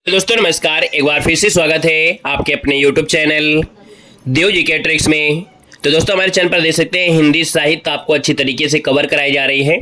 तो दोस्तों नमस्कार, एक बार फिर से स्वागत है आपके अपने YouTube चैनल देव जी के ट्रिक्स में। तो दोस्तों हमारे चैनल पर देख सकते हैं हिंदी साहित्य आपको अच्छी तरीके से कवर कराई जा रही है।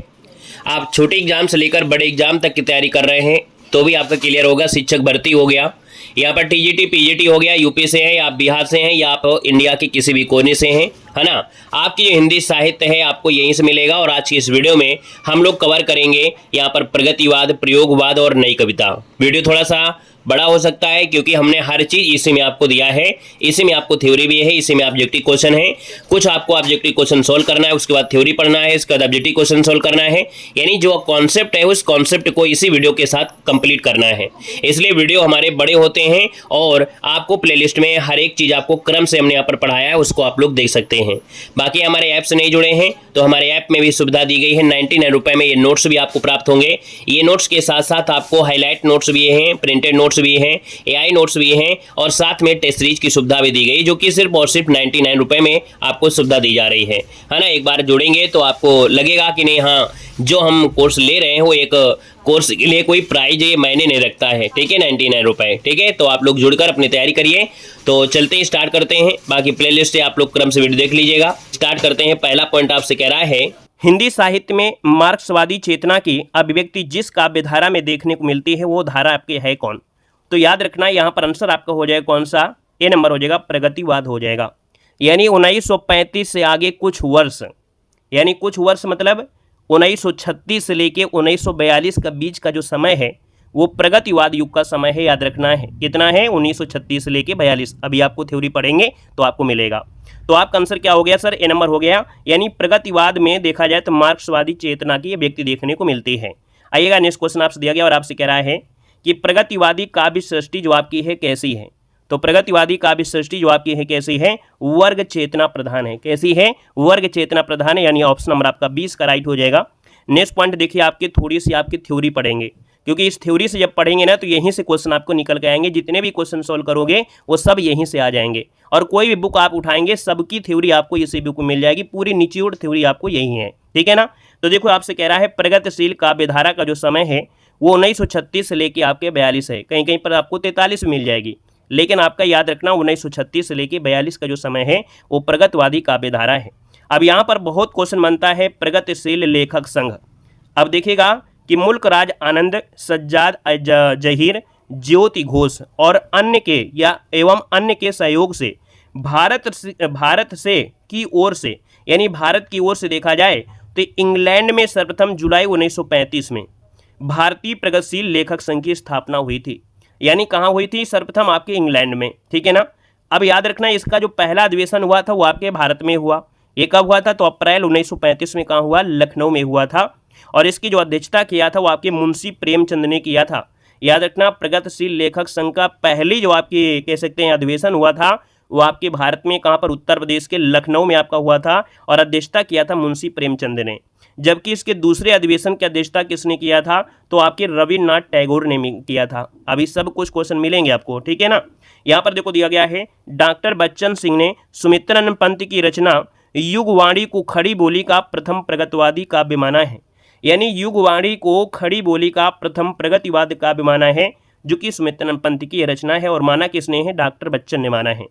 आप छोटे एग्जाम से लेकर बड़े एग्जाम तक की तैयारी कर रहे हैं तो भी आपका क्लियर होगा। शिक्षक भर्ती हो गया, यहाँ पर टीजीटी पीजीटी हो गया, यूपी से है या आप बिहार से हैं या आप इंडिया के किसी भी कोने से हैं, है ना। आपकी जो हिंदी साहित्य है आपको यहीं से मिलेगा। और आज की इस वीडियो में हम लोग कवर करेंगे यहाँ पर प्रगतिवाद, प्रयोगवाद और नई कविता। वीडियो थोड़ा सा बड़ा हो सकता है क्योंकि हमने हर चीज इसी में आपको दिया है। इसी में आपको थ्योरी भी है, इसी में ऑब्जेक्टिव क्वेश्चन है। कुछ आपको ऑब्जेक्टिव क्वेश्चन सोल्व करना है, उसके बाद थ्योरी पढ़ना है, इसके बाद ऑब्जेक्टिव क्वेश्चन सोल्व करना है। यानी जो कॉन्सेप्ट है उस कॉन्सेप्ट को इसी वीडियो के साथ कंप्लीट करना है। इसलिए वीडियो हमारे बड़े होते हैं और आपको प्लेलिस्ट में हर एक चीज आपको क्रम से हमने यहाँ पर पढ़ाया है, उसको आप लोग देख सकते हैं। बाकी हमारे ऐप से नहीं जुड़े हैं तो हमारे ऐप में भी सुविधा दी गई है। 99 रुपए में ये नोट्स भी आपको प्राप्त होंगे। ये नोट्स के साथ साथ आपको हाईलाइट नोट्स भी हैं, प्रिंटेड नोट्स भी हैं, एआई नोट्स भी हैं और साथ में टेस्ट सीरीज की सुविधा भी दी गई, जो कि सिर्फ और सिर्फ 99 रुपए में आपको सुविधा दी जा रही है ना। एक बार जुड़ेंगे तो आपको लगेगा कि नहीं, हाँ जो हम कोर्स ले रहे हैं वो एक कोर्स के लिए कोई प्राइज ये मायने नहीं रखता है। ठीक है, 99 रुपए। ठीक है, तो आप लोग जुड़कर अपनी तैयारी करिए। तो चलते ही स्टार्ट करते हैं। बाकी प्लेलिस्ट से आप लोग क्रम से वीडियो देख लीजिएगा। स्टार्ट करते हैं। पहला पॉइंट आपसे कह रहा है, हिंदी साहित्य में मार्क्सवादी चेतना की अभिव्यक्ति जिस काव्य धारा में देखने को मिलती है वो धारा आपकी है कौन। तो याद रखना यहाँ पर आंसर आपका हो जाएगा कौन सा, ए नंबर हो जाएगा, प्रगतिवाद हो जाएगा। यानी 1935 से आगे कुछ वर्ष, यानी कुछ वर्ष मतलब 1936 से लेके 1942 का बीच का जो समय है वो प्रगतिवाद युग का समय है। याद रखना है कितना है, 1936 से लेके 42। अभी आपको थ्योरी पढ़ेंगे तो आपको मिलेगा। तो आपका आंसर क्या हो गया सर, ए नंबर हो गया। यानी प्रगतिवाद में देखा जाए तो मार्क्सवादी चेतना की व्यक्ति देखने को मिलती है। आइएगा, नेक्स्ट क्वेश्चन आपसे दिया गया और आपसे कह रहा है कि प्रगतिवादी काव्य सृष्टि जो आपकी है कैसी है। तो प्रगतिवादी काव्य सृष्टि जो आपकी है कैसी है, वर्ग चेतना प्रधान है। कैसी है, वर्ग चेतना प्रधान है। यानी ऑप्शन नंबर आपका 20 का राइट हो जाएगा। नेक्स्ट पॉइंट देखिए, आपके थोड़ी सी आपकी थ्योरी पढ़ेंगे, क्योंकि इस थ्योरी से जब पढ़ेंगे ना तो यहीं से क्वेश्चन आपको निकल के आएंगे। जितने भी क्वेश्चन सॉल्व करोगे वो सब यहीं से आ जाएंगे। और कोई भी बुक आप उठाएंगे सबकी थ्योरी आपको इसी बुक में मिल जाएगी। पूरी निचोड़ थ्योरी आपको यही है। ठीक है ना। तो देखो आपसे कह रहा है प्रगतिशील काव्यधारा का जो समय है वो 1936 से लेके आपके 42 है। कहीं कहीं पर आपको 43 मिल जाएगी, लेकिन आपका याद रखना 1936 से लेके 42 का जो समय है वो प्रगतिवादी काव्यधारा है। अब यहाँ पर बहुत क्वेश्चन बनता है प्रगतिशील लेखक संघ। अब देखिएगा कि मुल्क राज आनंद, सज्जाद जहीर, ज्योति घोष और अन्य के या एवं अन्य के सहयोग से भारत से की ओर से, यानी भारत की ओर से देखा जाए तो इंग्लैंड में सर्वप्रथम जुलाई 1935 में भारतीय प्रगतिशील लेखक संघ की स्थापना हुई थी। यानी कहाँ हुई थी, सर्वप्रथम आपके इंग्लैंड में। ठीक है ना। अब याद रखना इसका जो पहला अधिवेशन हुआ था वो आपके भारत में हुआ। ये कब हुआ था, तो अप्रैल 1935 में कहाँ हुआ, लखनऊ में हुआ था। और इसकी जो अध्यक्षता किया था वो आपके मुंशी प्रेमचंद ने किया था। याद रखना प्रगतिशील लेखक संघ का पहली जो आपकी कह सकते हैं अधिवेशन हुआ था वो आपके भारत में कहाँ पर, उत्तर प्रदेश के लखनऊ में आपका हुआ था और अध्यक्षता किया था मुंशी प्रेमचंद ने। जबकि इसके दूसरे अधिवेशन की अध्यक्षता किसने किया था, तो आपके रविन्द्रनाथ टैगोर ने किया था। अभी सब कुछ क्वेश्चन मिलेंगे आपको। ठीक है ना। यहाँ पर देखो दिया गया है, डॉक्टर बच्चन सिंह ने सुमित्रानंद पंत की रचना युगवाणी को खड़ी बोली का प्रथम प्रगतिवादी काव्य माना है। यानी युगवाणी को खड़ी बोली का प्रथम प्रगतिवाद काव्य माना है, जो कि सुमित्रानंद पंत की रचना है और माना किसने है, डॉक्टर बच्चन ने माना है।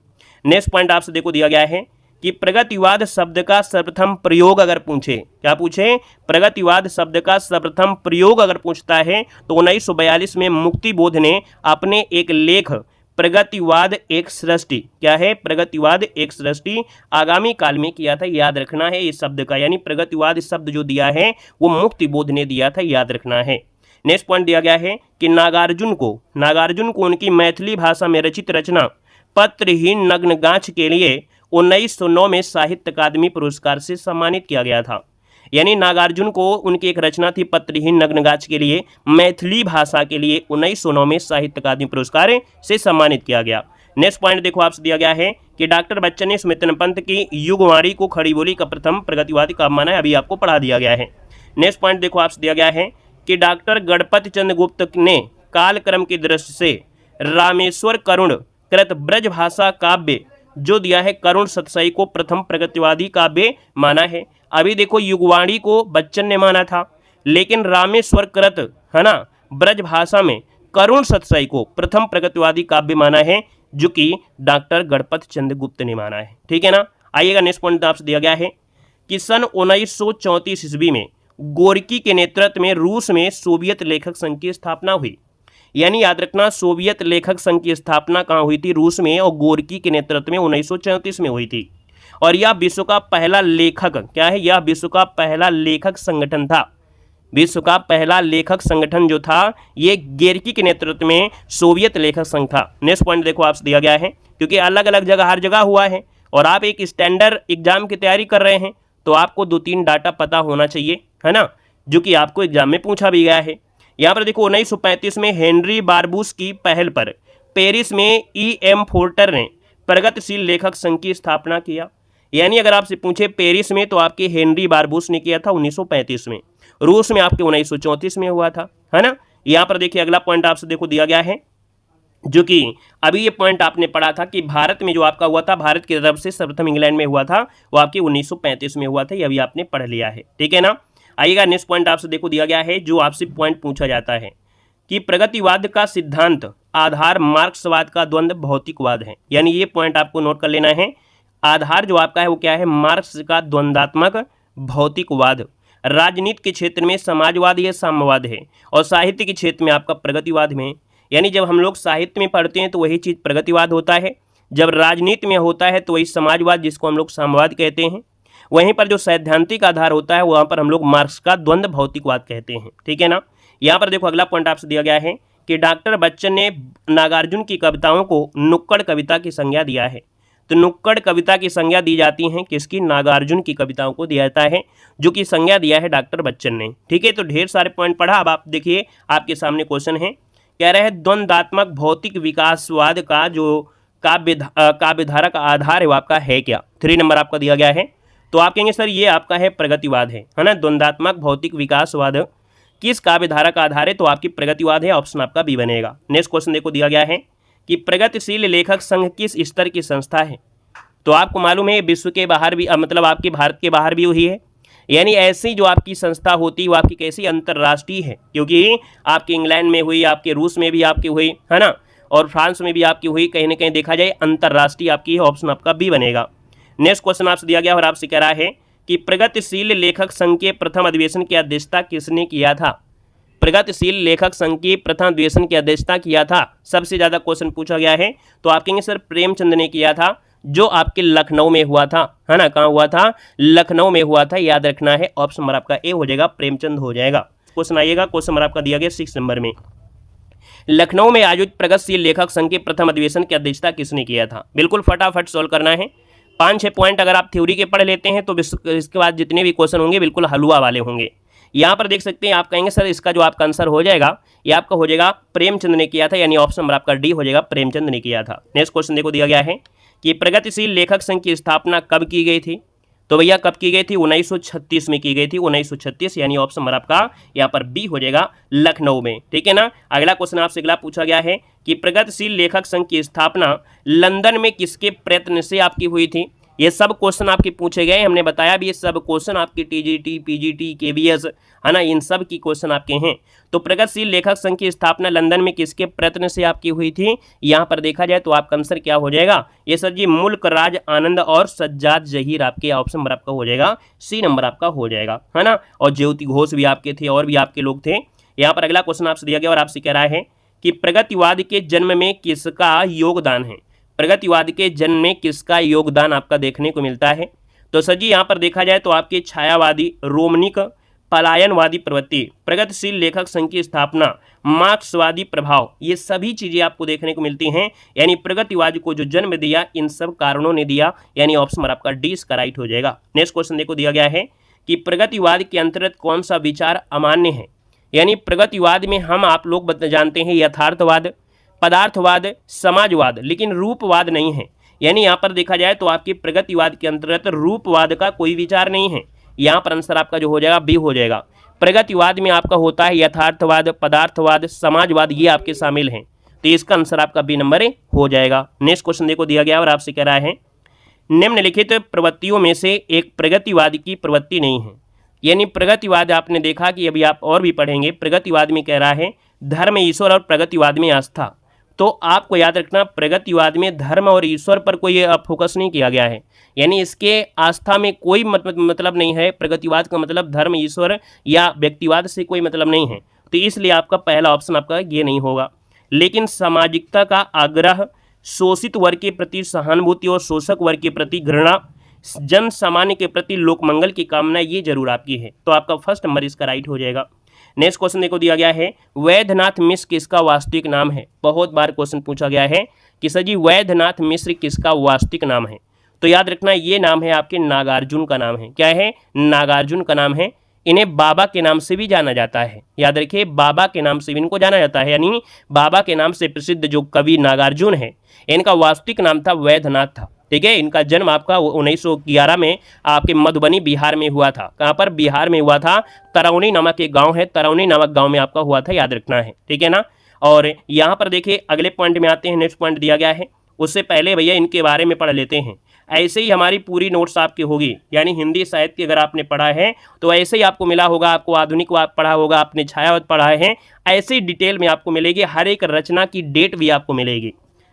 नेक्स्ट पॉइंट आपसे देखो दिया गया है कि प्रगतिवाद शब्द का सर्वप्रथम प्रयोग अगर पूछे, क्या पूछे, प्रगतिवाद शब्द का सर्वप्रथम प्रयोग अगर पूछता है तो 1942 में मुक्तिबोध ने अपने एक लेख प्रगतिवाद एक सृष्टि, क्या है, प्रगतिवाद एक सृष्टि आगामी काल में किया था। याद रखना है इस शब्द का, यानी प्रगतिवाद शब्द जो दिया है वो मुक्तिबोध ने दिया था। याद रखना है। नेक्स्ट पॉइंट दिया गया है कि नागार्जुन को उनकी मैथिली भाषा में रचित रचना पत्रहीन नग्नगाछ के लिए 1909 में साहित्य अकादमी पुरस्कार से सम्मानित किया गया था। यानी नागार्जुन को उनकी एक रचना थी पत्रहीन नग्नगाछ के लिए, मैथिली भाषा के लिए 1909 में साहित्य अकादमी पुरस्कार से सम्मानित किया गया। नेक्स्ट पॉइंट देखो आपसे दिया गया है कि डॉक्टर बच्चन ने सुमित्रानंद पंत की युगवाणी को खड़ी बोली का प्रथम प्रगतिवादी काव्य माना है। अभी आपको पढ़ा दिया गया है। नेक्स्ट पॉइंट देखो आपसे दिया गया है कि डॉक्टर गणपति चंद्र गुप्त ने कालक्रम की दृष्टि से रामेश्वर करुण कृत ब्रज भाषा काव्य जो दिया है करुण सतसई को प्रथम प्रगतिवादी काव्य माना है। अभी देखो युगवाणी को बच्चन ने माना था, लेकिन रामेश्वर कृत, है ना, ब्रज भाषा में करुण सतसाई को प्रथम प्रगतिवादी काव्य माना है, जो कि डॉक्टर गणपत चंद्र गुप्त ने माना है। ठीक है ना। आइएगा नेक्स्ट पॉइंट आपसे दिया गया है कि सन 1934 ईस्वी में गोरकी के नेतृत्व में रूस में सोवियत लेखक संघ की स्थापना हुई। यानी याद रखना, सोवियत लेखक संघ की स्थापना कहाँ हुई थी? रूस में, और गोरकी के नेतृत्व में 1934 में हुई थी। और यह विश्व का पहला लेखक, क्या है? यह विश्व का पहला लेखक संगठन था। विश्व का पहला लेखक संगठन जो था, ये गोरकी के नेतृत्व में सोवियत लेखक संघ था। नेक्स्ट पॉइंट देखो आपसे दिया गया है, क्योंकि अलग अलग जगह हर जगह हुआ है और आप एक स्टैंडर्ड एग्जाम की तैयारी कर रहे हैं, तो आपको 2-3 डाटा पता होना चाहिए, है ना, जो कि आपको एग्जाम में पूछा भी गया है। यहाँ पर देखो 1935 में हेनरी बारबूस की पहल पर पेरिस में E.M. फोर्टर ने प्रगतिशील लेखक संघ की स्थापना किया। यानी अगर आपसे पूछे पेरिस में, तो आपके हेनरी बारबूस ने किया था 1935 में। रूस में आपके 1934 में हुआ था, है ना। यहाँ पर देखिए अगला पॉइंट आपसे देखो दिया गया है, जो कि अभी ये पॉइंट आपने पढ़ा था कि भारत में जो आपका हुआ था, भारत की तरफ से सर्वप्रथम इंग्लैंड में हुआ था, वो आपके 1935 में हुआ था। ये अभी आपने पढ़ लिया है। ठीक है ना। आइएगा नेक्स्ट पॉइंट आपसे देखो दिया गया है, जो आपसे पॉइंट पूछा जाता है कि प्रगतिवाद का सिद्धांत आधार मार्क्सवाद का द्वंद्व भौतिकवाद है। यानी ये पॉइंट आपको नोट कर लेना है। आधार जो आपका है वो क्या है? मार्क्स का द्वंद्वात्मक भौतिकवाद। राजनीति के क्षेत्र में समाजवाद या साम्यवाद है, और साहित्य के क्षेत्र में आपका प्रगतिवाद में। यानी जब हम लोग साहित्य में पढ़ते हैं तो वही चीज़ प्रगतिवाद होता है, जब राजनीति में होता है तो वही समाजवाद, जिसको हम लोग साम्यवाद कहते हैं। वहीं पर जो सैद्धांतिक आधार होता है वहाँ पर हम लोग मार्क्स का द्वंद्व भौतिकवाद कहते हैं। ठीक है ना। यहाँ पर देखो अगला पॉइंट आपसे दिया गया है कि डॉक्टर बच्चन ने नागार्जुन की कविताओं को नुक्कड़ कविता की संज्ञा दिया है। तो नुक्कड़ कविता की संज्ञा दी जाती है किसकी? नागार्जुन की कविताओं को दिया जाता है, जो कि संज्ञा दिया है डॉक्टर बच्चन ने। ठीक है, तो ढेर सारे पॉइंट पढ़ा। अब आप देखिए आपके सामने क्वेश्चन है, कह रहे हैं द्वंद्वात्मक भौतिक विकासवाद का जो काव्यधारा का आधार है वो आपका है क्या? 3 नंबर आपका दिया गया है। तो आप कहेंगे सर ये आपका है प्रगतिवाद है ना। द्वंद्वात्मक भौतिक विकासवाद किस काव्यधारा का आधार है? तो आपकी प्रगतिवाद है, ऑप्शन आपका बी बनेगा। नेक्स्ट क्वेश्चन देखो दिया गया है कि प्रगतिशील लेखक संघ किस स्तर की संस्था है? तो आपको मालूम है विश्व के बाहर भी, मतलब आपके भारत के बाहर भी हुई है। यानी ऐसी जो आपकी संस्था होती है वो आपकी कैसी? अंतर्राष्ट्रीय है, क्योंकि आपके इंग्लैंड में हुई, आपके रूस में भी आपकी हुई, है ना, और फ्रांस में भी आपकी हुई। कहीं ना कहीं देखा जाए अंतर्राष्ट्रीय आपकी है, ऑप्शन आपका बी बनेगा। नेक्स्ट क्वेश्चन आपसे दिया गया और आपसे कह रहा है कि प्रगतिशील लेखक संघ के प्रथम अधिवेशन की अध्यक्षता किसने किया था? प्रगतिशील लेखक संघ की प्रथम अधिवेशन की अध्यक्षता किया था, सबसे ज़्यादा क्वेश्चन पूछा गया है। तो आप कहेंगे सर प्रेमचंद ने किया था, जो आपके लखनऊ में हुआ था, है ना। कहाँ हुआ था? लखनऊ में हुआ था, याद रखना है। ऑप्शन नंबर आपका ए हो जाएगा, प्रेमचंद हो जाएगा। क्वेश्चन आइएगा, क्वेश्चन नंबर आपका दिया गया 6 नंबर में, लखनऊ में आयोजित प्रगतिशील लेखक संघ के प्रथम अधिवेशन की अध्यक्षता किसने किया था? बिल्कुल फटाफट सोल्व करना है। 5-6 पॉइंट अगर आप थ्योरी के पढ़ लेते हैं तो इसके बाद जितने भी क्वेश्चन होंगे बिल्कुल हलवा वाले होंगे। यहाँ पर देख सकते हैं, आप कहेंगे सर इसका जो आपका आंसर हो जाएगा ये आपका हो जाएगा प्रेमचंद ने किया था, यानी ऑप्शन नंबर आपका डी हो जाएगा, प्रेमचंद ने किया था। नेक्स्ट क्वेश्चन देखो दिया गया है कि प्रगतिशील लेखक संघ की स्थापना कब की गई थी? तो भैया कब की गई थी? 1936 में की गई थी, 1936, यानी ऑप्शन नंबर आपका यहाँ पर बी हो जाएगा, लखनऊ में। ठीक है ना। अगला क्वेश्चन आपसे अगला पूछा गया है कि प्रगतिशील लेखक संघ की स्थापना लंदन में किसके प्रयत्न से आपकी हुई थी? ये सब क्वेश्चन आपके पूछे गए, हमने बताया भी ये सब क्वेश्चन आपके टीजीटी, पीजीटी, केवीएस, है ना, इन सब की क्वेश्चन आपके हैं। तो प्रगतिशील लेखक संघ की स्थापना लंदन में किसके प्रयत्न से आपकी हुई थी? यहाँ पर देखा जाए तो आपका आंसर क्या हो जाएगा? ये सर जी मुल्क राज आनंद और सज्जाद जहीर, आपके ऑप्शन नंबर आपका हो जाएगा, सी नंबर आपका हो जाएगा, है ना। और ज्योति घोष भी आपके थे, और भी आपके लोग थे। यहाँ पर अगला क्वेश्चन आपसे दिया गया और आपसे कह रहा है कि प्रगतिवाद के जन्म में किसका योगदान है? प्रगतिवाद के जन्म में किसका योगदान आपका देखने को मिलता है? तो सर जी यहाँ पर देखा जाए तो आपके छायावादी, रोमनिक, पलायनवादी प्रवृत्ति, प्रगतिशील लेखक संघ की स्थापना, मार्क्सवादी प्रभाव, ये सभी चीज़ें आपको देखने को मिलती हैं। यानी प्रगतिवाद को जो जन्म दिया इन सब कारणों ने दिया, यानी ऑप्शन नंबर आपका डी इसका राइट हो जाएगा। नेक्स्ट क्वेश्चन देखो दिया गया है कि प्रगतिवाद के अंतर्गत कौन सा विचार अमान्य है? यानी प्रगतिवाद में हम आप लोग जानते हैं यथार्थवाद, पदार्थवाद, समाजवाद, लेकिन रूपवाद नहीं है। यानी यहाँ पर देखा जाए तो आपके प्रगतिवाद के अंतर्गत रूपवाद का कोई विचार नहीं है। यहाँ पर आंसर आपका जो हो जाएगा बी हो जाएगा। प्रगतिवाद में आपका होता है यथार्थवाद, पदार्थवाद, समाजवाद, ये आपके शामिल हैं। तो इसका आंसर आपका बी नंबर हो जाएगा। नेक्स्ट क्वेश्चन देखो दिया गया और आपसे कह रहा है निम्नलिखित प्रवृत्तियों में से एक प्रगतिवाद की प्रवृत्ति नहीं है। यानी प्रगतिवाद आपने देखा कि अभी आप और भी पढ़ेंगे, प्रगतिवाद में कह रहा है धर्म, ईश्वर और प्रगतिवाद में आस्था। तो आपको याद रखना, प्रगतिवाद में धर्म और ईश्वर पर कोई फोकस नहीं किया गया है, यानी इसके आस्था में कोई मतलब नहीं है। प्रगतिवाद का मतलब धर्म, ईश्वर या व्यक्तिवाद से कोई मतलब नहीं है, तो इसलिए आपका पहला ऑप्शन आपका ये नहीं होगा। लेकिन सामाजिकता का आग्रह, शोषित वर्ग के प्रति सहानुभूति और शोषक वर्ग के प्रति घृणा, जन सामान्य के प्रति लोकमंगल की कामना, ये जरूर आपकी है। तो आपका फर्स्ट नंबर इसका राइट हो जाएगा। नेक्स्ट क्वेश्चन देखो दिया गया है, वैद्यनाथ मिश्र किसका वास्तविक नाम है। बहुत बार क्वेश्चन पूछा गया है कि सर जी वैद्यनाथ मिश्र किसका वास्तविक नाम है। तो याद रखना ये नाम है आपके नागार्जुन का नाम है। क्या है? नागार्जुन का नाम है। इन्हें बाबा के नाम से भी जाना जाता है। याद रखिए, बाबा के नाम से भी इनको जाना जाता है, यानी बाबा के नाम से प्रसिद्ध जो कवि नागार्जुन है, इनका वास्तविक नाम था वैद्यनाथ था। ठीक है, इनका जन्म आपका 1911 में आपके मधुबनी बिहार में हुआ था। कहाँ पर? बिहार में हुआ था। तरौनी नामक एक गांव है, तरौनी नामक गांव में आपका हुआ था, याद रखना है। ठीक है ना। और यहाँ पर देखिए अगले पॉइंट में आते हैं। नेक्स्ट पॉइंट दिया गया है, उससे पहले भैया इनके बारे में पढ़ लेते हैं। ऐसे ही हमारी पूरी नोट्स आपकी होगी, यानी हिंदी साहित्य अगर आपने पढ़ा है तो ऐसे ही आपको मिला होगा। आपको आधुनिक पढ़ा होगा, आपने छायावत पढ़ा है, ऐसे ही डिटेल में आपको मिलेगी। हर एक रचना की डेट भी आपको मिलेगी।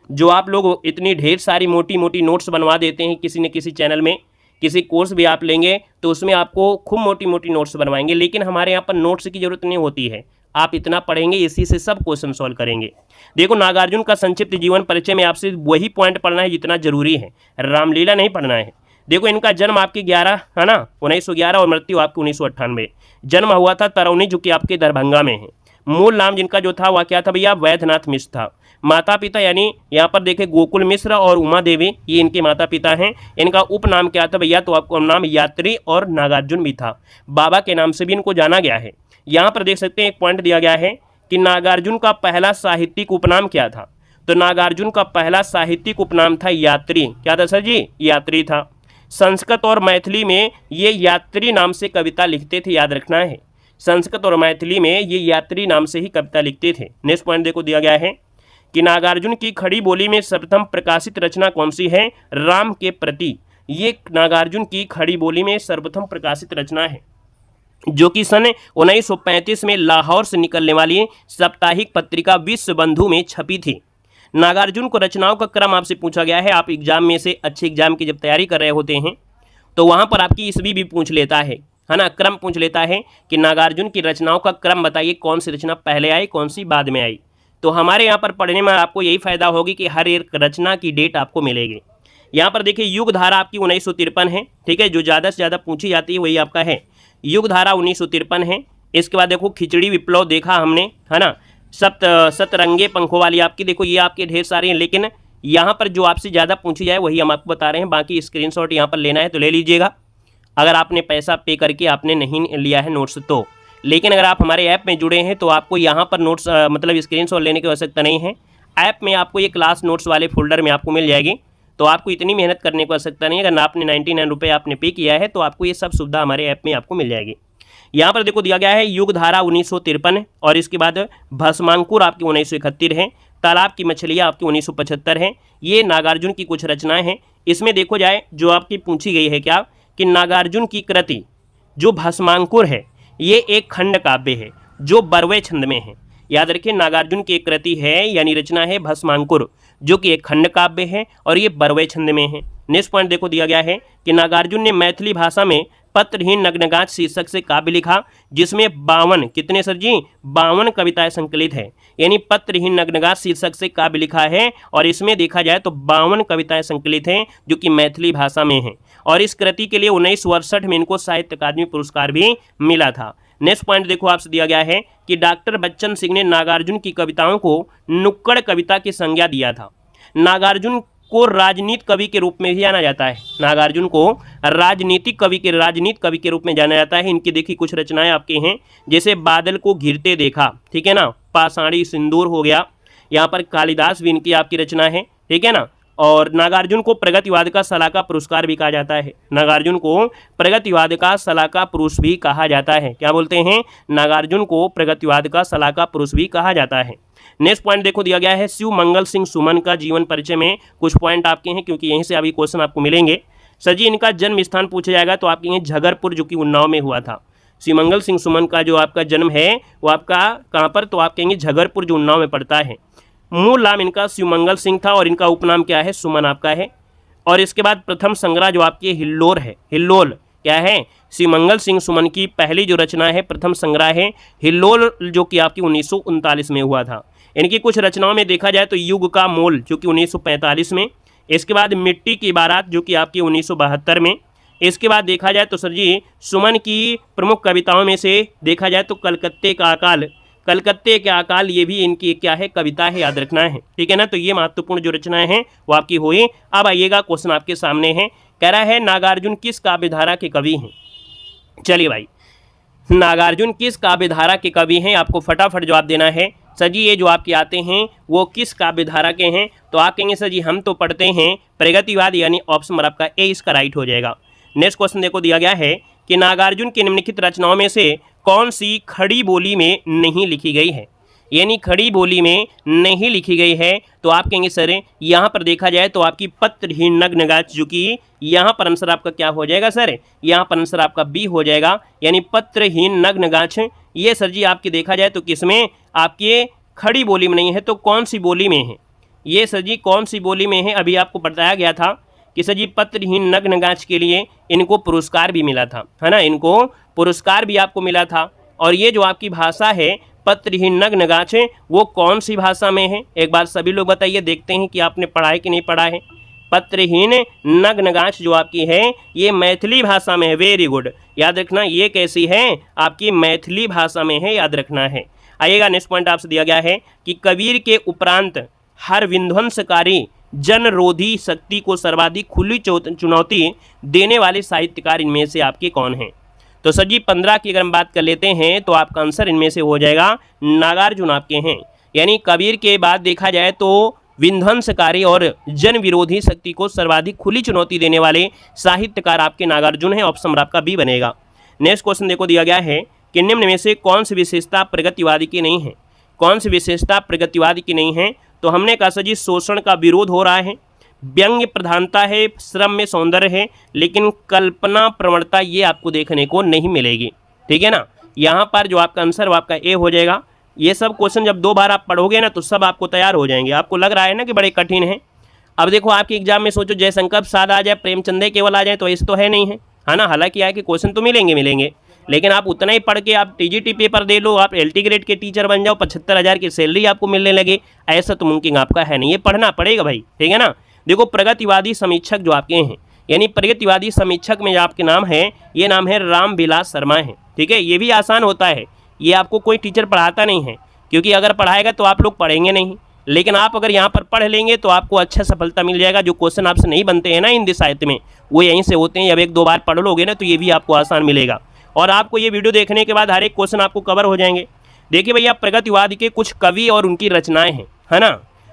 जो आप लोग इतनी ढेर सारी मोटी मोटी नोट्स बनवा देते हैं किसी न किसी चैनल में, किसी कोर्स भी आप लेंगे तो उसमें आपको खूब मोटी मोटी नोट्स बनवाएंगे, लेकिन हमारे यहाँ पर नोट्स की जरूरत नहीं होती है। आप इतना पढ़ेंगे, इसी से सब क्वेश्चन सॉल्व करेंगे। देखो, नागार्जुन का संक्षिप्त जीवन परिचय में आपसे वही पॉइंट पढ़ना है जितना जरूरी है, रामलीला नहीं पढ़ना है। देखो, इनका जन्म आपके 11 है ना 1911 और मृत्यु आपकी 1998। जन्म हुआ था तरौनी, जो कि आपके दरभंगा में है। मूल नाम जिनका जो था वह क्या था भैया? वैद्यनाथ मिश्र था। माता पिता यानी यहाँ पर देखे गोकुल मिश्र और उमा देवी, ये इनके माता पिता हैं। इनका उपनाम क्या था भैया? तो आपको नाम यात्री और नागार्जुन भी था। बाबा के नाम से भी इनको जाना गया है। यहाँ पर देख सकते हैं एक पॉइंट दिया गया है कि नागार्जुन का पहला साहित्यिक उपनाम क्या था। तो नागार्जुन का पहला साहित्यिक उपनाम था यात्री। क्या था सर जी? यात्री था। संस्कृत और मैथिली में ये यात्री नाम से कविता लिखते थे, याद रखना है। संस्कृत और मैथिली में ये यात्री नाम से ही कविता लिखते थे। नेक्स्ट पॉइंट देखो दिया गया है कि नागार्जुन की खड़ी बोली में सर्वप्रथम प्रकाशित रचना कौन सी है? राम के प्रति। ये नागार्जुन की खड़ी बोली में सर्वप्रथम प्रकाशित रचना है, जो कि सन 1935 में लाहौर से निकलने वाली साप्ताहिक पत्रिका विश्व बंधु में छपी थी। नागार्जुन को रचनाओं का क्रम आपसे पूछा गया है। आप एग्जाम में से अच्छे एग्जाम की जब तैयारी कर रहे होते हैं तो वहाँ पर आपकी ईस्वी भी पूछ लेता है ना, क्रम पूछ लेता है कि नागार्जुन की रचनाओं का क्रम बताइए, कौन सी रचना पहले आई, कौन सी बाद में आई। तो हमारे यहाँ पर पढ़ने में आपको यही फायदा होगी कि हर एक रचना की डेट आपको मिलेगी। यहाँ पर देखिए युग धारा आपकी 1953 है। ठीक है, जो ज़्यादा से ज़्यादा पूछी जाती है वही आपका है, युग धारा 1953 है। इसके बाद देखो खिचड़ी विप्लव देखा हमने, है ना। सतरंगे पंखों वाली आपकी, देखो ये आपके ढेर सारे हैं, लेकिन यहाँ पर जो आपसे ज़्यादा पूछी जाए वही हम आपको बता रहे हैं। बाकी स्क्रीनशॉट यहाँ पर लेना है तो ले लीजिएगा, अगर आपने पैसा पे करके आपने नहीं लिया है नोट्स तो। लेकिन अगर आप हमारे ऐप में जुड़े हैं तो आपको यहाँ पर नोट्स मतलब स्क्रीनशॉट लेने की आवश्यकता नहीं है। ऐप में आपको ये क्लास नोट्स वाले फोल्डर में आपको मिल जाएगी, तो आपको इतनी मेहनत करने की आवश्यकता नहीं है। अगर आपने 99 रुपये आपने पे किया है तो आपको ये सब सुविधा हमारे ऐप में आपको मिल जाएगी। यहाँ पर देखो दिया गया है युग धारा 1953 और इसके बाद भस्मांकुर आपकी 1971 है, तालाब की मछलियाँ आपकी 1975 हैं। ये नागार्जुन की कुछ रचनाएं हैं। इसमें देखो जाए जो आपकी पूछी गई है क्या कि नागार्जुन की कृति जो भस्मांकुर है ये एक खंड काव्य है जो बरवे छंद में है। याद रखिए, नागार्जुन की एक कृति है यानी रचना है भस्मांकुर, जो कि एक खंड काव्य है और ये बरवे छंद में है। नेक्स्ट पॉइंट देखो दिया गया है कि नागार्जुन ने मैथिली भाषा में पत्रहीन नग्नगाछ शीर्षक से काव्य लिखा, जिसमें 52 कितने सर जी 52 कविताएं संकलित है। यानी पत्रहीन नग्नगाछ शीर्षक से काव्य लिखा है और इसमें देखा जाए तो 52 कविताएं संकलित हैं जो कि मैथिली भाषा में हैं। और इस कृति के लिए 1968 में इनको साहित्य अकादमी पुरस्कार भी मिला था। नेक्स्ट पॉइंट देखो आपसे दिया गया है कि डॉक्टर बच्चन सिंह ने नागार्जुन की कविताओं को नुक्कड़ कविता की संज्ञा दिया था। नागार्जुन को राजनीति कवि के रूप में भी जाना जाता है। नागार्जुन को राजनीति कवि के रूप में जाना जाता है। इनकी देखिए कुछ रचनाएं आपके हैं, जैसे बादल को घिरते देखा, ठीक है ना, पाषाणी सिंदूर हो गया, यहाँ पर कालिदास भी इनकी आपकी रचना है, ठीक है ना। और नागार्जुन को प्रगतिवाद का सलाका पुरस्कार भी कहा जाता है। नागार्जुन को प्रगतिवाद का सलाका पुरुष भी कहा जाता है। क्या बोलते हैं? नागार्जुन को प्रगतिवाद का सलाका पुरुष भी कहा जाता है। नेक्स्ट पॉइंट देखो दिया गया है शिव मंगल सिंह सुमन का जीवन परिचय में कुछ पॉइंट आपके हैं, क्योंकि यहीं से अभी क्वेश्चन आपको मिलेंगे। सर जी इनका जन्म स्थान पूछा जाएगा तो आपके यहाँ झगरपुर जो कि उन्नाव में हुआ था। शिवमंगल सिंह सुमन का जो आपका जन्म है वो आपका कहाँ पर, तो आप कहेंगे झगरपुर जो उन्नाव में पड़ता है। मूल नाम इनका शिवमंगल सिंह था और इनका उपनाम क्या है, सुमन आपका है। और इसके बाद प्रथम संग्रह जो आपकी हिल्लोल है, हिल्लोल क्या है, शिवमंगल सिंह सुमन की पहली जो रचना है प्रथम संग्रह है हिल्लोल, जो कि आपकी 1939 में हुआ था। इनकी कुछ रचनाओं में देखा जाए तो युग का मोल जो कि 1945 में, इसके बाद मिट्टी की बारात जो कि आपकी 1972 में, इसके बाद देखा जाए तो सर जी सुमन की प्रमुख कविताओं में से देखा जाए तो कलकत्ते का अकाल, कलकत्ते के अकाल ये भी इनकी क्या है, कविता है, याद रखना है, ठीक है ना। तो ये महत्वपूर्ण जो रचनाएं हैं वो आपकी हुई। अब आइएगा क्वेश्चन आपके सामने है, कह रहा है नागार्जुन किस काव्यधारा के कवि हैं। चलिए भाई, नागार्जुन किस काव्यधारा के कवि हैं, आपको फटाफट जवाब देना है। सर जी ये जो आपके आते हैं वो किस काव्यधारा के हैं, तो आप कहेंगे सर जी हम तो पढ़ते हैं प्रगतिवाद, यानी ऑप्शन नंबर आपका ए इसका राइट हो जाएगा। नेक्स्ट क्वेश्चन देखो दिया गया है कि नागार्जुन की निम्नलिखित रचनाओं में से कौन सी खड़ी बोली में नहीं लिखी गई है, यानी खड़ी बोली में नहीं लिखी गई है। तो आप कहेंगे सर यहाँ पर देखा जाए तो आपकी पत्रहीन नग्नगाछ, जो कि यहाँ पर आंसर आपका क्या हो जाएगा सर, यहाँ पर आंसर आपका बी हो जाएगा, यानी पत्रहीन नग्नगाछ। ये सर जी आपकी देखा जाए तो किसमें, आपके खड़ी बोली में नहीं है, तो कौन सी बोली में है, ये सर जी कौन सी बोली में है। अभी आपको बताया गया था कि सर जी पत्रहीन नग्नगाछ के लिए इनको पुरस्कार भी मिला था, है ना, इनको पुरस्कार भी आपको मिला था। और ये जो आपकी भाषा है पत्रहीन नग्नगाछ वो कौन सी भाषा में है, एक बार सभी लोग बताइए, देखते हैं कि आपने पढ़ा है कि नहीं पढ़ा है। पत्रहीन नग्नगाछ जो आपकी है ये मैथिली भाषा में है, वेरी गुड, याद रखना। ये कैसी है, आपकी मैथिली भाषा में है, याद रखना है। आइएगा नेक्स्ट पॉइंट आपसे दिया गया है कि कबीर के उपरांत हर विध्वंसकारी जनरोधी शक्ति को सर्वाधिक खुली चुनौती देने वाले साहित्यकार इनमें से आपके कौन हैं। तो सर जी 15 की अगर हम बात कर लेते हैं तो आपका आंसर इनमें से हो जाएगा नागार्जुन आपके हैं, यानी कबीर के बाद देखा जाए तो विध्वंसकारी और जन विरोधी शक्ति को सर्वाधिक खुली चुनौती देने वाले साहित्यकार आपके नागार्जुन हैं, ऑप्शन नंबर आपका बी बनेगा। नेक्स्ट क्वेश्चन देखो दिया गया है कि निम्न में से कौन सी विशेषता प्रगतिवादी की नहीं है, कौन सी विशेषता प्रगतिवादी की नहीं है। तो हमने कहा सर जी शोषण का विरोध हो रहा है, व्यंग्य प्रधानता है, श्रम में सौंदर्य है, लेकिन कल्पना प्रवणता ये आपको देखने को नहीं मिलेगी, ठीक है ना। यहाँ पर जो आपका आंसर वो आपका ए हो जाएगा। ये सब क्वेश्चन जब 2 बार आप पढ़ोगे ना तो सब आपको तैयार हो जाएंगे। आपको लग रहा है ना कि बड़े कठिन है। अब देखो आपके एग्जाम में सोचो जयशंकर प्रसाद आ जाए, प्रेमचंद केवल आ जाए, तो ऐसे तो है नहीं है ना। हालांकि आए कि क्वेश्चन तो मिलेंगे, लेकिन आप उतना ही पढ़ के आप टीजीटी पेपर दे लो, आप एलटी ग्रेड के टीचर बन जाओ, 75,000 की सैलरी आपको मिलने लगे, ऐसा तो मुमकिन आपका है नहीं। ये पढ़ना पड़ेगा भाई, ठीक है ना। देखो प्रगतिवादी समीक्षक जो आपके हैं, यानी प्रगतिवादी समीक्षक में जो आपके नाम है ये नाम है रामविलास शर्मा है, ठीक है। ये भी आसान होता है, ये आपको कोई टीचर पढ़ाता नहीं है, क्योंकि अगर पढ़ाएगा तो आप लोग पढ़ेंगे नहीं, लेकिन आप अगर यहाँ पर पढ़ लेंगे तो आपको अच्छा सफलता मिल जाएगा। जो क्वेश्चन आपसे नहीं बनते हैं ना हिंदी साहित्य में वो यहीं से होते हैं। अब 1-2 बार पढ़ लोगे ना तो ये भी आपको आसान मिलेगा, और आपको ये वीडियो देखने के बाद हर एक क्वेश्चन आपको कवर हो जाएंगे। देखिए भैया प्रगतिवाद के कुछ कवि और उनकी रचनाएं हैं, है ना।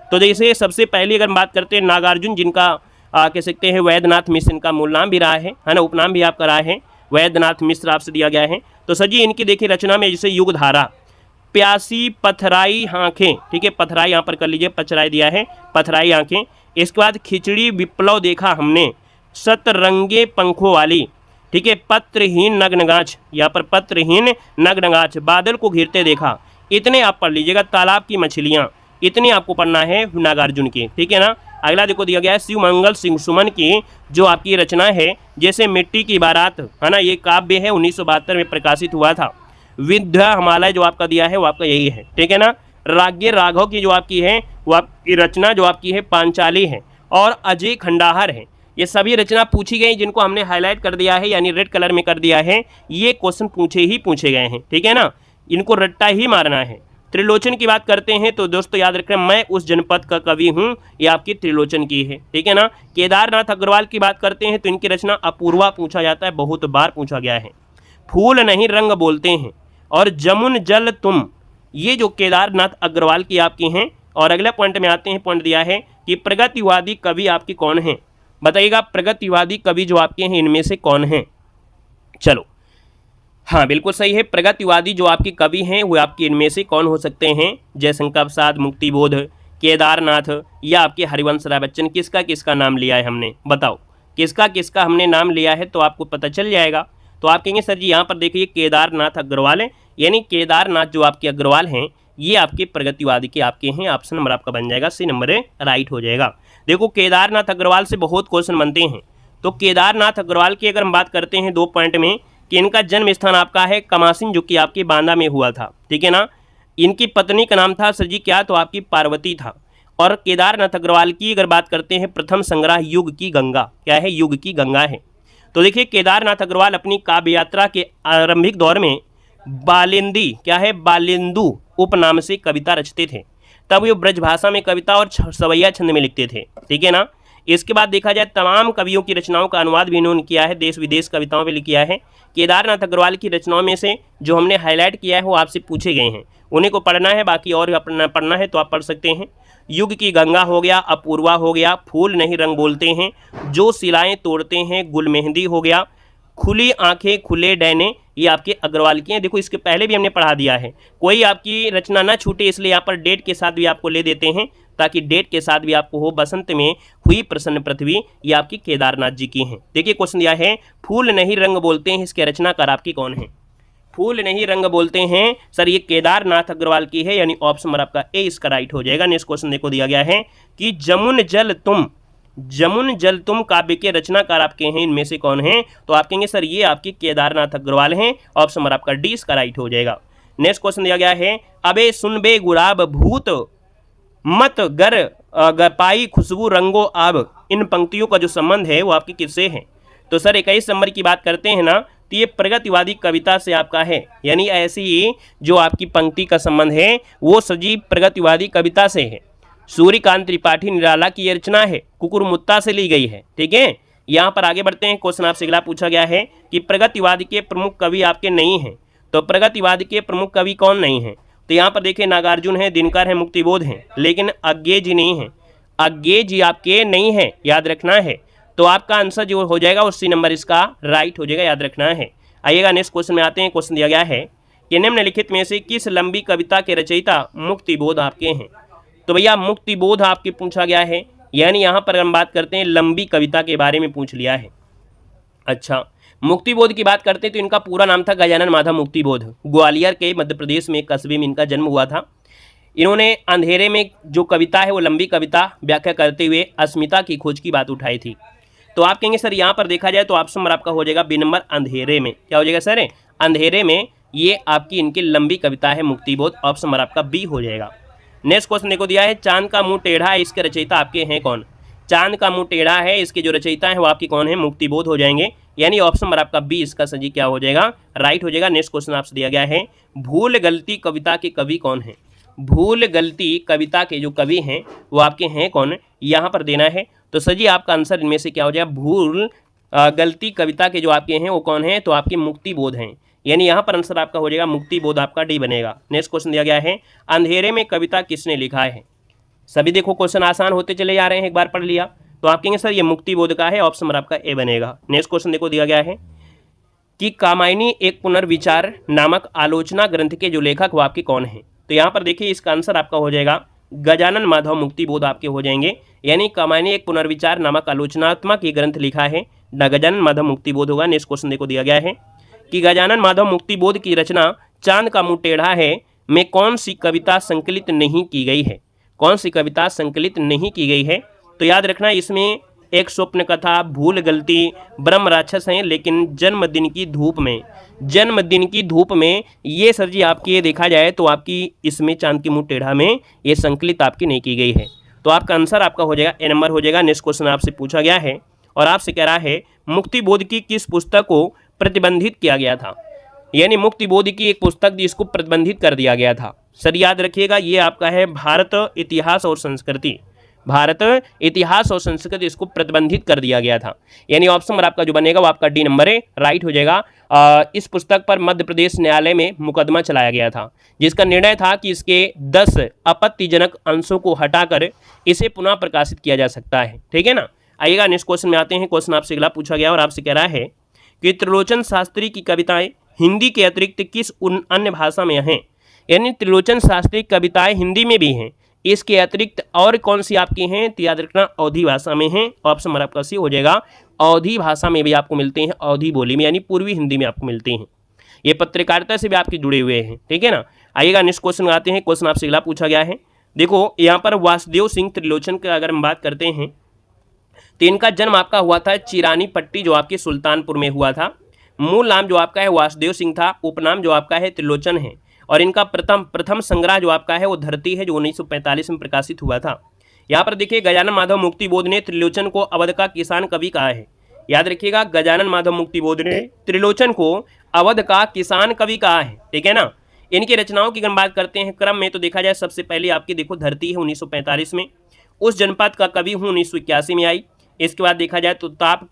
तो जैसे सबसे पहले अगर बात करते हैं नागार्जुन, जिनका कह सकते हैं वैद्यनाथ मिश्र इनका मूल नाम भी रहा है ना, उपनाम भी आपका रहा है, वैद्यनाथ मिश्र आपसे दिया गया है। तो सर जी इनकी देखिए रचना में जैसे युगधारा, प्यासी पथराई आँखें, ठीक है, पथराई यहाँ पर कर लीजिए, पचराई दिया है, पथराई आँखें। इसके बाद खिचड़ी विप्लव देखा हमने, सतरंगे पंखों वाली, ठीक है, पत्रहीन नग्नगाछ, यहाँ पर पत्रहीन नग्नगाछ, बादल को घिरते देखा, इतने आप पढ़ लीजिएगा। तालाब की मछलियाँ, इतने आपको पढ़ना है नागार्जुन की, ठीक है ना। अगला देखो दिया गया है शिवमंगल सिंह सुमन की जो आपकी रचना है, जैसे मिट्टी की बारात, है ना, ये काव्य है 1972 में प्रकाशित हुआ था। विद्या हिमालय जो आपका दिया है वो आपका यही है, ठीक है ना। राज्य राघव की जो आपकी है वो आपकी रचना जो आपकी है पांचाली है, और अजय खंडाहर है। ये सभी रचना पूछी गई जिनको हमने हाईलाइट कर दिया है, यानी रेड कलर में कर दिया है। ये क्वेश्चन पूछे गए हैं, ठीक है ना, इनको रट्टा ही मारना है। त्रिलोचन की बात करते हैं तो दोस्तों याद रखें मैं उस जनपद का कवि हूँ, ये आपकी त्रिलोचन की है, ठीक है ना। केदारनाथ अग्रवाल की बात करते हैं तो इनकी रचना अपूर्वा पूछा जाता है, बहुत बार पूछा गया है। फूल नहीं रंग बोलते हैं, और जमुन जल तुम, ये जो केदारनाथ अग्रवाल की आपकी हैं। और अगले पॉइंट में आते हैं, पॉइंट दिया है कि प्रगतिवादी कवि आपकी कौन हैं, बताइएगा प्रगतिवादी कवि जो आपके हैं इनमें से कौन हैं। चलो हाँ बिल्कुल सही है, प्रगतिवादी जो आपके कवि हैं वो आपके इनमें से कौन हो सकते हैं। जयशंकर प्रसाद, मुक्तिबोध, केदारनाथ या आपके हरिवंश राय बच्चन। किसका किसका नाम लिया है हमने, बताओ किसका किसका हमने नाम लिया है, तो आपको पता चल जाएगा। तो आप कहेंगे सर जी यहाँ पर देखिए केदारनाथ अग्रवाल है, यानी केदारनाथ जो आपके अग्रवाल हैं ये आपके प्रगतिवादी के आपके हैं। ऑप्शन नंबर आपका बन जाएगा सी नंबर राइट हो जाएगा। देखो केदारनाथ अग्रवाल से बहुत क्वेश्चन बनते हैं, तो केदारनाथ अग्रवाल की अगर हम बात करते हैं 2 पॉइंट में कि इनका जन्म स्थान आपका है कमासिन जो कि आपके बांदा में हुआ था, ठीक है ना। इनकी पत्नी का नाम था सर जी क्या, तो आपकी पार्वती था। और केदारनाथ अग्रवाल की अगर बात करते हैं प्रथम संग्रह युग की गंगा, क्या है, युग की गंगा है। तो देखिए केदारनाथ अग्रवाल अपनी काव्य यात्रा के आरंभिक दौर में बालिंदी, क्या है, बालिंदु उपनाम से कविता रचते थे। तब वो ब्रज भाषा में कविता और सवैया छंद में लिखते थे, ठीक है ना। इसके बाद देखा जाए तमाम कवियों की रचनाओं का अनुवाद भी इन्होंने किया है, देश विदेश कविताओं पे किया है। केदारनाथ अग्रवाल की रचनाओं में से जो हमने हाईलाइट किया है वो आपसे पूछे गए हैं, उन्हीं को पढ़ना है, बाकी और पढ़ना है तो आप पढ़ सकते हैं। युग की गंगा हो गया, अपूर्वा हो गया, फूल नहीं रंग बोलते हैं, जो सिलाएं तोड़ते हैं, गुल मेहंदी हो गया, खुली आंखें खुले डैने, ये आपके अग्रवाल की हैं। देखो इसके पहले भी हमने पढ़ा दिया है, कोई आपकी रचना ना छूटे इसलिए यहाँ पर डेट के साथ भी आपको ले देते हैं, ताकि डेट के साथ भी आपको हो। बसंत में हुई प्रसन्न पृथ्वी, ये आपकी केदारनाथ जी की हैं। देखिए क्वेश्चन दिया है फूल नहीं रंग बोलते हैं, इसके रचनाकार आपकी कौन है। फूल नहीं रंग बोलते हैं सर ये केदारनाथ अग्रवाल की है, यानी ऑप्शन नंबर आपका ए इसका राइट हो जाएगा। नेक्स्ट क्वेश्चन देखो दिया गया है कि जमुन जल तुम काव्य के रचनाकार आपके हैं, इनमें से कौन हैं। तो आप कहेंगे सर ये आपकी केदारनाथ अग्रवाल हैं, ऑप्शन नंबर आपका डी इसका राइट हो जाएगा। नेक्स्ट क्वेश्चन दिया गया है अबे सुन बे गुलाब भूत मत गर पाई खुशबू रंगो आब, इन पंक्तियों का जो संबंध है वो आपके किससे है। तो सर 21 नंबर की बात करते हैं ना, तो ये प्रगतिवादी कविता से आपका है, यानी ऐसी जो आपकी पंक्ति का संबंध है वो सजीव प्रगतिवादी कविता से है। सूर्यकांत त्रिपाठी निराला की ये रचना है, कुकुरमुत्ता से ली गई है, ठीक है। यहाँ पर आगे बढ़ते हैं, क्वेश्चन आपसे अगला पूछा गया है कि प्रगतिवादी के प्रमुख कवि आपके नहीं हैं, तो प्रगतिवादी के प्रमुख कवि कौन नहीं हैं। तो यहाँ पर देखिए नागार्जुन है, दिनकर है, मुक्तिबोध हैं, लेकिन अज्ञेय जी नहीं हैं। अज्ञेय जी आपके नहीं हैं, याद रखना है। तो आपका आंसर जो हो जाएगा उसी नंबर इसका राइट हो जाएगा, याद रखना है। आइएगा नेक्स्ट क्वेश्चन में आते हैं। क्वेश्चन दिया गया है कि निम्नलिखित में से किस लंबी कविता के रचयिता मुक्तिबोध आपके हैं। तो भैया मुक्तिबोध आपके पूछा गया है, यानी यहाँ पर हम बात करते हैं लंबी कविता के बारे में पूछ लिया है। अच्छा मुक्तिबोध की बात करते हैं तो इनका पूरा नाम था गजानन माधव मुक्तिबोध। ग्वालियर के मध्य प्रदेश में कस्बे में इनका जन्म हुआ था। इन्होंने अंधेरे में जो कविता है वो लंबी कविता व्याख्या करते हुए अस्मिता की खोज की बात उठाई थी। तो आप कहेंगे सर यहाँ पर देखा जाए तो ऑप्शन नंबर आपका हो जाएगा बी नंबर अंधेरे में, क्या हो जाएगा सर, अंधेरे में, ये आपकी इनकी लंबी कविता है मुक्तिबोध, ऑप्शन नंबर आपका बी हो जाएगा। नेक्स्ट क्वेश्चन देखो दिया है चांद का मुंह टेढ़ा है, इसके रचयिता आपके हैं कौन। चांद का मुंह टेढ़ा है, इसके जो रचयिता है वो आपकी कौन है, मुक्तिबोध हो जाएंगे, यानी ऑप्शन नंबर आपका बी इसका सही क्या हो जाएगा, राइट हो जाएगा। नेक्स्ट क्वेश्चन आपसे दिया गया है भूल गलती कविता के कवि कौन है। भूल गलती कविता के जो कवि हैं वो आपके हैं कौन, यहाँ पर देना है। तो सर जी आपका आंसर इनमें से क्या हो जाएगा, भूल गलती कविता के जो आपके हैं वो कौन है, तो आपके मुक्तिबोध हैं, यानी यहाँ पर आंसर आपका हो जाएगा मुक्तिबोध, आपका डी बनेगा। नेक्स्ट क्वेश्चन दिया गया है अंधेरे में कविता किसने लिखा है। सभी देखो क्वेश्चन आसान होते चले जा रहे हैं, एक बार पढ़ लिया तो आप कहेंगे सर ये मुक्तिबोध का है, ऑप्शन नंबर आपका ए बनेगा। नेक्स्ट क्वेश्चन देखो दिया गया है कि कामायनी एक पुनर्विचार नामक आलोचना ग्रंथ के जो लेखक वो आपके कौन है। तो यहाँ पर देखिए इसका आंसर आपका हो जाएगा गजानन माधव मुक्तिबोध आपके हो जाएंगे, यानी कामायनी एक पुनर्विचार नामक आलोचनात्मक ये ग्रंथ लिखा है, गजानन माधव मुक्तिबोध होगा। नेक्स्ट क्वेश्चन देखो दिया गया है कि गजानन माधव मुक्तिबोध की रचना चांद का मुंह टेढ़ा है में कौन सी कविता संकलित नहीं की गई है, कौन सी कविता संकलित नहीं की गई है। तो याद रखना इसमें एक स्वप्न कथा, भूल गलती, ब्रह्म राक्षस हैं, लेकिन जन्मदिन की धूप में, जन्मदिन की धूप में ये सर जी आपकी ये देखा जाए तो आपकी इसमें चांद की मुंह टेढ़ा में ये संकलित आपकी नहीं की गई है। तो आपका आंसर आपका हो जाएगा ए नंबर हो जाएगा। नेक्स्ट क्वेश्चन आपसे पूछा गया है और आपसे कह रहा है मुक्तिबोध की किस पुस्तक को प्रतिबंधित किया गया था, यानी मुक्तिबोध की एक पुस्तक जिसको प्रतिबंधित कर दिया गया था। सर याद रखिएगा ये आपका है भारत इतिहास और संस्कृति, भारत इतिहास और संस्कृति इसको प्रतिबंधित कर दिया गया था, यानी ऑप्शन नंबर आपका जो बनेगा वो आपका डी नंबर है, राइट हो जाएगा। इस पुस्तक पर मध्य प्रदेश न्यायालय में मुकदमा चलाया गया था, जिसका निर्णय था कि इसके 10 आपत्तिजनक अंशों को हटाकर इसे पुनः प्रकाशित किया जा सकता है, ठीक है ना। आइएगा नेक्स्ट क्वेश्चन में आते हैं। क्वेश्चन आपसे अगला पूछा गया और आपसे कह रहा है कि त्रिलोचन शास्त्री की कविताएं हिंदी के अतिरिक्त किस अन्य भाषा में हैं, यानी त्रिलोचन शास्त्री कविताएं हिंदी में भी हैं, इसके अतिरिक्त और कौन सी आपकी हैं, तो याद रखना अवधी भाषा में हैं। ऑप्शन नंबर आपका सी हो जाएगा। अवधी भाषा में भी आपको मिलते हैं, अवधी बोली में यानी पूर्वी हिंदी में आपको मिलते हैं। ये पत्रकारिता से भी आपके जुड़े हुए हैं, ठीक है ना। आइएगा नेक्स्ट क्वेश्चन आते हैं। क्वेश्चन आपसे अगला पूछा गया है, देखो यहाँ पर वासुदेव सिंह त्रिलोचन का अगर हम बात करते हैं तो इनका जन्म आपका हुआ था चिरानी पट्टी जो आपके सुल्तानपुर में हुआ था। मूल नाम जो आपका है वासुदेव सिंह था, उपनाम जो आपका है त्रिलोचन है, और इनका प्रथम संग्रह जो आपका है वो धरती है जो 1945 में प्रकाशित हुआ था। यहाँ पर देखिए गजानन माधव मुक्तिबोध ने त्रिलोचन को अवध का किसान कवि कहा है। याद रखिएगा, गजानन माधव मुक्तिबोध ने त्रिलोचन को अवध का किसान कवि कहा है, ठीक है ना। इनकी रचनाओं की अगर बात करते हैं क्रम में तो देखा जाए सबसे पहले आपकी देखो धरती है 1945 में, उस जनपद का कवि हूँ 1981 में आई। इसके बाद देखा जाए तो ताप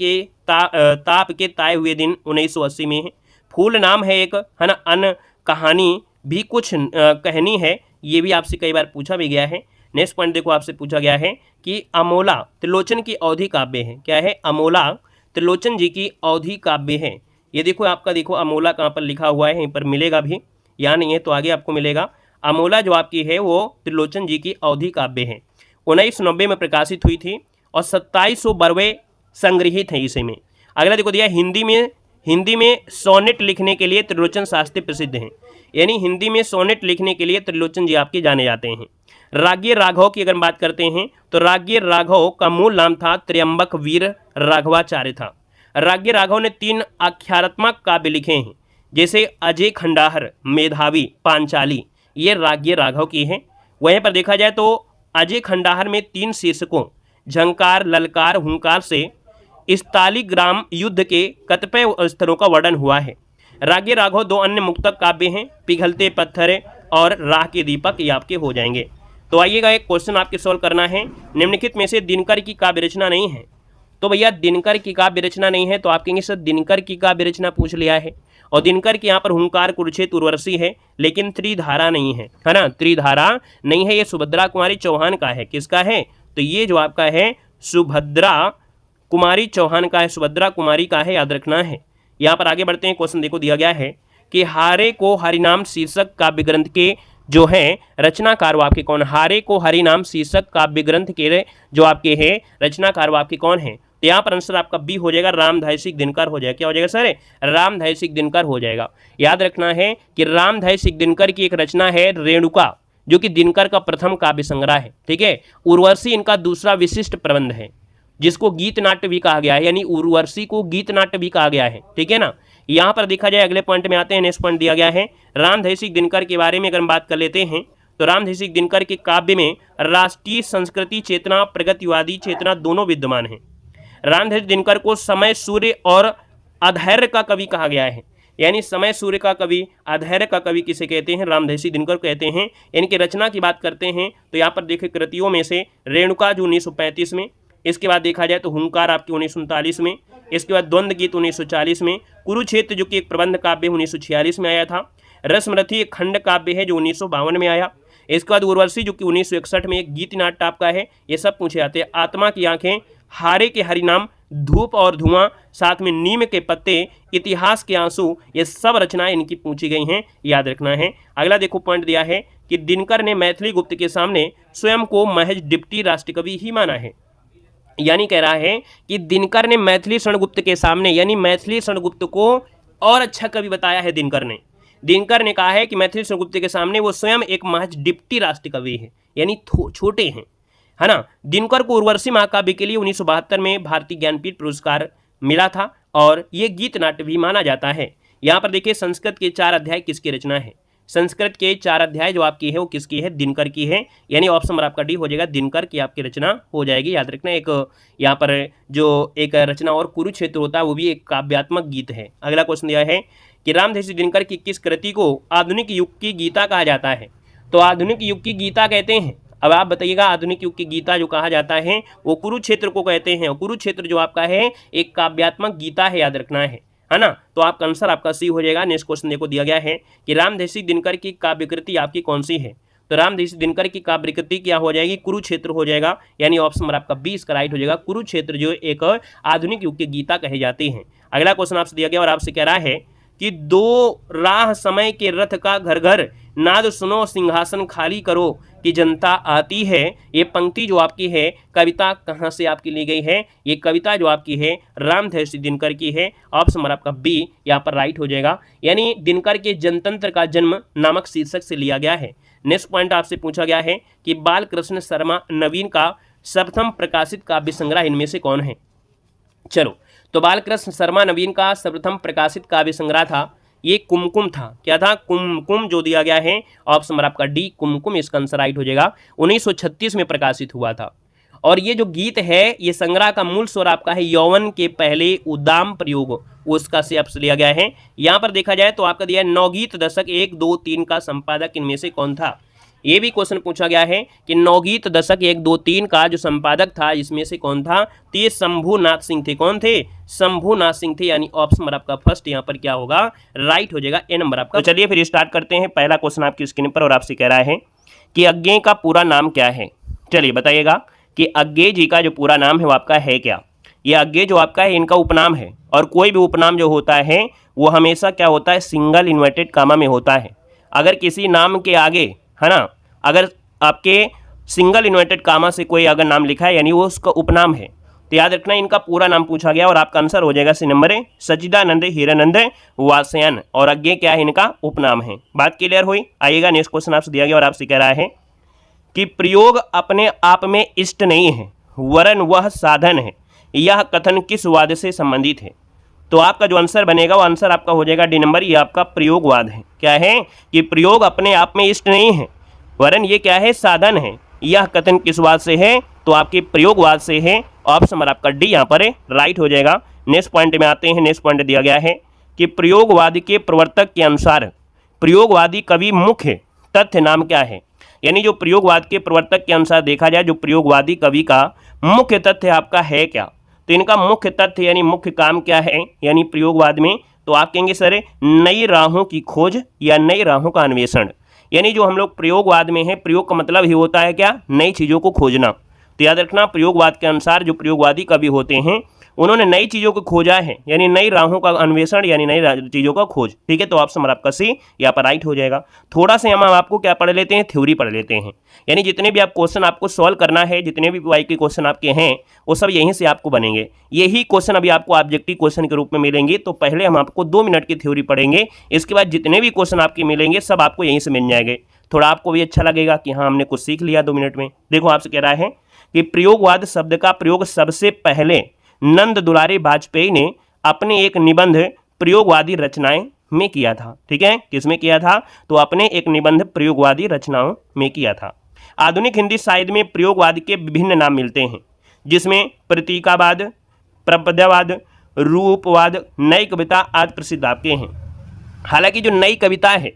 के ताए हुए दिन 1980 में है। फूल नाम है एक, है ना। अन कहानी भी कुछ कहनी है, ये भी आपसे कई बार पूछा भी गया है। नेक्स्ट पॉइंट देखो आपसे पूछा गया है कि अमोला त्रिलोचन की अवधी काव्य है। क्या है? अमोला त्रिलोचन जी की अवधी काव्य है। ये देखो आपका, देखो अमोला कहाँ पर लिखा हुआ है, यहीं पर मिलेगा भी, यहाँ नहीं है तो आगे आपको मिलेगा। अमोला जो आपकी है वो त्रिलोचन जी की अवधी काव्य है, 1990 में प्रकाशित हुई थी और 2700 बरवे संग्रहित हैं इसे में। अगला देखो दिया हिंदी में सोनेट लिखने के लिए त्रिलोचन शास्त्री प्रसिद्ध हैं, यानी हिंदी में सोनेट लिखने के लिए त्रिलोचन जी आपके जाने जाते हैं। राग्य राघव की अगर बात करते हैं तो राग्य राघव का मूल नाम था त्र्यंबक वीर राघवाचार्य था। राग्य राघव ने 3 आख्यानात्मक काव्य लिखे हैं, जैसे अजय खंडाहर, मेधावी, पांचाली, ये राग्य राघव की है। वहीं पर देखा जाए तो अजय खंडाहर में 3 शीर्षकों झंकार, ललकार, हुंकार से इस्तालीग्राम युद्ध के कतिपय स्तरों का वर्णन हुआ है। राग्य राघव 2 अन्य मुक्तक काव्य हैं, पिघलते पत्थर और राह के दीपक, ये आपके हो जाएंगे। तो आइएगा एक क्वेश्चन आपके सॉल्व करना है, निम्नलिखित में से दिनकर की काव्य रचना नहीं है। तो भैया दिनकर की काव्य रचना नहीं है तो आप कहेंगे सर दिनकर की काव्य रचना पूछ लिया है, और दिनकर के यहाँ पर हुंकार, कुरुक्षेत्र, उर्वशी है, लेकिन त्रिधारा नहीं है, है ना। त्रिधारा नहीं है, ये सुभद्रा कुमारी चौहान का है। किसका है? तो ये जो आपका है सुभद्रा कुमारी चौहान का है, सुभद्रा कुमारी का है, याद रखना है। यहाँ पर आगे बढ़ते हैं। क्वेश्चन देखो दिया गया है कि हारे को हरिनाम शीर्षक काव्य ग्रंथ के जो है रचनाकार वो आपके कौन? हारे को हरिनाम शीर्षक काव्य ग्रंथ के जो आपके हैं रचनाकार वो आपके कौन है? तो यहाँ पर आंसर आपका बी हो जाएगा, रामधारी दिनकर हो जाएगा। क्या हो जाएगा सर? रामधारी दिनकर हो जाएगा। याद रखना है कि रामधारी दिनकर की एक रचना है रेणुका, जो कि दिनकर का प्रथम काव्य संग्रह है, ठीक है। उर्वशी इनका दूसरा विशिष्ट प्रबंध है, जिसको गीत नाट्य भी कहा गया है, यानी उर्वशी को गीत नाट्य भी कहा गया है, ठीक है ना। यहाँ पर देखा जाए अगले पॉइंट में आते हैं। नेक्स्ट पॉइंट दिया गया है रामधारी दिनकर के बारे में अगर हम बात कर लेते हैं तो रामधारी दिनकर के काव्य में राष्ट्रीय संस्कृति चेतना, प्रगतिवादी चेतना दोनों विद्यमान हैं। रामधारी दिनकर को समय सूर्य और अधैर्य का कवि कहा गया है, यानी समय सूर्य का कवि, अधैर्य का कवि किसे कहते हैं? रामधारी दिनकर कहते हैं। इनकी रचना की बात करते हैं तो यहाँ पर देखिए कृतियों में से रेणुका जो 1935 में, इसके बाद देखा जाए तो हुंकार आपकी 1939 में, इसके बाद द्वंद्व गीत 1940 में, कुरुक्षेत्र जो कि एक प्रबंध काव्य 1946 में आया था, रसमरथी एक खंड काव्य है जो 1952 में आया, इसके बाद उर्वशी जो कि 1961 में एक गीत नाट्य आपका है। ये सब पूछे जाते हैं। आत्मा की आंखें, हारे के हरिनाम, धूप और धुआं, साथ में नीम के पत्ते, इतिहास के आंसू, ये सब रचनाएं इनकी पूछी गई हैं, याद रखना है। अगला देखो पॉइंट दिया है कि दिनकर ने मैथिली गुप्त के सामने स्वयं को महज डिप्टी राष्ट्रकवि ही माना है, यानी कह रहा है कि दिनकर ने मैथिली शरणगुप्त के सामने, यानी मैथिली शरणगुप्त को और अच्छा कवि बताया है दिनकर ने कहा है कि मैथिली शरणगुप्त के सामने वो स्वयं एक महज डिप्टी राष्ट्रकवि है, यानी छोटे हैं, है ना। दिनकर को उर्वशी महाकाव्य के लिए 1972 में भारतीय ज्ञानपीठ पुरस्कार मिला था और ये गीत नाट्य भी माना जाता है। यहाँ पर देखिए संस्कृत के 4 अध्याय किसकी रचना है? संस्कृत के 4 अध्याय जो आपकी है वो किसकी है? दिनकर की है, यानी ऑप्शन नंबर आपका डी हो जाएगा, दिनकर की आपकी रचना हो जाएगी। याद रखना एक यहाँ पर जो एक रचना और कुरुक्षेत्र होता है वो भी एक काव्यात्मक गीत है। अगला क्वेश्चन दिया है कि रामधारी दिनकर की किस कृति को आधुनिक युग की गीता कहा जाता है? तो आधुनिक युग की गीता कहते हैं, अब आप बताइएगा आधुनिक युग की गीता जो कहा जाता है वो कुरुक्षेत्र को कहते हैं, और कुरुक्षेत्र जो आपका है एक काव्यात्मक गीता है, याद रखना है ना। तो आपका आंसर आपका सी हो जाएगा। नेक्स्ट क्वेश्चन देखो दिया गया है कि रामधारी दिनकर की काव्यकृति आपकी कौन सी है? तो रामधारी दिनकर की काव्यकृति क्या हो जाएगी? कुरुक्षेत्र हो जाएगा, यानी ऑप्शन नंबर आपका बी इसका राइट हो जाएगा। कुरुक्षेत्र जो एक आधुनिक युग की गीता कही जाती है। अगला क्वेश्चन आपसे दिया गया और आपसे कह रहा है कि 2 राह समय के रथ का घर घर, नाद सुनो सिंहासन खाली करो, कि जनता आती है, ये पंक्ति जो आपकी है कविता कहाँ से आपकी ली गई है? ये कविता जो आपकी है रामधारी दिनकर की है। ऑप्शन नंबर आपका बी यहाँ पर राइट हो जाएगा, यानी दिनकर के जनतंत्र का जन्म नामक शीर्षक से लिया गया है। नेक्स्ट पॉइंट आपसे पूछा गया है कि बालकृष्ण शर्मा नवीन का सर्वप्रथम प्रकाशित काव्य संग्रह इनमें से कौन है? चलो, तो बालकृष्ण शर्मा नवीन का सर्वप्रथम प्रकाशित काव्य संग्रह था ये कुमकुम था। क्या था? कुमकुम जो दिया गया है ऑप्शन नंबर आपका डी कुमकुम, इसका आंसर राइट हो जाएगा। 1936 में प्रकाशित हुआ था। और ये जो गीत है ये संग्रह का मूल स्वर आपका है यौवन के पहले उद्दाम प्रयोग, उसका से आपसे लिया गया है। यहाँ पर देखा जाए तो आपका दिया है नवगीत दशक 1, 2, 3 का संपादक इनमें से कौन था? ये भी क्वेश्चन पूछा गया है कि नवगीत दशक 1, 2, 3 का जो संपादक था इसमें से कौन था? तो ये शंभुनाथ सिंह थे। कौन थे? शंभुनाथ सिंह थे, यानी ऑप्शन नंबर आपका फर्स्ट यहाँ पर क्या होगा? राइट हो जाएगा, ए नंबर आपका। तो चलिए फिर स्टार्ट करते हैं। पहला क्वेश्चन आपकी स्क्रीन पर और आपसे कह रहा है कि अज्ञेय का पूरा नाम क्या है? चलिए बताइएगा कि अज्ञेय जी का जो पूरा नाम है वो आपका है क्या? ये अज्ञेय जो आपका है इनका उपनाम है, और कोई भी उपनाम जो होता है वो हमेशा क्या होता है? सिंगल इन्वर्टेड कामा में होता है। अगर किसी नाम के आगे, है ना, अगर आपके सिंगल इन्वर्टेड कामा से कोई अगर नाम लिखा है यानी वो उसका उपनाम है। तो याद रखना इनका पूरा नाम पूछा गया और आपका आंसर हो जाएगा सी नंबर है सच्चिदानंद हीरानंद वासयन, और अज्ञेय क्या है? इनका उपनाम है। बात क्लियर हुई? आइएगा नेक्स्ट क्वेश्चन आपसे दिया गया और आपसे कह रहा है कि प्रयोग अपने आप में इष्ट नहीं है वरन वह साधन है, यह कथन किस वाद से संबंधित है? तो आपका जो आंसर बनेगा वो आंसर आपका हो जाएगा डी नंबर, ये आपका प्रयोगवाद है। क्या है? कि प्रयोग अपने आप में इष्ट नहीं है वरन ये क्या है? साधन है। यह कथन किस वाद से है? तो आपके प्रयोगवाद से है। ऑप्शन नंबर आपका डी यहाँ पर राइट हो जाएगा। नेक्स्ट पॉइंट में आते हैं। नेक्स्ट पॉइंट दिया गया है कि प्रयोगवाद के प्रवर्तक के अनुसार प्रयोगवादी कवि मुख्य तथ्य नाम क्या है? यानी जो प्रयोगवाद के प्रवर्तक के अनुसार देखा जाए जो प्रयोगवादी कवि का मुख्य तथ्य आपका है क्या? तो इनका मुख्य तथ्य यानी मुख्य काम क्या है यानी प्रयोगवाद में? तो आप कहेंगे सर नई राहों की खोज या नई राहों का अन्वेषण। यानी जो हम लोग प्रयोगवाद में है, प्रयोग का मतलब ही होता है क्या? नई चीज़ों को खोजना। तो याद रखना प्रयोगवाद के अनुसार जो प्रयोगवादी कवि होते हैं उन्होंने नई चीज़ों को खोजा है, यानी नई राहों का अन्वेषण यानी नई चीज़ों का खोज। ठीक है, तो ऑप्शन नंबर आपका सी यहाँ पर राइट हो जाएगा। थोड़ा सा हम आपको क्या पढ़ लेते हैं? थ्योरी पढ़ लेते हैं। यानी जितने भी आप क्वेश्चन आपको सॉल्व करना है, जितने भी वाई के क्वेश्चन आपके हैं वो सब यहीं से आपको बनेंगे। यही क्वेश्चन अभी आपको ऑब्जेक्टिव क्वेश्चन के रूप में मिलेंगे। तो पहले हम आपको 2 मिनट की थ्योरी पढ़ेंगे, इसके बाद जितने भी क्वेश्चन आपके मिलेंगे सब आपको यहीं से मिल जाएंगे। थोड़ा आपको भी अच्छा लगेगा कि हाँ हमने कुछ सीख लिया 2 मिनट में। देखो आपसे कह रहा है कि प्रयोगवाद शब्द का प्रयोग सबसे पहले नंद दुलारी वाजपेयी ने अपने एक निबंध प्रयोगवादी रचनाएं में किया था। ठीक है, किसमें किया था? तो अपने एक निबंध प्रयोगवादी रचनाओं में किया था। आधुनिक हिंदी साहित्य में प्रयोगवाद के विभिन्न नाम मिलते हैं, जिसमें प्रतीकावाद, प्रपद्यवाद, रूपवाद, नई कविता आदि प्रसिद्ध आपके हैं। हालांकि जो नई कविता है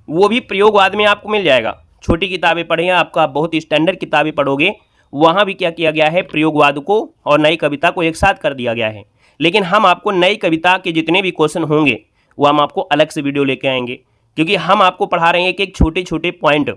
वो भी प्रयोगवाद में आपको मिल जाएगा। छोटी किताबें पढ़ें, आपका बहुत स्टैंडर्ड किताबें पढ़ोगे, वहाँ भी क्या किया गया है? प्रयोगवाद को और नई कविता को एक साथ कर दिया गया है। लेकिन हम आपको नई कविता के जितने भी क्वेश्चन होंगे वो हम आपको अलग से वीडियो लेके आएंगे, क्योंकि हम आपको पढ़ा रहे हैं एक एक छोटे छोटे पॉइंट,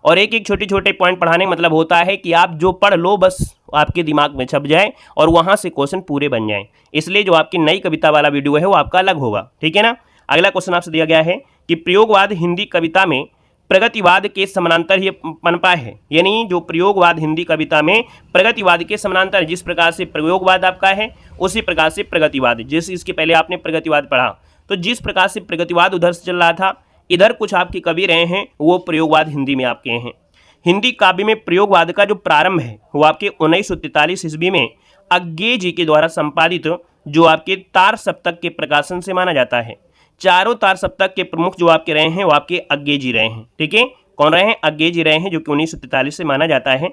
और एक एक छोटे छोटे पॉइंट पढ़ाने मतलब होता है कि आप जो पढ़ लो बस आपके दिमाग में छप जाए और वहाँ से क्वेश्चन पूरे बन जाएँ। इसलिए जो आपकी नई कविता वाला वीडियो है वो आपका अलग होगा। ठीक है ना? अगला क्वेश्चन आपसे दिया गया है कि प्रयोगवाद हिंदी कविता में प्रगतिवाद के समानांतर ही पनपा है। यानी जो प्रयोगवाद हिंदी कविता में प्रगतिवाद के समानांतर, जिस प्रकार से प्रयोगवाद आपका है उसी प्रकार से प्रगतिवाद, जिस इसके पहले आपने प्रगतिवाद पढ़ा तो जिस प्रकार से प्रगतिवाद उधर से चल रहा था, इधर कुछ आपके कवि रहे हैं वो प्रयोगवाद हिंदी में आपके हैं। हिंदी काव्य में प्रयोगवाद का जो प्रारंभ है वो आपके 1943 ईस्वी में अज्ञेय जी के द्वारा संपादित जो आपके तार सप्तक के प्रकाशन से माना जाता है। चारों तार सप्तक के प्रमुख जो आपके रहे हैं वो आपके अज्ञेय जी रहे हैं। ठीक है, कौन रहे हैं? अज्ञेय जी रहे हैं, जो कि 1943 से माना जाता है।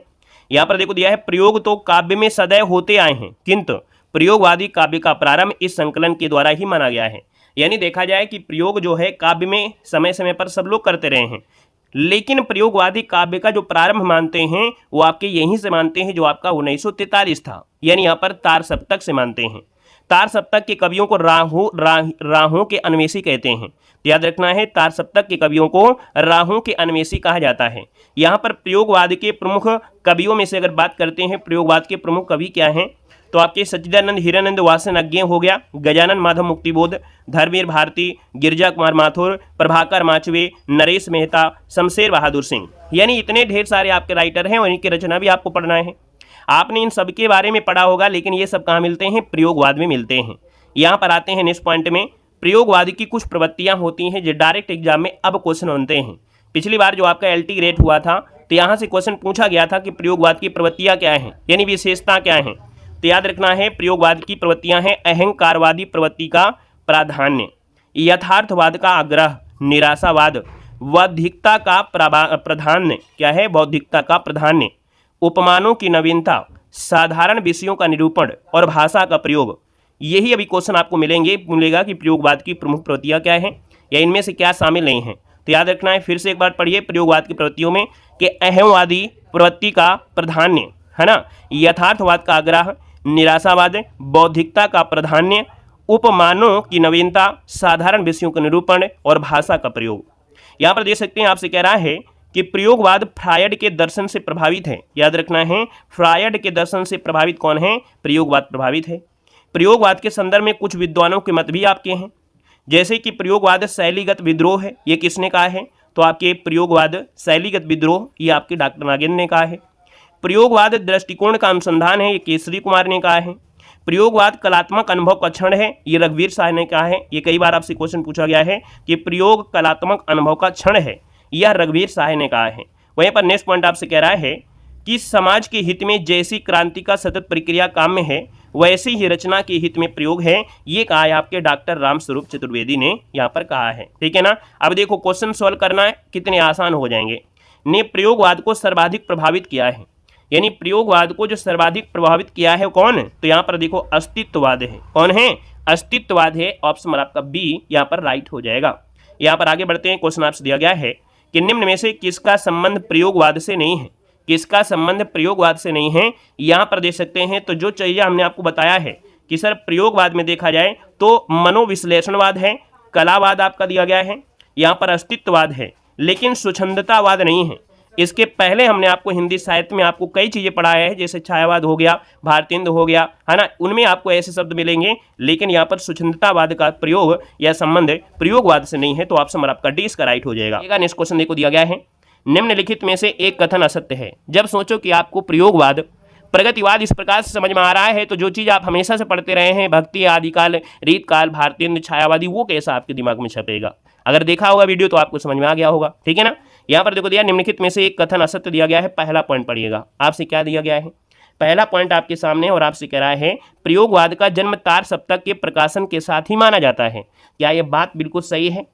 यहाँ पर देखो दिया है प्रयोग तो काव्य में सदैव होते आए हैं, किंतु प्रयोगवादी काव्य का प्रारंभ इस संकलन के द्वारा ही माना गया है। यानी देखा जाए कि प्रयोग जो है काव्य में समय समय पर सब लोग करते रहे हैं, लेकिन प्रयोगवादी काव्य का जो प्रारंभ मानते हैं वो आपके यहीं से मानते हैं जो आपका 1943 था। यानी यहाँ पर तार सप्तक से मानते हैं। तार सप्तक के कवियों को राहों के अन्वेषी कहते हैं। तो याद रखना है तार सप्तक के कवियों को राहों के अन्वेषी कहा जाता है। यहाँ पर प्रयोगवाद के प्रमुख कवियों में से अगर बात करते हैं, प्रयोगवाद के प्रमुख कवि क्या हैं? तो आपके सच्चिदानंद हीरानंद वासन अज्ञे हो गया, गजानन माधव मुक्तिबोध, धर्मवीर भारती, गिरजा कुमार माथुर, प्रभाकर माचवे, नरेश मेहता, शमशेर बहादुर सिंह, यानी इतने ढेर सारे आपके राइटर हैं और इनकी रचना भी आपको पढ़ना है। आपने इन सब के बारे में पढ़ा होगा, लेकिन ये सब कहाँ मिलते हैं? प्रयोगवाद में मिलते हैं। यहाँ पर आते हैं नेक्स्ट पॉइंट में, प्रयोगवाद की कुछ प्रवृत्तियाँ होती हैं जो डायरेक्ट एग्जाम में अब क्वेश्चन बनते हैं। पिछली बार जो आपका LT ग्रेड हुआ था तो यहाँ से क्वेश्चन पूछा गया था कि प्रयोगवाद की प्रवृत्तियाँ क्या हैं, यानी विशेषता क्या हैं। तो याद रखना है, प्रयोगवाद की प्रवृत्तियाँ हैं अहंकारवादी प्रवृत्ति का प्राधान्य, यथार्थवाद का आग्रह, निराशावाद, बौद्धिकता का प्राधान्य, क्या है? बौद्धिकता का प्राधान्य, उपमानों की नवीनता, साधारण विषयों का निरूपण और भाषा का प्रयोग। यही अभी क्वेश्चन आपको मिलेगा कि प्रयोगवाद की प्रमुख प्रवृत्तियाँ क्या हैं या इनमें से क्या शामिल नहीं है। तो याद रखना है, फिर से एक बार पढ़िए प्रयोगवाद की प्रवृत्तियों में कि अहंवादी प्रवृत्ति का प्राधान्य, है ना, यथार्थवाद का आग्रह, निराशावाद, बौद्धिकता का प्राधान्य, उपमानों की नवीनता, साधारण विषयों का निरूपण और भाषा का प्रयोग। यहाँ पर देख सकते हैं, आपसे कह रहा है कि प्रयोगवाद फ्रायड के दर्शन से प्रभावित है। याद रखना है, फ्रायड के दर्शन से प्रभावित कौन है? प्रयोगवाद प्रभावित है। प्रयोगवाद के संदर्भ में कुछ विद्वानों के मत भी आपके हैं, जैसे कि प्रयोगवाद शैलीगत विद्रोह है, ये किसने कहा है? तो आपके प्रयोगवाद शैलीगत विद्रोह ये आपके डॉक्टर नागेंद्र ने कहा है। प्रयोगवाद दृष्टिकोण का अनुसंधान है, ये केसरी कुमार ने कहा है। प्रयोगवाद कलात्मक अनुभव का क्षण है, ये रघुवीर शाह ने कहा है। ये कई बार आपसे क्वेश्चन पूछा गया है कि प्रयोग कलात्मक अनुभव का क्षण है, यह रघुवीर शाह ने कहा है। वहीं पर नेक्स्ट पॉइंट आपसे कह रहा है कि समाज के हित में जैसी क्रांति का सतत प्रक्रिया काम में है, वैसी ही रचना के हित में प्रयोग है, ये कहा है आपके डॉक्टर रामस्वरूप चतुर्वेदी ने यहाँ पर कहा है। ठीक है ना। अब देखो क्वेश्चन सॉल्व करना है, कितने आसान हो जाएंगे। ने प्रयोगवाद को सर्वाधिक प्रभावित किया है, यानी प्रयोगवाद को जो सर्वाधिक प्रभावित किया है कौन? तो यहाँ पर देखो अस्तित्ववाद है। कौन है? अस्तित्ववाद है। ऑप्शन आपका बी यहाँ पर राइट हो जाएगा। यहाँ पर आगे बढ़ते हैं, क्वेश्चन आपसे दिया गया है कि निम्न में से किसका संबंध प्रयोगवाद से नहीं है? किसका संबंध प्रयोगवाद से नहीं है? यहाँ पर देख सकते हैं, तो जो चाहिए हमने आपको बताया है कि सर प्रयोगवाद में देखा जाए तो मनोविश्लेषणवाद है, कलावाद आपका दिया गया है, यहाँ पर अस्तित्ववाद है, लेकिन स्वच्छंदतावाद नहीं है। इसके पहले हमने आपको हिंदी साहित्य में आपको कई चीज़ें पढ़ाया है, जैसे छायावाद हो गया, भारतेंदु हो गया, है ना, उनमें आपको ऐसे शब्द मिलेंगे, लेकिन यहाँ पर स्वच्छंदतावाद का प्रयोग या संबंध प्रयोगवाद से नहीं है। तो ऑप्शन आपका डी इसका राइट हो जाएगा। नेक्स्ट क्वेश्चन देखो दिया गया है, निम्नलिखित में से एक कथन असत्य है। जब सोचो कि आपको प्रयोगवाद प्रगतिवाद इस प्रकार से समझ में आ रहा है, तो जो चीज़ आप हमेशा से पढ़ते रहे हैं, भक्ति, आदिकाल, रीतकाल, भारतेंदु, छायावादी, वो कैसा आपके दिमाग में छपेगा? अगर देखा होगा वीडियो तो आपको समझ में आ गया होगा। ठीक है ना। यहाँ पर देखो दिया, निम्नलिखित में से एक कथन असत्य दिया गया है। पहला पॉइंट पढ़िएगा, आपसे क्या दिया गया है। पहला पॉइंट आपके सामने और आपसे कह रहा है प्रयोगवाद का जन्म तार सप्तक के प्रकाशन के साथ ही माना जाता है। क्या ये बात बिल्कुल सही है?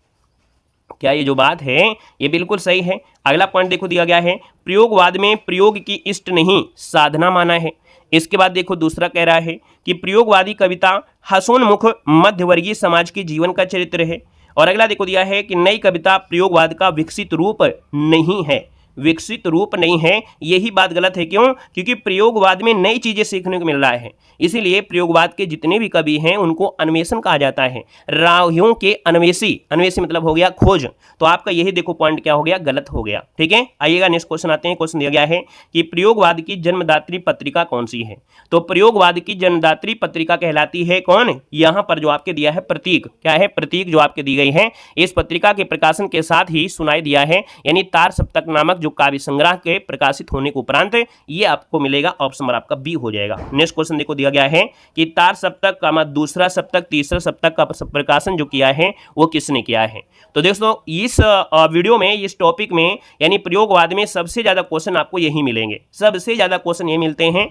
क्या ये जो बात है ये बिल्कुल सही है? अगला पॉइंट देखो दिया गया है, प्रयोगवाद में प्रयोग की इष्ट नहीं साधना माना है। इसके बाद देखो दूसरा कह रहा है कि प्रयोगवादी कविता हसोन्मुख मध्यवर्गीय समाज के जीवन का चरित्र है। और अगला देखो दिया है कि नई कविता प्रयोगवाद का विकसित रूप नहीं है। विकसित रूप नहीं है, यही बात गलत है। क्यों? क्योंकि प्रयोगवाद में नई चीज़ें सीखने को मिल रहा है, इसीलिए प्रयोगवाद के जितने भी कवि हैं उनको अन्वेषण कहा जाता है, राहियों के अन्वेषी। अन्वेषी मतलब हो गया खोज। तो आपका यही देखो पॉइंट क्या हो गया, गलत हो गया। ठीक है, आइएगा नेक्स्ट क्वेश्चन आते हैं। क्वेश्चन दिया गया है कि प्रयोगवाद की जन्मदात्री पत्रिका कौन सी है? तो प्रयोगवाद की जन्मदात्री पत्रिका कहलाती है कौन? यहाँ पर जो आपके दिया है प्रतीक, क्या है? प्रतीक जो आपके दी गई है। इस पत्रिका के प्रकाशन के साथ ही सुनाई दिया है, यानी तार सप्तक नामक काव्य संग्रह के प्रकाशित होने के उपरांत ये आपको मिलेगा। ऑप्शन नंबर आपका बी हो जाएगा। नेक्स्ट क्वेश्चन देखो दिया गया है कि तार सप्तक का दूसरा सप्तक तीसरा सप्तक का प्रकाशन जो किया है वो किसने किया है? तो दोस्तों इस वीडियो में, इस टॉपिक में, यानी प्रयोगवाद में सबसे ज्यादा क्वेश्चन आपको यही मिलेंगे। सबसे ज्यादा क्वेश्चन ये मिलते हैं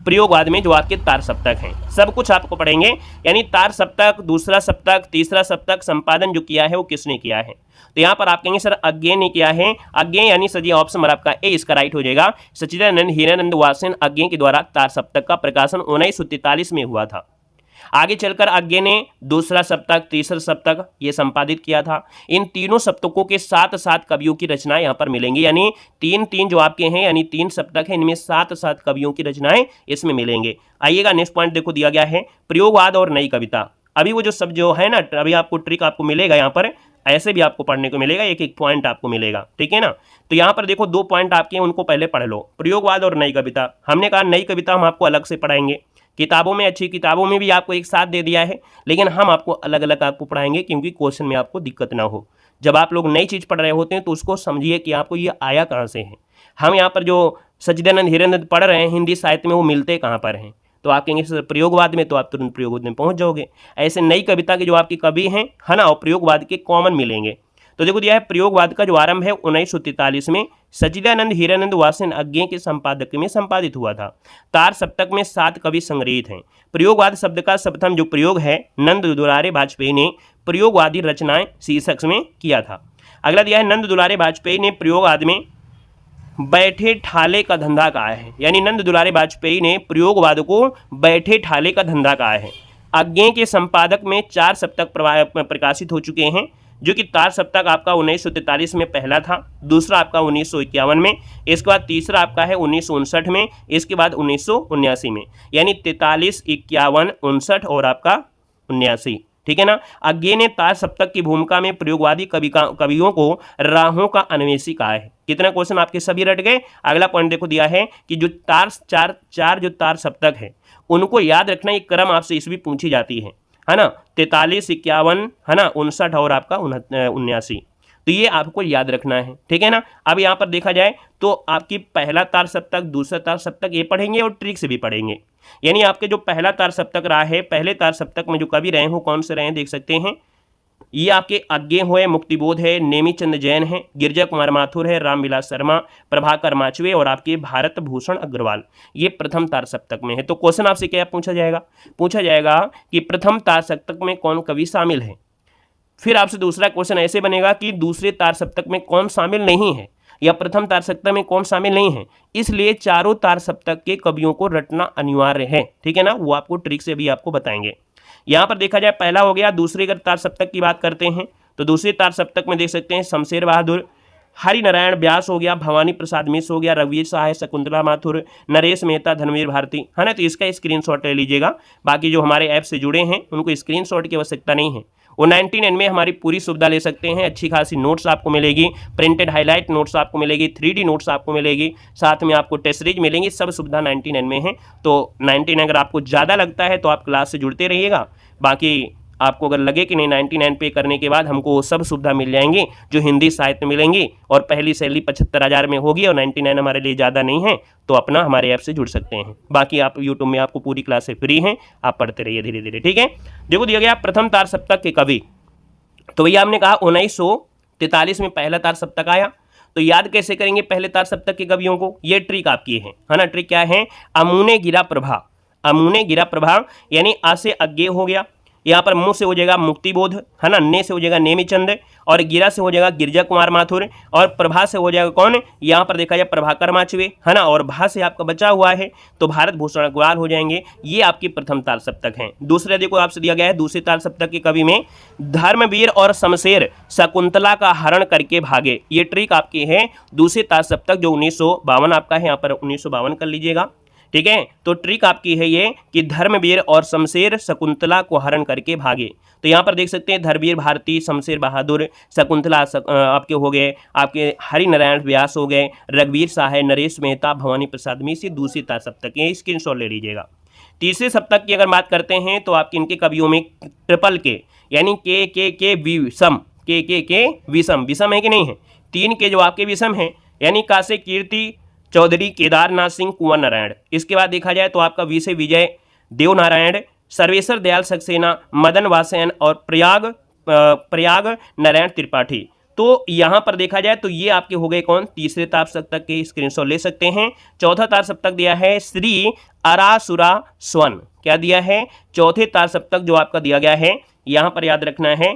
प्रयोगवाद में, जो आपके तार सप्तक हैं। सब कुछ आपको पढ़ेंगे, यानी तार सप्तक, दूसरा सप्तक, तीसरा सप्तक संपादन जो किया है वो किसने किया है? तो यहाँ पर आप कहेंगे सर अज्ञे ने किया है। अज्ञे यानी सर ये ऑप्शन नंबर आपका ए इसका राइट हो जाएगा। सच्चिदानंद हीरानंद वासन अज्ञे के द्वारा तार सप्तक का प्रकाशन 1943 में हुआ था। आगे चलकर अज्ञे ने दूसरा सप्तक, तीसरा सप्तक ये संपादित किया था। इन तीनों सप्तकों के साथ साथ कवियों की रचनाएं यहाँ पर मिलेंगी, यानी तीन जो आपके हैं, यानी 3 सप्तक है, इनमें साथ कवियों की रचनाएं इसमें मिलेंगे। आइएगा नेक्स्ट पॉइंट देखो दिया गया है प्रयोगवाद और नई कविता। अभी वो जो सब जो है ना, अभी आपको ट्रिक आपको मिलेगा, यहाँ पर ऐसे भी आपको पढ़ने को मिलेगा, एक पॉइंट आपको मिलेगा। ठीक है ना। तो यहाँ पर देखो 2 पॉइंट आपके हैं, उनको पहले पढ़ लो। प्रयोगवाद और नई कविता, हमने कहा नई कविता हम आपको अलग से पढ़ाएंगे, किताबों में, अच्छी किताबों में भी आपको एक साथ दे दिया है, लेकिन हम आपको अलग अलग आपको पढ़ाएंगे क्योंकि क्वेश्चन में आपको दिक्कत ना हो। जब आप लोग नई चीज़ पढ़ रहे होते हैं तो उसको समझिए कि आपको ये आया कहाँ से है। हम यहाँ पर जो सच्चिदानंद हीरानंद पढ़ रहे हैं हिंदी साहित्य में, वो मिलते कहाँ पर हैं? तो आप कहेंगे सर प्रयोगवाद में, तो आप तुरंत प्रयोगवाद में पहुंच जाओगे। ऐसे नई कविता के जो आपके कवि हैं, है ना, और प्रयोगवाद के कॉमन मिलेंगे। तो देखो दिया है प्रयोगवाद का जो आरंभ है 1943 में सच्चिदानंद हीरानंद वासन अज्ञे के संपादक में संपादित हुआ था। तार सप्तक में 7 कवि संग्रहित हैं। प्रयोगवाद शब्द का प्रथम जो प्रयोग है नंद दुलारे वाजपेयी ने प्रयोगवादी रचनाएं शीर्षक में किया था। अगला दिया है नंद दुलारे वाजपेयी ने प्रयोगवाद में बैठे ठाले का धंधा कहा है, यानी नंद दुलारे वाजपेयी ने प्रयोगवाद को बैठे ठाले का धंधा कहा है। अज्ञे के संपादक में 4 सप्तक प्रकाशित हो चुके हैं, जो कि तार सप्तक आपका 1943 में पहला था, दूसरा आपका 1951 में, इसके बाद तीसरा आपका है 1959 में, इसके बाद 1979 में, यानी 43, 51, 59 और आपका 79। ठीक है ना। अज्ञे ने तार सप्तक की भूमिका में प्रयोगवादी कवियों को राहों का अन्वेषी कहा है। कितना क्वेश्चन आपके सभी रट गए। अगला पॉइंट देखो दिया है कि जो चार जो तार सप्तक है उनको याद रखना, एक क्रम आपसे इसमें पूछी जाती है ना। 43, 51, है ना, 59 और आपका 79। तो ये आपको याद रखना है, ठीक है ना। अब यहाँ पर देखा जाए तो आपकी पहला तार सप्तक, दूसरा तार सप्तक ये पढ़ेंगे और ट्रिक से भी पढ़ेंगे। यानी आपके जो पहला तार सप्तक रहा है, पहले तार सप्तक में जो कवि रहे हो कौन से रहे हैं देख सकते हैं। ये आपके अज्ञे हुए, मुक्तिबोध है, नेमीचंद जैन है, गिरजा कुमार माथुर है, रामविलास शर्मा, प्रभाकर माचवे और आपके भारत भूषण अग्रवाल, ये प्रथम तार सप्तक में है। तो क्वेश्चन आपसे क्या पूछा जाएगा कि प्रथम तार सप्तक में कौन कवि शामिल है। फिर आपसे दूसरा क्वेश्चन ऐसे बनेगा कि दूसरे तार सप्तक में कौन शामिल नहीं है, या प्रथम तार सप्तक में कौन शामिल नहीं है। इसलिए चारों तार सप्तक के कवियों को रटना अनिवार्य है, ठीक है ना। वो आपको ट्रिक से भी आपको बताएंगे। यहाँ पर देखा जाए पहला हो गया। दूसरे अगर तार सप्तक की बात करते हैं तो दूसरे तार सप्तक में देख सकते हैं शमशेर बहादुर, हरिनारायण व्यास हो गया, भवानी प्रसाद मिश्र हो गया, रघुवीर सहाय, शकुंतला माथुर, नरेश मेहता, धर्मवीर भारती, है ना। तो इसका स्क्रीनशॉट ले लीजिएगा। बाकी जो हमारे ऐप से जुड़े हैं उनको स्क्रीनशॉट की आवश्यकता नहीं है, वो 99 में हमारी पूरी सुविधा ले सकते हैं। अच्छी खासी नोट्स आपको मिलेगी, प्रिंटेड हाईलाइट नोट्स आपको मिलेगी, 3D नोट्स आपको मिलेगी, साथ में आपको टेस्ट सीरीज मिलेंगी। सब सुविधा 99 में है। तो 99 अगर आपको ज़्यादा लगता है तो आप क्लास से जुड़ते रहिएगा। बाकी आपको अगर लगे कि नहीं 99 पे करने के बाद हमको वो सब सुविधा मिल जाएंगी जो हिंदी साहित्य मिलेंगी, और पहली सैलरी 75,000 में होगी और 99 हमारे लिए ज़्यादा नहीं है, तो अपना हमारे ऐप से जुड़ सकते हैं। बाकी आप यूट्यूब में आपको पूरी क्लासें फ्री हैं, आप पढ़ते रहिए धीरे धीरे, ठीक है। देखो दिया गया प्रथम तार सप्तक के कवि, तो भैया हमने कहा 1943 में पहला तार सप्तक आया। तो याद कैसे करेंगे पहले तार सप्तक के कवियों को, ये ट्रिक आपकी है ना। ट्रिक क्या है, अमूने गिरा प्रभा, अमूने गिरा प्रभा, यानी आ से अज्ञे हो गया, यहाँ पर मुँह से हो जाएगा मुक्तिबोध, है ना, ने से हो जाएगा नेमीचंद, और गिरा से हो जाएगा गिरजा कुमार माथुर, और प्रभा से हो जाएगा कौन, यहाँ पर देखा जाए प्रभाकर माचवे, है ना, और भा से आपका बचा हुआ है तो भारत भूषण अग्रवाल हो जाएंगे। ये आपकी प्रथम तार सप्तक हैं। दूसरे देखो आपसे दिया गया है दूसरे तार सप्तक के कवि में धर्मवीर और शमशेर शकुंतला का हरण करके भागे, ये ट्रिक आपकी है। दूसरे तार सप्तक जो 1952 आपका है, यहाँ पर 1952 कर लीजिएगा, ठीक है। तो ट्रिक आपकी है ये कि धर्मवीर और शमशेर शकुंतला को हरण करके भागे। तो यहाँ पर देख सकते हैं धर्मवीर भारती, शमशेर बहादुर, शकुंतला आपके हो गए, आपके हरिनारायण व्यास हो गए, रघुवीर सहाय, नरेश मेहता, भवानी प्रसाद मिश्र, दूसरी तार सप्तक है, स्क्रीनशॉट ले लीजिएगा। तीसरे सप्तक की अगर बात करते हैं तो आपके इनके कवियों में ट्रिपल के, यानी के विषम, के विषम, विषम है कि नहीं है, 3 के जो आपके विषम हैं, यानी कासे कीर्ति चौधरी, केदारनाथ सिंह, कुंवर नारायण। इसके बाद देखा जाए तो आपका वी से विजय, देव नारायण, सर्वेश्वर दयाल सक्सेना, मदन वासेन और प्रयाग नारायण त्रिपाठी। तो यहाँ पर देखा जाए तो ये आपके हो गए कौन, तीसरे तार सप्तक के, स्क्रीनशॉट ले सकते हैं। चौथा तार सप्तक दिया है श्री अरासुरा स्वन, क्या दिया है, चौथे तार सप्तक जो आपका दिया गया है, यहाँ पर याद रखना है,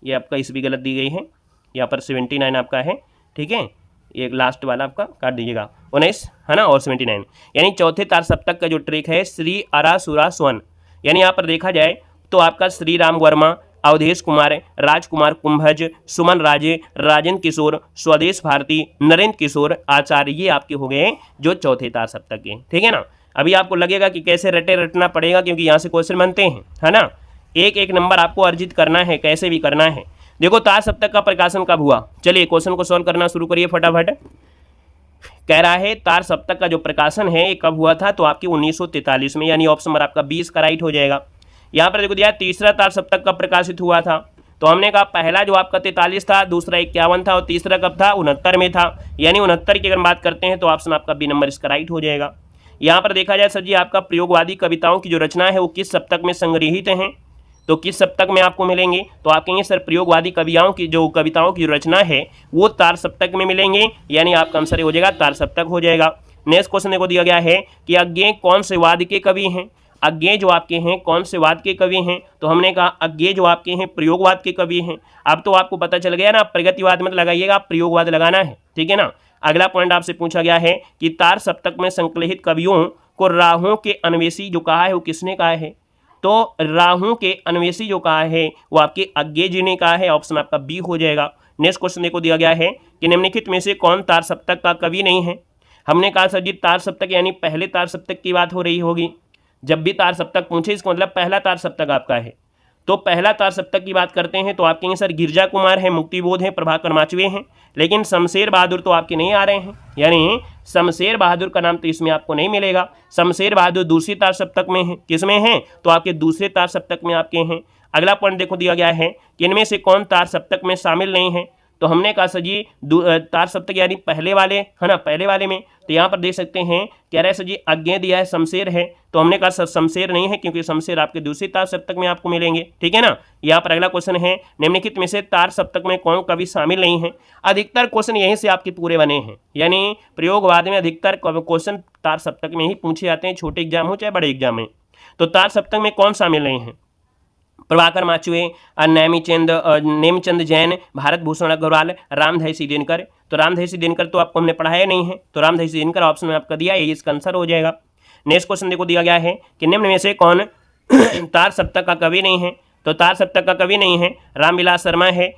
ये आपका इस भी गलत दी गई है, यहाँ पर 79 आपका है, ठीक है। एक लास्ट वाला आपका काट दीजिएगा, 19, है ना, और 79, यानी चौथे तार सप्तक का जो ट्रिक है श्री अरासुरा स्वन। यानी यहाँ पर देखा जाए तो आपका श्री राम वर्मा, अवधेश कुमार, राजकुमार कुंभज, सुमन राजे, राजेंद्र किशोर, स्वदेश भारती, नरेंद्र किशोर आचार्य, ये आपके हो गए जो चौथे तार सप्तक के, ठीक है ना। अभी आपको लगेगा कि कैसे रटना पड़ेगा क्योंकि यहाँ से क्वेश्चन बनते हैं, है ना। एक एक नंबर आपको अर्जित करना है, कैसे भी करना है। देखो तार सप्तक का प्रकाशन कब हुआ, चलिए क्वेश्चन को सॉल्व करना शुरू करिए फटाफट। कह रहा है तार सप्तक का जो प्रकाशन है ये कब हुआ था, तो आपकी 1943 में, यानी ऑप्शन नंबर आपका 20 का राइट हो जाएगा। यहाँ पर देखो दिया तीसरा तार सप्तक कब प्रकाशित हुआ था, तो हमने कहा पहला जो आपका 43 था, दूसरा 51 था और तीसरा कब था 69 में था, यानी 69 की अगर बात करते हैं तो ऑप्शन आपका बी नंबर इसका राइट हो जाएगा। यहाँ पर देखा जाए सर जी आपका प्रयोगवादी कविताओं की जो रचना है वो किस सप्तक में संग्रहित हैं, तो किस सप्तक में आपको मिलेंगे, तो आप कहेंगे सर प्रयोगवादी कविताओं की जो रचना है वो तार सप्तक में मिलेंगे, यानी आपका आंसर हो जाएगा तार सप्तक हो जाएगा। नेक्स्ट क्वेश्चन देखो दिया गया है कि अज्ञेय कौन से वाद के कवि हैं, अज्ञेय जो आपके हैं कौन से वाद के कवि हैं, तो हमने कहा अज्ञेय जो आपके हैं प्रयोगवाद के कवि हैं। अब तो आपको पता चल गया ना, प्रगतिवाद मत लगाइएगा, प्रयोगवाद लगाना है, ठीक है ना। अगला पॉइंट आपसे पूछा गया है कि तार सप्तक में संकलित कवियों को राहों के अन्वेषी जो कहा है वो किसने कहा है, तो राहों के अन्वेषी जो कहा है वो आपके अज्ञेय जी ने कहा है, ऑप्शन आपका बी हो जाएगा। नेक्स्ट क्वेश्चन देखो दिया गया है कि निम्नलिखित में से कौन तार सप्तक का कवि नहीं है। हमने कहा सर जी तार सप्तक यानी पहले तार सप्तक की बात हो रही होगी, जब भी तार सप्तक पूछे इसका मतलब पहला तार सप्तक आपका है, तो पहला तार सप्तक की बात करते हैं तो आप कहेंगे सर गिरजा कुमार है, मुक्तिबोध है, प्रभाकर माचवे हैं, लेकिन शमशेर बहादुर तो आपके नहीं आ रहे हैं, यानी शमशेर बहादुर का नाम तो इसमें आपको नहीं मिलेगा। शमशेर बहादुर दूसरी तार सप्तक में है, किसमें है, तो आपके दूसरे तार सप्तक में आपके हैं। अगला पॉइंट देखो दिया गया है कि इनमें से कौन तार सप्तक में शामिल नहीं है, तो हमने कहा सर जी तार सप्तक यानी पहले वाले है ना, पहले वाले में, तो यहाँ पर देख सकते हैं कह रहे हैं सर जी अज्ञेय दिया है, शमशेर है, तो हमने कहा सर शमशेर नहीं है क्योंकि शमशेर आपके दूसरी तार सप्तक में आपको मिलेंगे, ठीक है ना। यहाँ पर अगला क्वेश्चन है निम्नलिखित में से तार सप्तक में कौन कवि शामिल नहीं है। अधिकतर क्वेश्चन यहीं से आपके पूरे बने हैं, यानी प्रयोगवाद में अधिकतर क्वेश्चन तार सप्तक में ही पूछे जाते हैं, छोटे एग्जाम हो चाहे बड़े एग्जाम में। तो तार सप्तक में कौन शामिल नहीं है, प्रभाकर माचवे, नेमचंद जैन, भारत भूषण अग्रवाल, रामधारी दिनकर, तो रामधारी दिनकर तो आपको हमने पढ़ाया नहीं है, तो रामधारी दिनकर ऑप्शन में आपका दिया है, ये इसका आंसर हो जाएगा। नेक्स्ट क्वेश्चन देखो दिया गया है कि निम्न में से कौन तार सप्तक का कवि नहीं है, तो तार सप्तक का कवि नहीं है रामविलास शर्मा है,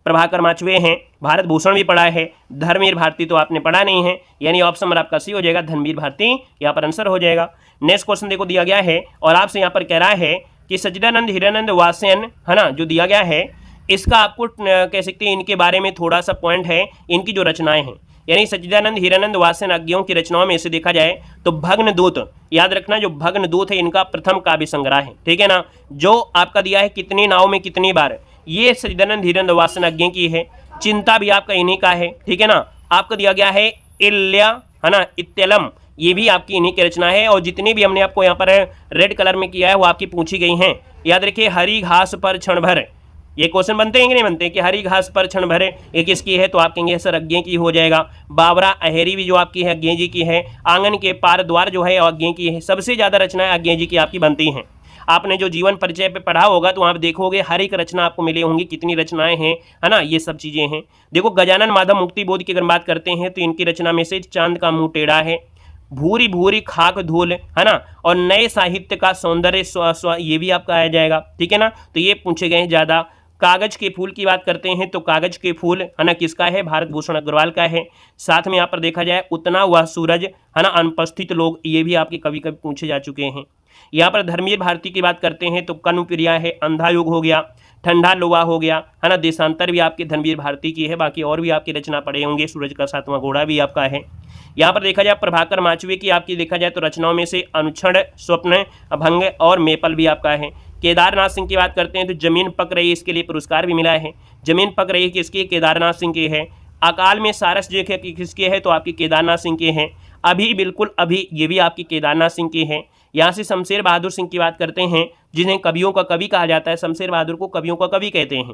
प्रभाकर माचवे हैं, भारत भूषण भी पढ़ा है, धर्मवीर भारती तो आपने पढ़ा नहीं है, यानी ऑप्शन नंबर आपका सी हो जाएगा, धर्मवीर भारती यहाँ पर आंसर हो जाएगा। नेक्स्ट क्वेश्चन देखो दिया गया है और आपसे यहाँ पर कह रहा है कि सच्चिदानंद हीरानंद वासेन है ना जो दिया गया है, इसका आपको कह सकते हैं इनके बारे में थोड़ा सा पॉइंट है, इनकी जो रचनाएं हैं, यानी सच्चिदानंद हीरानंद वासेन अज्ञेयों की रचनाओं में से देखा जाए तो भग्न दूत, याद रखना जो भग्न दूत है इनका प्रथम काव्य संग्रह है, ठीक है ना। जो आपका दिया है कितनी नाव में कितनी बार, ये सच्चिदानंद हीरानंद वासेन अज्ञेय की है। चिंता भी आपका इन्हीं का है, ठीक है ना। आपका दिया गया है इल्या है ना, इत्यलम, ये भी आपकी इन्हीं की रचना है, और जितनी भी हमने आपको यहाँ पर रेड कलर में किया है वो आपकी पूछी गई हैं। याद रखिए हरी घास पर क्षण भर, ये क्वेश्चन बनते हैं कि नहीं बनते कि हरी घास पर क्षण भर ये किसकी है, तो आप कहेंगे सर अज्ञेय की हो जाएगा। बाबरा अहेरी भी जो आपकी है अज्ञेय जी की है। आंगन के पार द्वार जो है अज्ञेय की है। सबसे ज़्यादा रचनाएं अज्ञेय जी की आपकी बनती हैं। आपने जो जीवन परिचय पे पढ़ा होगा तो आप देखोगे हर एक रचना आपको मिली होंगी, कितनी रचनाएं हैं, है ना, ये सब चीज़ें हैं। देखो गजानन माधव मुक्तिबोध की अगर बात करते हैं तो इनकी रचना में से चांद का मुंह टेढ़ा है, भूरी भूरी खाक धूल, है ना, और नए साहित्य का सौंदर्य ये भी आपका आ जाएगा, ठीक है ना। तो ये पूछे गए हैं ज़्यादा। कागज के फूल की बात करते हैं तो कागज के फूल, है ना, किसका है, भारत भूषण अग्रवाल का है। साथ में यहाँ पर देखा जाए उतना वह सूरज, है ना, अनुपस्थित लोग, ये भी आपके कभी कभी पूछे जा चुके हैं। यहाँ पर धर्मवीर भारती की बात करते हैं तो कर्णप्रिया है, अंधा युग हो गया, ठंडा लोहा हो गया, है ना, देशांतर भी आपके धर्मवीर भारती की है। बाकी और भी आपकी रचना पढ़े होंगे, सूरज का सातवां घोड़ा भी आपका है। यहाँ पर देखा जाए प्रभाकर माचवे की आपकी देखा जाए तो रचनाओं में से अनुक्षण, स्वप्न भंग और मेपल भी आपका है। केदारनाथ सिंह की बात करते हैं तो जमीन पक रही, इसके लिए पुरस्कार भी मिला है। जमीन पक रही किसकी, केदारनाथ सिंह की है। अकाल में सारस जो है किसके है, तो आपकी केदारनाथ सिंह के हैं। अभी बिल्कुल अभी, ये भी आपकी केदारनाथ सिंह की है। यहाँ से शमशेर बहादुर सिंह की बात करते हैं जिन्हें कवियों का कवि कहा जाता है, शमशेर बहादुर को कवियों का कवि कहते हैं।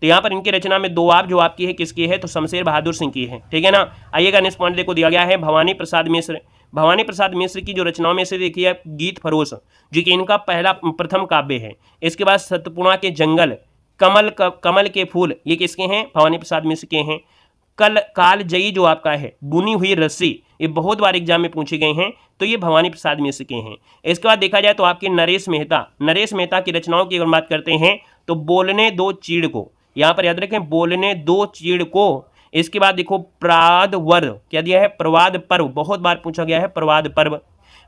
तो यहाँ पर इनकी रचना में दो आप जो आपकी है किसकी है, तो शमशेर बहादुर सिंह की है, ठीक है ना। आइएगा नेक्स्ट पॉइंट देखो दिया गया है भवानी प्रसाद मिश्र। भवानी प्रसाद मिश्र की जो रचनाओं में से देखिए गीत फरोश जो कि इनका पहला प्रथम काव्य है। इसके बाद सतपुड़ा के जंगल, कमल के फूल, ये किसके हैं, भवानी प्रसाद मिश्र के हैं। कालजयी जो आपका है, बुनी हुई रस्सी, ये बहुत बार एग्जाम में पूछे गए हैं, तो ये भवानी प्रसाद मिश्र के हैं। इसके बाद देखा जाए तो आपके नरेश मेहता की रचनाओं की अगर बात करते हैं तो बोलने दो चीड़ को, यहाँ पर याद रखें बोलने दो चीड़ को। इसके बाद देखो प्रवाद वर, क्या दिया है, प्रवाद पर्व, बहुत बार पूछा गया है प्रवाद पर्व।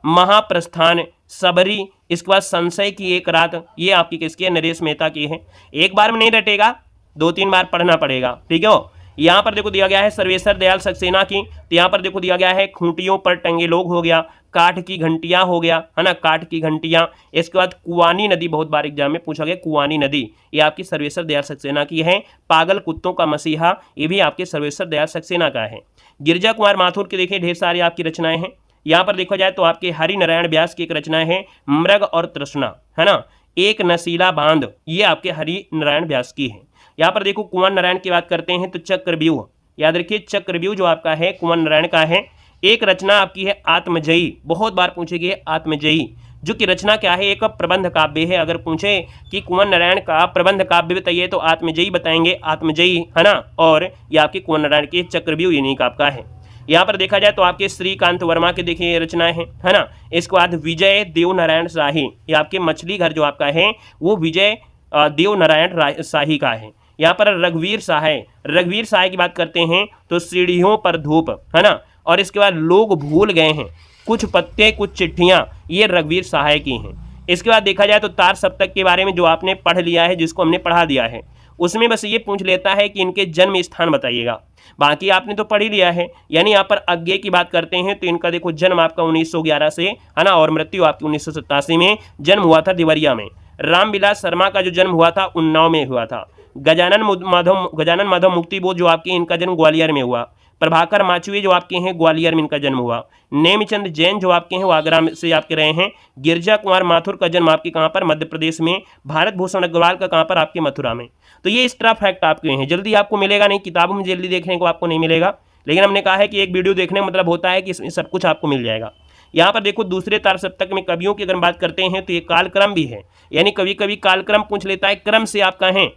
महाप्रस्थान, सबरी, इसके बाद संशय की एक रात, ये आपकी किसकी है, नरेश मेहता की है। एक बार में नहीं रटेगा, 2-3 बार पढ़ना पड़ेगा, ठीक है। यहाँ पर देखो दिया गया है सर्वेश्वर दयाल सक्सेना की, तो यहाँ पर देखो दिया गया है खूंटियों पर टंगे लोग हो गया, काठ की घंटियां हो गया, है ना, काठ की घंटियां। इसके बाद कुआनी नदी, बहुत बार एग्जाम में पूछा गया, कुआनी नदी ये आपकी सर्वेश्वर दयाल सक्सेना की है। पागल कुत्तों का मसीहा ये भी आपके सर्वेश्वर दयाल सक्सेना का है। गिरजा कुमार माथुर की देखिए ढेर सारी आपकी रचनाएं हैं। यहाँ पर देखा जाए तो आपके हरि नारायण व्यास की एक रचना है मृग और तृष्णा, है ना, एक नशीला बांध, ये आपके हरि नारायण व्यास की है। यहाँ पर देखो कुंवर नारायण की बात करते हैं तो चक्रव्यूह, याद रखिए चक्रव्यूह जो आपका है कुंवर नारायण का है। एक रचना आपकी है आत्मजयी, बहुत बार पूछी गई आत्मजयी, जो कि रचना क्या है, एक प्रबंध काव्य है। अगर पूछे कि कुंवर नारायण का प्रबंध काव्य बताइए तो आत्मजयी बताएंगे, आत्मजयी, है ना, और ये आपके कुंवर नारायण के चक्रव्यूह यूनिक आपका है। यहाँ पर देखा जाए तो आपके श्रीकांत वर्मा के देखिए रचनाएं हैं, है ना। इसके बाद विजय देव नारायण शाही, ये आपके मछली घर जो आपका है वो विजय देव नारायण शाही का है। यहाँ पर रघुवीर सहाय, रघुवीर सहाय की बात करते हैं तो सीढ़ियों पर धूप, है ना, और इसके बाद लोग भूल गए हैं, कुछ पत्ते कुछ चिट्ठियां, ये रघुवीर सहाय की हैं। इसके बाद देखा जाए तो तार सप्तक के बारे में जो आपने पढ़ लिया है, जिसको हमने पढ़ा दिया है, उसमें बस ये पूछ लेता है कि इनके जन्म स्थान बताइएगा, बाकी आपने तो पढ़ ही लिया है। यानी यहाँ पर अज्ञे की बात करते हैं तो इनका देखो जन्म आपका 1911 से, है ना, और मृत्यु आपकी 1987 में, जन्म हुआ था देवरिया में। रामविलास शर्मा का जो जन्म हुआ था उन्नाव में हुआ था। गजानन माधव मुक्तिबोध जो आपके, इनका जन्म ग्वालियर में हुआ। प्रभाकर माचुए जो आपके हैं ग्वालियर में इनका जन्म हुआ। नेमचंद जैन जो आपके हैं वो आगरा से आपके रहे हैं। गिरजा कुमार माथुर का जन्म आपके कहाँ पर, मध्य प्रदेश में। भारत भूषण अग्रवाल का कहाँ पर, आपके मथुरा में। तो ये एक्स्ट्रा फैक्ट आपके हैं, जल्दी आपको मिलेगा नहीं, किताबों में जल्दी देखने को आपको नहीं मिलेगा, लेकिन हमने कहा है कि एक वीडियो देखने का मतलब होता है कि इसमें सब कुछ आपको मिल जाएगा। यहाँ पर देखो दूसरे तार सप्तक में कवियों की अगर बात करते हैं तो ये कालक्रम भी है, यानी कभी कभी कालक्रम पूछ लेता है, क्रम से आपका है,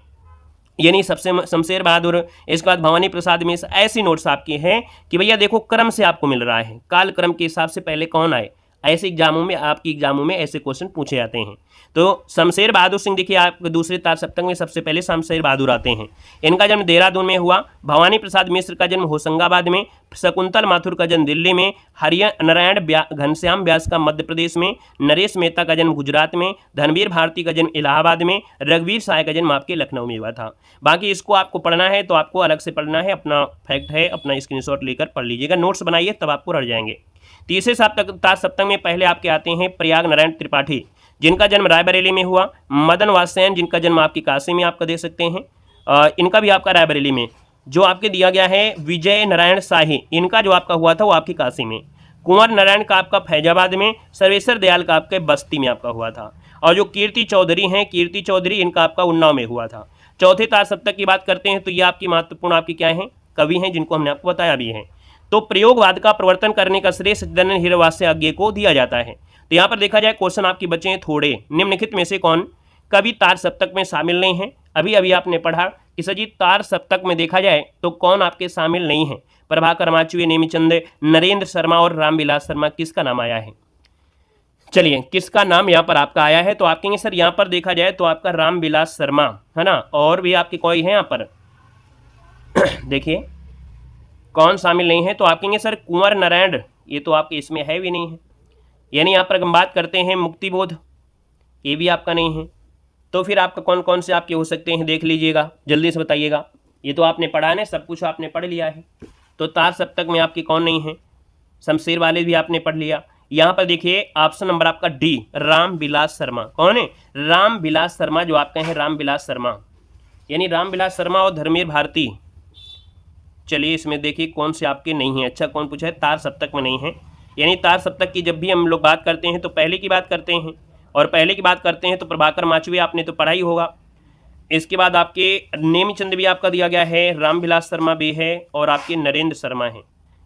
यानी सबसे शमशेर बहादुर, इसके बाद भवानी प्रसाद मिश्र, ऐसी नोट्स आपके हैं कि भैया देखो क्रम से आपको मिल रहा है, काल क्रम के हिसाब से पहले कौन आए, ऐसे एग्जामों में, आपकी एग्जामों में ऐसे क्वेश्चन पूछे जाते हैं। तो शमशेर बहादुर सिंह देखिए आप दूसरे तार सप्तक में सबसे पहले शमशेर बहादुर आते हैं। इनका जन्म देहरादून में हुआ। भवानी प्रसाद मिश्र का जन्म होशंगाबाद में। शकुंतल माथुर का जन्म दिल्ली में। नारायण घनश्याम व्यास का मध्य प्रदेश में। नरेश मेहता का जन्म गुजरात में। धनवीर भारती का जन्म इलाहाबाद में। रघुवीर सहाय का जन्म आपके लखनऊ में हुआ था। बाकी इसको आपको पढ़ना है तो आपको अलग से पढ़ना है, अपना फैक्ट है, अपना स्क्रीनशॉट लेकर पढ़ लीजिएगा, नोट्स बनाइए तब आपको रह जाएंगे। तीसरे तार सप्तक में पहले आपके आते हैं प्रयाग नारायण त्रिपाठी, जिनका जन्म रायबरेली में हुआ। मदन वात्स्ययन जिनका जन्म आपकी काशी में आपका दे सकते हैं, इनका भी आपका रायबरेली में। जो आपके दिया गया है विजय नारायण शाही, इनका जो आपका हुआ था वो आपकी काशी में। कुंवर नारायण का आपका फैजाबाद में। सर्वेश्वर दयाल का आपके बस्ती में आपका हुआ था। और जो कीर्ति चौधरी हैं, कीर्ति चौधरी, इनका आपका उन्नाव में हुआ था। चौथे तार सप्तक की बात करते हैं तो ये आपकी महत्वपूर्ण आपकी क्या है, कवि हैं, जिनको हमने आपको बताया भी है। तो प्रयोगवाद का प्रवर्तन करने का श्रेय सच्चिदानंद हीरावास्य अज्ञे को दिया जाता है। तो यहाँ पर देखा जाए क्वेश्चन आपके बचे हैं थोड़े। निम्नलिखित में से कौन कवि तार सप्तक में शामिल नहीं है? अभी अभी आपने पढ़ा कि सर जी तार सप्तक में देखा जाए तो कौन आपके शामिल नहीं है? प्रभाकर माचुए, नेमिचंद, नरेंद्र शर्मा और रामविलास शर्मा, किसका नाम आया है? चलिए किसका नाम यहाँ पर आपका आया है? तो आप कहेंगे सर यहाँ पर देखा जाए तो आपका रामविलास शर्मा, है ना, और भी आपके कोई है यहाँ पर देखिए कौन शामिल नहीं है? तो आप कहेंगे सर कुंवर नारायण, ये तो आपके इसमें है भी नहीं है। यानी यहाँ पर हम बात करते हैं मुक्तिबोध, ये भी आपका नहीं है। तो फिर आपका कौन कौन से आपके हो सकते हैं देख लीजिएगा, जल्दी से बताइएगा। ये तो आपने पढ़ा है, सब कुछ आपने पढ़ लिया है। तो तार सप्तक में आपके कौन नहीं है? शमशेर वाले भी आपने पढ़ लिया। यहाँ पर देखिए ऑप्शन नंबर आपका डी, रामविलास शर्मा। कौन है? रामविलास शर्मा, जो आपके हैं रामविलास शर्मा, यानी रामविलास शर्मा और धर्मेर भारती। चलिए इसमें देखिए कौन से आपके नहीं है। अच्छा कौन पूछा है? तार सप्तक में नहीं है। यानी तार सप्तक की जब भी हम लोग बात करते हैं तो पहले की बात करते हैं, और पहले की बात करते हैं तो प्रभाकर माचुए आपने तो पढ़ा ही होगा। इसके बाद आपके नेमिचंद भी आपका दिया गया है, रामविलास शर्मा भी है, और आपके नरेंद्र शर्मा है।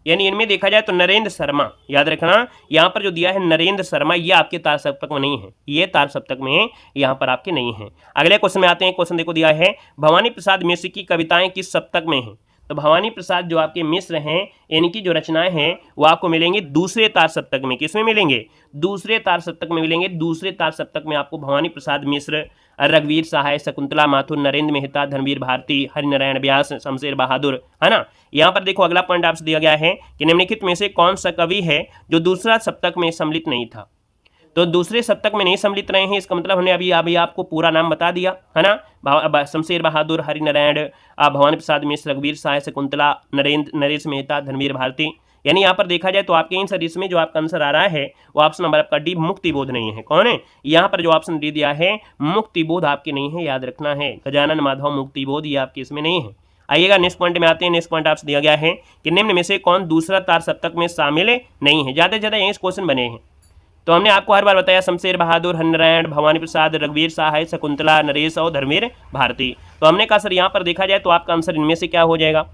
यानी इनमें देखा जाए तो नरेंद्र शर्मा, याद रखना यहाँ पर जो दिया है नरेंद्र शर्मा, ये आपके तार सप्तक में नहीं है, ये तार सप्तक में यहाँ पर आपके नहीं है। अगले क्वेश्चन में आते हैं। क्वेश्चन देखो दिया है भवानी प्रसाद मिश्र की कविताएं किस सप्तक में हैं? तो भवानी प्रसाद जो आपके मिश्र हैं, इनकी जो रचनाएं हैं वो आपको मिलेंगे दूसरे तार सप्तक में। किसमें मिलेंगे? दूसरे तार सप्तक में मिलेंगे। दूसरे तार सप्तक में आपको भवानी प्रसाद मिश्र, रघुवीर सहाय, शकुंतला माथुर, नरेंद्र मेहता, धनवीर भारती, हरिनारायण व्यास, शमशेर बहादुर, है ना। यहाँ पर देखो अगला पॉइंट आपसे दिया गया है कि निम्नलिखित में से कौन सा कवि है जो दूसरा सप्तक में सम्मिलित नहीं था? तो दूसरे सप्तक में नहीं सम्मिलित रहे हैं, इसका मतलब हमने अभी आपको पूरा नाम बता दिया है ना। शमशेर बहादुर, हरिनारायण, भवानी प्रसाद मिश्र, रघुवीर साय, शकुंतला, नरेश मेहता, धर्मवीर भारती। यानी यहाँ पर देखा जाए तो आपके इन सर इसमें जो आपका आंसर आ रहा है वो ऑप्शन नंबर आपका डी मुक्तिबोध नहीं है। कौन है यहाँ पर जो ऑप्शन डी दिया है मुक्तिबोध आपके नहीं है, याद रखना है। गजानन माधव मुक्तिबोध ये आपके इसमें नहीं है। आइएगा नेक्स्ट पॉइंट में आते हैं। नेक्स्ट पॉइंट आपसे दिया गया है कि निम्न में से कौन दूसरा तार सप्तक में शामिल नहीं है। ज़्यादा से ज़्यादा यही क्वेश्चन बने हैं। तो हमने आपको हर बार बताया शमशेर बहादुर, हरिनारायण, भवानी प्रसाद, रघुवीर साहय, शकुंतला, नरेश और धर्मवीर भारती। तो हमने कहा सर यहाँ पर देखा जाए तो आपका आंसर इनमें से क्या हो जाएगा,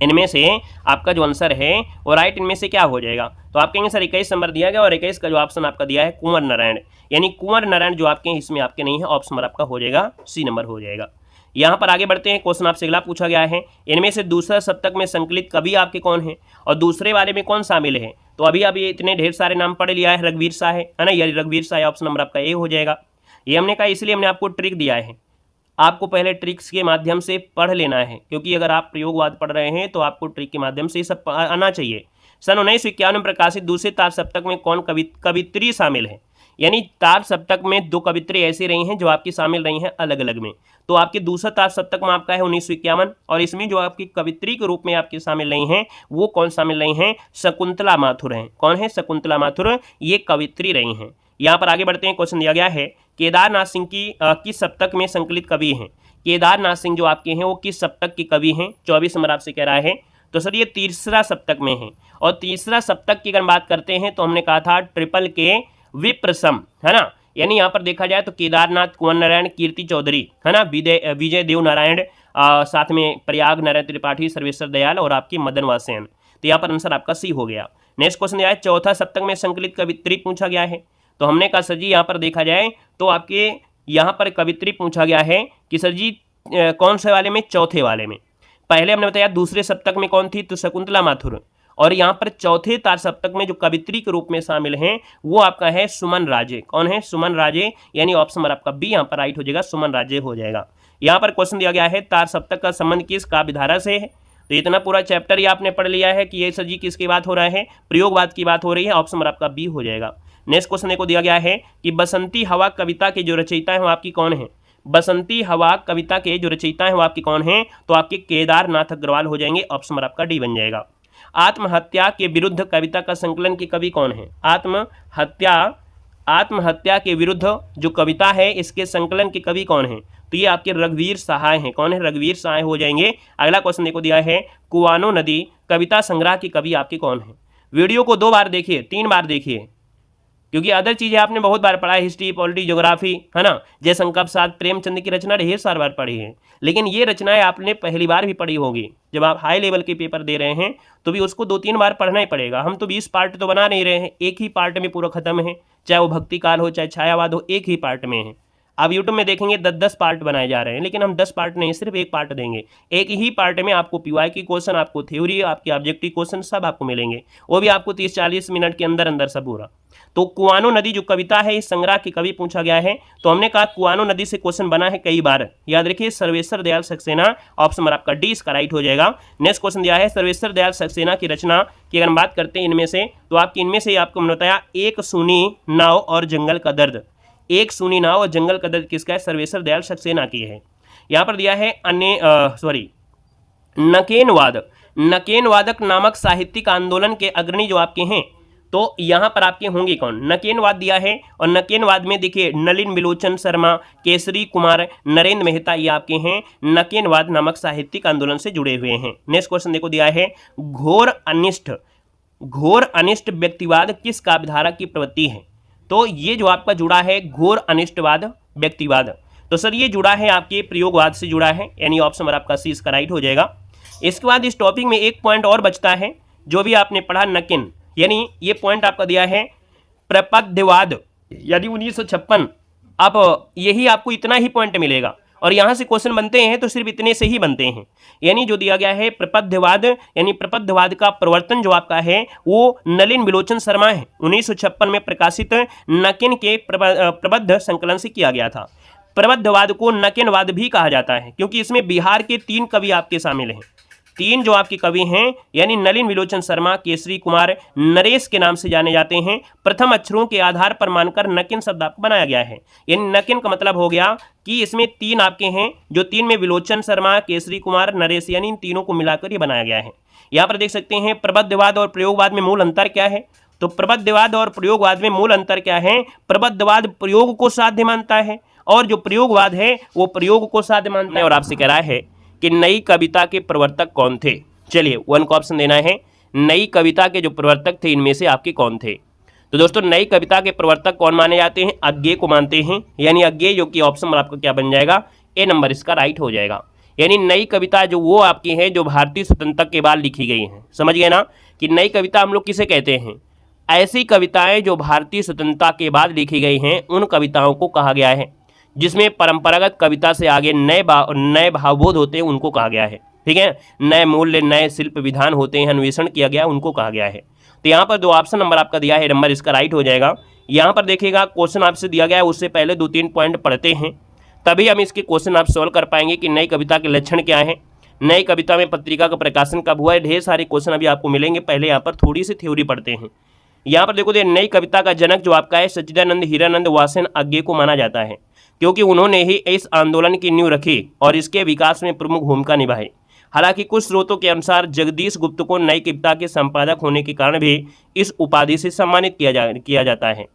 इनमें से आपका जो आंसर है वो राइट इनमें से क्या हो जाएगा। तो आप कहेंगे सर 21 नंबर दिया गया और 21 का जो ऑप्शन आपका दिया है कुंवर नारायण, यानी कुंवर नारायण जो आपके इसमें आपके नहीं है, ऑप्शन नंबर आपका हो जाएगा सी नंबर हो जाएगा। यहाँ पर आगे बढ़ते हैं। क्वेश्चन आपसे अगला पूछा गया है इनमें से दूसरा सप्तक में संकलित कवि आपके कौन है और दूसरे वाले में कौन शामिल है। तो अभी इतने ढेर सारे नाम पढ़ लिया है, रघुवीर साहय है ना, यानी रघुवीर साहय ऑप्शन नंबर आपका ए हो जाएगा। ये हमने कहा इसलिए हमने आपको ट्रिक दिया है, आपको पहले ट्रिक्स के माध्यम से पढ़ लेना है, क्योंकि अगर आप प्रयोगवाद पढ़ रहे हैं तो आपको ट्रिक के माध्यम से सब आना चाहिए। सन 1951 में प्रकाशित दूसरे तार सप्तक में कौन कवित्री शामिल है। यानी तार सप्तक में 2 कवित्री ऐसी रही हैं जो आपकी शामिल रही हैं अलग अलग में। तो आपके दूसरा तार सप्तक में आपका है 1951 और इसमें जो आपकी कवित्री के रूप में आपकी शामिल रही हैं वो कौन शामिल रही हैं, शकुंतला माथुर हैं। कौन है, शकुंतला माथुर, ये कवित्री रही हैं। यहाँ पर आगे बढ़ते हैं। क्वेश्चन दिया गया है केदारनाथ सिंह की किस सप्तक में संकलित कवि हैं। केदारनाथ सिंह जो आपके हैं वो किस सप्तक के कवि हैं, 24 नंबर आपसे कह रहा है। तो सर ये तीसरा सप्तक में है और तीसरा सप्तक की अगर बात करते हैं तो हमने कहा था ट्रिपल के विप्रसम है ना। यानी यहाँ पर देखा जाए तो केदारनाथ, कुंवर नारायण, कीर्ति चौधरी है ना, विजय देव नारायण, साथ में प्रयाग नारायण त्रिपाठी, सर्वेश्वर दयाल और आपकी मदन वासेन। तो यहाँ पर आंसर आपका सी हो गया। नेक्स्ट क्वेश्चन आया चौथा सप्तक में संकलित कवित्री पूछा गया है। तो हमने कहा सर जी यहाँ पर देखा जाए तो आपके यहाँ पर कवित्री पूछा गया है कि सर जी कौन से वाले में, चौथे वाले में। पहले हमने बताया दूसरे सप्तक में कौन थी, तो शकुंतला माथुर, और यहाँ पर चौथे तार सप्तक में जो कवित्री के रूप में शामिल हैं वो आपका है सुमन राजे। कौन है, सुमन राजे, यानी ऑप्शन नंबर आपका बी यहाँ पर राइट हो जाएगा, सुमन राजे हो जाएगा। यहाँ पर क्वेश्चन दिया गया है तार सप्तक का संबंध किस काव्यधारा से है। तो इतना पूरा चैप्टर ही आपने पढ़ लिया है कि ये सर जी किसकी बात हो रहा है, प्रयोगवाद की बात हो रही है, ऑप्शन नंबर आपका बी हो जाएगा। नेक्स्ट क्वेश्चन को दिया गया है कि बसंती हवा कविता के जो रचयिता हैं वो आपकी कौन है। बसंती हवा कविता के जो रचयिता हैं वो आपकी कौन है, तो आपके केदारनाथ अग्रवाल हो जाएंगे, ऑप्शन नंबर आपका डी बन जाएगा। आत्महत्या के विरुद्ध कविता का संकलन के कवि कौन है। आत्महत्या के विरुद्ध जो कविता है इसके संकलन के कवि कौन है, तो ये आपके रघुवीर साहय हैं। कौन है, रघुवीर साहय हो जाएंगे। अगला क्वेश्चन देखो दिया है कुआनो नदी कविता संग्रह के कवि आपके कौन है। वीडियो को 2 बार देखिए, 3 बार देखिए, क्योंकि अदर चीज़ें आपने बहुत बार पढ़ा है, हिस्ट्री, पॉलिटी, ज्योग्राफी है ना, जयशंकर प्रसाद, प्रेमचंद की रचना ढेर सारी बार पढ़ी है, लेकिन ये रचनाएं आपने पहली बार भी पढ़ी होगी। जब आप हाई लेवल के पेपर दे रहे हैं तो भी उसको 2-3 बार पढ़ना ही पड़ेगा। हम तो 20 पार्ट तो बना नहीं रहे हैं, एक ही पार्ट में पूरा खत्म है, चाहे वो भक्ति काल हो चाहे छायावाद हो, एक ही पार्ट में है। आप यूट्यूब में देखेंगे 10-10 पार्ट बनाए जा रहे हैं, लेकिन हम 10 पार्ट नहीं, सिर्फ एक पार्ट देंगे। एक ही पार्ट में आपको पीवाई की क्वेश्चन, आपको थ्योरी, आपके ऑब्जेक्टिव क्वेश्चन सब आपको मिलेंगे, वो भी आपको 30-40 मिनट के अंदर अंदर सब पूरा। तो कुआनो नदी जो कविता है इस संग्रह के कवि पूछा गया है। तो हमने कहा कुआनो नदी से क्वेश्चन बना है कई बार, याद रखिए सर्वेश्वर दयाल सक्सेना, ऑप्शन नंबर आपका डी इसका राइट हो जाएगा। नेक्स्ट क्वेश्चन दिया है सर्वेश्वर दयाल सक्सेना की रचना की अगर हम बात करते हैं इनमें से, तो आपकी इनमें से आपको मैंने बताया एक सूनी नाव और जंगल का दर्द। एक सूनी नाव और जंगल का दर्द किसका है, सर्वेश्वर दयाल सक्सेना की है। यहाँ पर दिया है नकेनवादक नामक साहित्यिक आंदोलन के अग्रणी जो आपके हैं, तो यहाँ पर आपके होंगे कौन। नकेनवाद दिया है और नकेनवाद में देखिए नलिन बिलोचन शर्मा, केसरी कुमार, नरेंद्र मेहता, ये आपके हैं नकेनवाद नामक साहित्यिक आंदोलन से जुड़े हुए हैं। नेक्स्ट क्वेश्चन देखो दिया है घोर अनिष्ट व्यक्तिवाद किस काव्यधारा की प्रवृत्ति है। तो ये जो आपका जुड़ा है घोर अनिष्टवाद व्यक्तिवाद, तो सर ये जुड़ा है आपके प्रयोगवाद से जुड़ा है, यानी ऑप्शन नंबर आपका सी इसका राइट हो जाएगा। इसके बाद इस टॉपिक में एक पॉइंट और बचता है जो भी आपने पढ़ा नकिन, यानी ये पॉइंट आपका दिया है प्रपद्यवाद, यानी 1956। अब यही आपको इतना ही पॉइंट मिलेगा और यहाँ से क्वेश्चन बनते हैं तो सिर्फ इतने से ही बनते हैं। यानी जो दिया गया है प्रपद्यवाद, यानी प्रपद्यवाद का प्रवर्तन जो आपका है वो नलिन बिलोचन शर्मा है, 1956 में प्रकाशित नकिन के प्रबद्ध संकलन से किया गया था। प्रबद्धवाद को नकिनवाद भी कहा जाता है क्योंकि इसमें बिहार के 3 कवि आपके शामिल हैं। तीन जो आपके कवि हैं यानी नलिन विलोचन शर्मा, केसरी कुमार, नरेश के नाम से जाने जाते हैं। प्रथम अक्षरों के आधार पर मानकर नकिन शब्द आपको बनाया गया है। यानी नकिन का मतलब हो गया कि इसमें तीन आपके हैं, जो तीन में विलोचन शर्मा, केसरी कुमार, नरेश, यानी इन तीनों को मिलाकर ये बनाया गया है। यहाँ पर देख सकते हैं प्रबद्धवाद और प्रयोगवाद में मूल अंतर क्या है। तो प्रबद्धवाद और प्रयोगवाद में मूल अंतर क्या है, प्रबद्धवाद प्रयोग को साध्य मानता है और जो प्रयोगवाद है वो प्रयोग को साध्य मानता है। और आपसे कह रहा है कि नई कविता के प्रवर्तक कौन थे। चलिए 1 का ऑप्शन देना है, नई कविता के जो प्रवर्तक थे इनमें से आपके कौन थे। तो दोस्तों नई कविता के प्रवर्तक कौन माने जाते हैं, अज्ञेय को मानते हैं, यानी अज्ञेय, जो कि ऑप्शन आपका क्या बन जाएगा, ए नंबर इसका राइट हो जाएगा। यानी नई कविता जो वो आपकी है जो भारतीय स्वतंत्रता के बाद लिखी गई हैं। समझ गए ना कि नई कविता हम लोग किसे कहते हैं, ऐसी कविताएं जो भारतीय स्वतंत्रता के बाद लिखी गई हैं उन कविताओं को कहा गया है, जिसमें परंपरागत कविता से आगे नए भावबोध होते हैं उनको कहा गया है। ठीक है, नए मूल्य, नए शिल्प विधान होते हैं, अन्वेषण किया गया उनको कहा गया है। तो यहाँ पर जो ऑप्शन नंबर आपका दिया है नंबर इसका राइट हो जाएगा। यहाँ पर देखिएगा क्वेश्चन आपसे दिया गया है, उससे पहले 2-3 पॉइंट पढ़ते हैं, तभी हम इसके क्वेश्चन आप सॉल्व कर पाएंगे कि नई कविता के लक्षण क्या है, नई कविता में पत्रिका का प्रकाशन कब हुआ है। ढेर सारे क्वेश्चन अभी आपको मिलेंगे, पहले यहाँ पर थोड़ी सी थ्योरी पढ़ते हैं। यहाँ पर देखो नई कविता का जनक जो आपका है सच्चिदानंद हीरानंद वासेन अज्ञेय को माना जाता है, क्योंकि उन्होंने ही इस आंदोलन की नींव रखी और इसके विकास में प्रमुख भूमिका निभाई। हालांकि कुछ स्रोतों के अनुसार जगदीश गुप्त को नई कविता के संपादक होने के कारण भी इस उपाधि से सम्मानित किया जाता है।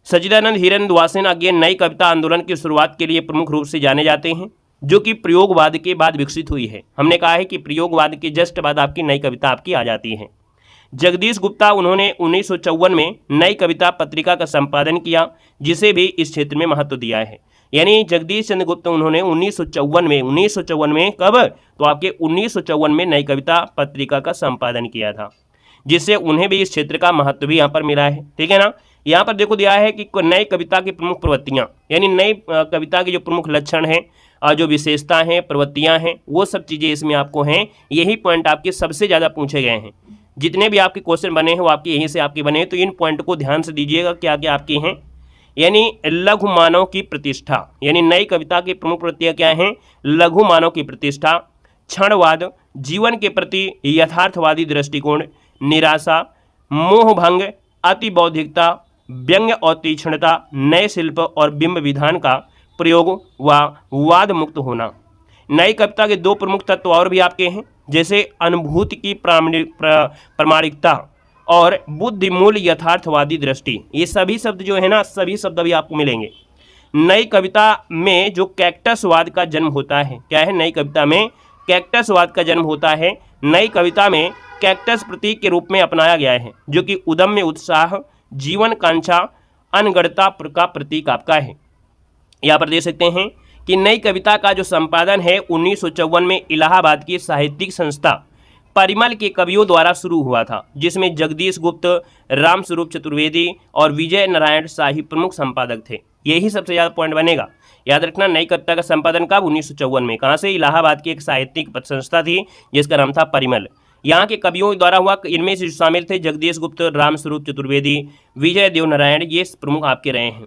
सच्चिदानंद हीरानंद वासेन अज्ञेय नई कविता आंदोलन की शुरुआत के लिए प्रमुख रूप से जाने जाते हैं, जो कि प्रयोगवाद के बाद विकसित हुई है। हमने कहा है कि प्रयोगवाद के जस्ट बाद आपकी नई कविता आपकी आ जाती है। जगदीश गुप्ता उन्होंने 1954 में नई कविता पत्रिका का संपादन किया, जिसे भी इस क्षेत्र में महत्व दिया है। यानी जगदीश चंद्र गुप्त उन्होंने 1954 में कब, तो आपके 1954 में नई कविता पत्रिका का संपादन किया था, जिससे उन्हें भी इस क्षेत्र का महत्व भी यहाँ पर मिला है। ठीक है ना, यहाँ पर देखो दिया है कि नई कविता की प्रमुख प्रवृत्तियाँ, यानी नई कविता के जो प्रमुख लक्षण हैं और जो विशेषता हैं, प्रवृत्तियाँ हैं, वो सब चीज़ें इसमें आपको हैं। यही पॉइंट आपके सबसे ज़्यादा पूछे गए हैं। जितने भी आपके क्वेश्चन बने हैं वो आपके यहीं से आपके बने हैं, तो इन पॉइंट को ध्यान से दीजिएगा क्या क्या आपकी हैं। यानी लघु मानव की प्रतिष्ठा, यानी नई कविता की प्रमुख प्रवृत्तियाँ क्या हैं, लघु मानव की प्रतिष्ठा, क्षणवाद, जीवन के प्रति यथार्थवादी दृष्टिकोण, निराशा, मोहभंग, अति बौद्धिकता, व्यंग्य और तीक्ष्णता, नए शिल्प और बिंब विधान का प्रयोग व वाद मुक्त होना। नई कविता के दो प्रमुख तत्व और भी आपके हैं, जैसे अनुभूति की प्रामाणिकता और बुद्धिमूल यथार्थवादी दृष्टि। ये सभी शब्द जो है ना, सभी शब्द अभी आपको मिलेंगे। नई कविता में जो कैक्टसवाद का जन्म होता है, क्या है, नई कविता में कैक्टसवाद का जन्म होता है। नई कविता में कैक्टस प्रतीक के रूप में अपनाया गया है, जो कि उदम्य उत्साह, जीवन कांक्षा, अनगढ़ता का प्रतीक आपका है। यहाँ पर देख सकते हैं कि नई कविता का जो संपादन है 1954 में इलाहाबाद की साहित्यिक संस्था परिमल के कवियों द्वारा शुरू हुआ था, जिसमें जगदीश गुप्त, रामस्वरूप चतुर्वेदी और विजय नारायण शाही प्रमुख संपादक थे। यही सबसे ज़्यादा पॉइंट बनेगा, याद रखना। नई कविता का संपादन कब, 1954 में। कहाँ से, इलाहाबाद की एक साहित्यिक संस्था थी जिसका नाम था परिमल। यहाँ के कवियों द्वारा हुआ, इनमें से शामिल थे जगदीश गुप्त, रामस्वरूप चतुर्वेदी, विजय देव नारायण, ये प्रमुख आपके रहे हैं।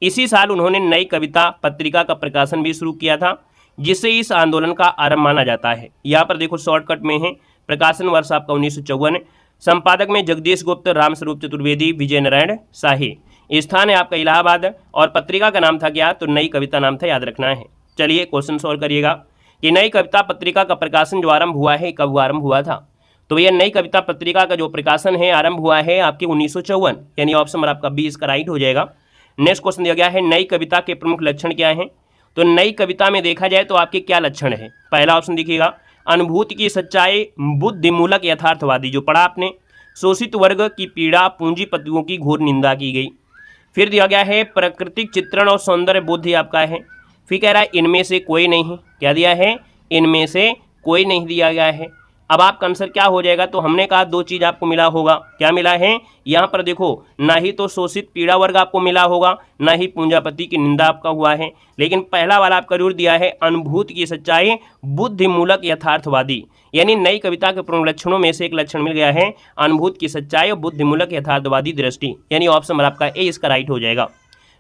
इसी साल उन्होंने नई कविता पत्रिका का प्रकाशन भी शुरू किया था, जिससे इस आंदोलन का आरंभ माना जाता है। यहाँ पर देखो शॉर्टकट में है, प्रकाशन वर्ष आपका 1954, संपादक में जगदीश गुप्त, रामस्वरूप चतुर्वेदी, विजय नारायण शाही, स्थान है आपका इलाहाबाद, और पत्रिका का नाम था क्या, तो नई कविता नाम था, याद रखना है। चलिए क्वेश्चन सॉल्व करिएगा कि नई कविता पत्रिका का प्रकाशन जो आरंभ हुआ है, कब आरंभ हुआ था। तो यह नई कविता पत्रिका का जो प्रकाशन है आरंभ हुआ है आपके 1954, यानी ऑप्शन नंबर आपका 20 का राइट हो जाएगा। नेक्स्ट क्वेश्चन दिया गया है नई कविता के प्रमुख लक्षण क्या हैं। तो नई कविता में देखा जाए तो आपके क्या लक्षण है। पहला ऑप्शन देखिएगा, अनुभूति की सच्चाई, बुद्धिमूलक यथार्थवादी, जो पढ़ा आपने, शोषित वर्ग की पीड़ा, पूंजीपतियों की घोर निंदा की गई। फिर दिया गया है प्राकृतिक चित्रण और सौंदर्य बोध आपका है। फिर कह रहा है इनमें से कोई नहीं, क्या दिया है, इनमें से कोई नहीं दिया गया है। अब आपका आंसर क्या हो जाएगा, तो हमने कहा दो चीज़ आपको मिला होगा, क्या मिला है, यहाँ पर देखो, ना ही तो शोषित पीड़ा वर्ग आपको मिला होगा, ना ही पूंजीपति की निंदा आपका हुआ है, लेकिन पहला वाला आपका जरूर दिया है अनुभूति की सच्चाई, बुद्धिमूलक यथार्थवादी। यानी नई कविता के प्रमुख लक्षणों में से एक लक्षण मिल गया है अनुभूति की सच्चाई और बुद्धिमूलक यथार्थवादी दृष्टि, यानी ऑप्शन नंबर आपका ए इसका राइट हो जाएगा।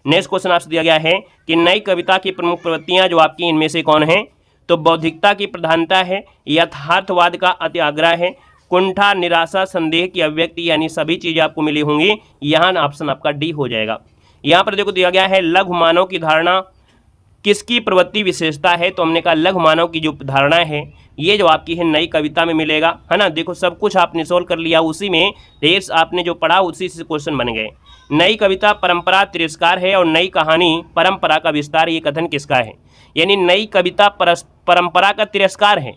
नेक्स्ट क्वेश्चन आपसे दिया गया है कि नई कविता की प्रमुख प्रवृत्तियाँ जो आपकी इनमें से कौन है। तो बौद्धिकता की प्रधानता है, यथार्थवाद का अत्याग्रह है, कुंठा, निराशा, संदेह की अभिव्यक्ति, यानी सभी चीजें आपको मिली होंगी। यहाँ ऑप्शन आपका डी हो जाएगा। यहाँ पर देखो दिया गया है लघु मानव की धारणा किसकी प्रवृत्ति विशेषता है, तो हमने कहा लघु मानव की जो धारणा है ये जो आपकी है नई कविता में मिलेगा, है ना। देखो सब कुछ आपने सोल्व कर लिया, उसी में रेस आपने जो पढ़ा उसी से क्वेश्चन बन गए। नई कविता परंपरा तिरस्कार है और नई कहानी परंपरा का विस्तार, ये कथन किसका है? यानी नई कविता परंपरा का तिरस्कार है,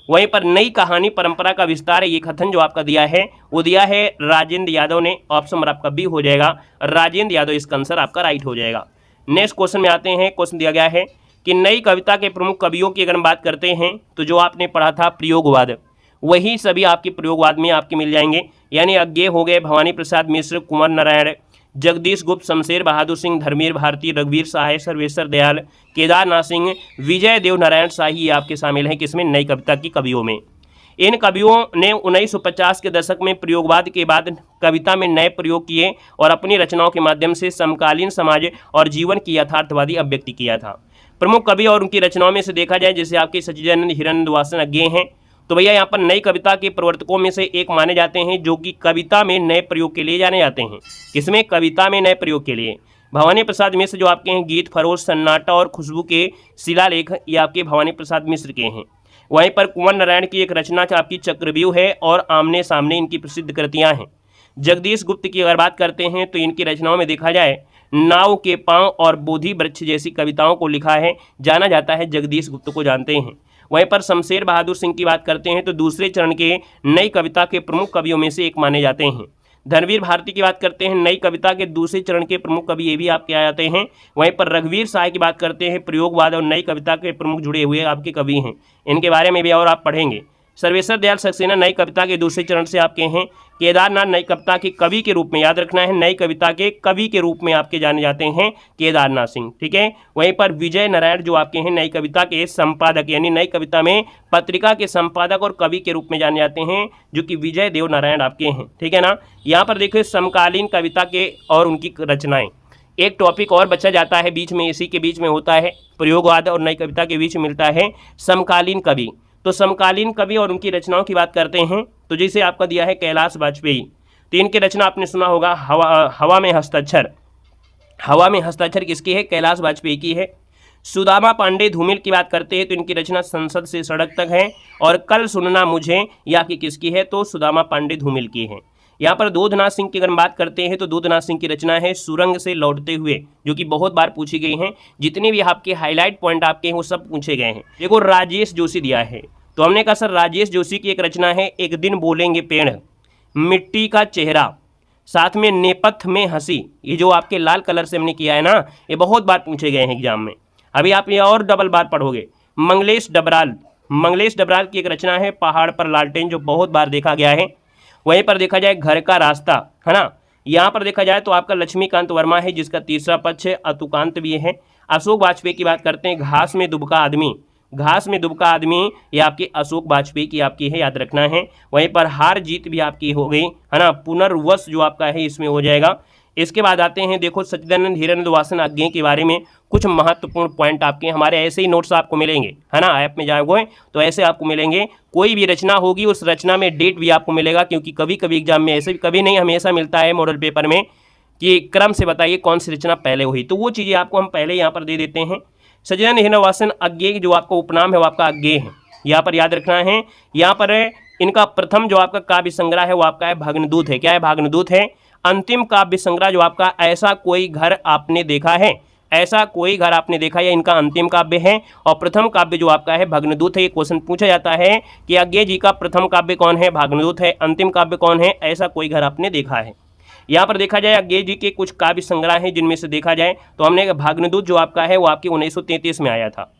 वहीं पर नई कहानी परंपरा का विस्तार है, ये कथन जो आपका दिया है वो दिया है राजेंद्र यादव ने। ऑप्शन नंबर आपका बी हो जाएगा, राजेंद्र यादव इसका आंसर आपका राइट हो जाएगा। नेक्स्ट क्वेश्चन में आते हैं। क्वेश्चन दिया गया है कि नई कविता के प्रमुख कवियों की अगर हम बात करते हैं तो जो आपने पढ़ा था प्रयोगवाद, वही सभी आपके प्रयोगवाद में आपके मिल जाएंगे। यानी अज्ञेय हो गए भवानी प्रसाद मिश्र, कुंवर नारायण, जगदीश गुप्त, शमशेर बहादुर सिंह, धर्मवीर भारती, रघुवीर सहाय, सर्वेश्वर दयाल, केदारनाथ सिंह, विजय देव नारायण शाही, आपके शामिल हैं किसमें? नई कविता की कवियों में। इन कवियों ने 1950 के दशक में प्रयोगवाद के बाद कविता में नए प्रयोग किए और अपनी रचनाओं के माध्यम से समकालीन समाज और जीवन की यथार्थवादी अभिव्यक्ति किया था। प्रमुख कवि और उनकी रचनाओं में से देखा जाए जैसे आपके सच्चिदानंद हिरण्य वासन अज्ञेय हैं, तो भैया यहाँ पर नई कविता के प्रवर्तकों में से एक माने जाते हैं जो कि कविता में नए प्रयोग के लिए जाने जाते हैं। किसमें? कविता में नए प्रयोग के लिए। भवानी प्रसाद मिश्र जो आपके हैं गीत फरोश, सन्नाटा और खुशबू के शिलालेख, ये आपके भवानी प्रसाद मिश्र के हैं। वहीं पर कुंवर नारायण की एक रचना आपकी चक्रव्यूह है और आमने सामने इनकी प्रसिद्ध कृतियां हैं। जगदीश गुप्त की अगर बात करते हैं तो इनकी रचनाओं में देखा जाए नाव के पांव और बोधि वृक्ष जैसी कविताओं को लिखा है, जाना जाता है, जगदीश गुप्त को जानते हैं। वहीं पर शमशेर बहादुर सिंह की बात करते हैं तो दूसरे चरण के नई कविता के प्रमुख कवियों में से एक माने जाते हैं। धर्मवीर भारती की बात करते हैं नई कविता के दूसरे चरण के प्रमुख कवि, ये भी आपके आ जाते हैं। वहीं पर रघुवीर सहाय की बात करते हैं प्रयोगवाद और नई कविता के प्रमुख जुड़े हुए आपके कवि हैं, इनके बारे में भी और आप पढ़ेंगे। सर्वेश्वर दयाल सक्सेना नई कविता के दूसरे चरण से आपके हैं। केदारनाथ नई कविता के कवि के रूप में, याद रखना है, नई कविता के कवि के रूप में आपके जाने जाते हैं केदारनाथ सिंह, ठीक है। वहीं पर विजय नारायण जो आपके हैं नई कविता के संपादक, यानी नई कविता में पत्रिका के संपादक और कवि के रूप में जाने जाते हैं, जो कि विजय देव नारायण आपके हैं, ठीक है ना। यहाँ पर देखिए समकालीन कविता के और उनकी रचनाएं, एक टॉपिक और बचा जाता है बीच में, इसी के बीच में होता है प्रयोगवाद और नई कविता के बीच में मिलता है समकालीन कवि। तो समकालीन कवि और उनकी रचनाओं की बात करते हैं तो जैसे आपका दिया है कैलाश वाजपेयी, तो इनकी रचना आपने सुना होगा हवा में हस्ताक्षर। हवा में हस्ताक्षर किसकी है? कैलाश वाजपेयी की है। सुदामा पांडे धूमिल की बात करते हैं तो इनकी रचना संसद से सड़क तक है। और कल सुनना मुझे या कि किसकी है? तो सुदामा पांडे धूमिल की है। यहाँ पर दूधनाथ सिंह की अगर हम बात करते हैं तो दूधनाथ सिंह की रचना है सुरंग से लौटते हुए, जो कि बहुत बार पूछी गई हैं। जितने भी आपके हाईलाइट पॉइंट आपके हैं वो सब पूछे गए हैं। देखो राजेश जोशी दिया है, तो हमने कहा सर राजेश जोशी की एक रचना है एक दिन बोलेंगे पेड़, मिट्टी का चेहरा, साथ में नेपथ्य में हंसी, ये जो आपके लाल कलर से हमने किया है ना, ये बहुत बार पूछे गए हैं एग्जाम में। अभी आप ये और डबल बार पढ़ोगे। मंगलेश डबराल की एक रचना है पहाड़ पर लालटेन, जो बहुत बार देखा गया है। वहीं पर देखा जाए घर का रास्ता, है ना। यहाँ पर देखा जाए तो आपका लक्ष्मीकांत वर्मा है जिसका तीसरा पक्ष है, अतुकांत भी है। अशोक वाजपेयी की बात करते हैं घास में दुबका आदमी, ये आपके अशोक वाजपेयी की आपकी है, याद रखना है। वहीं पर हार जीत भी आपकी हो गई, है ना। पुनर्वस जो आपका है इसमें हो जाएगा। इसके बाद आते हैं देखो सच्चिदानंद हिरण्य वासन अज्ञेय के बारे में कुछ महत्वपूर्ण पॉइंट आपके हमारे ऐसे ही नोट्स आपको मिलेंगे, है ना। ऐप में जाओगे तो ऐसे आपको मिलेंगे, कोई भी रचना होगी उस रचना में डेट भी आपको मिलेगा, क्योंकि कभी कभी एग्जाम में ऐसे भी कभी नहीं हमेशा मिलता है मॉडल पेपर में कि क्रम से बताइए कौन सी रचना पहले हुई, तो वो चीज़ें आपको हम पहले यहाँ पर दे देते हैं। सच्चिदानंद हिरण्य वासन अज्ञेय जो आपका उपनाम है वो आपका अज्ञेय है, यहाँ पर याद रखना है। यहाँ पर इनका प्रथम जो आपका काव्य संग्रह है वो आपका है भाग्नदूत है। क्या है? भाग्नदूत है। अंतिम काव्य संग्रह जो आपका ऐसा कोई घर आपने देखा है, ऐसा कोई घर आपने देखा, या इनका अंतिम काव्य है। और प्रथम काव्य जो आपका है भाग्नदूत है। ये क्वेश्चन पूछा जाता है कि अज्ञेय जी का प्रथम काव्य कौन है? भाग्नदूत है। अंतिम काव्य कौन है? ऐसा कोई घर आपने देखा है। यहाँ पर देखा जाए अज्ञेय जी के कुछ काव्य संग्रह हैं, जिनमें से देखा जाए तो हमने भाग्नदूत जो आपका है वो आपके 1933 में आया था।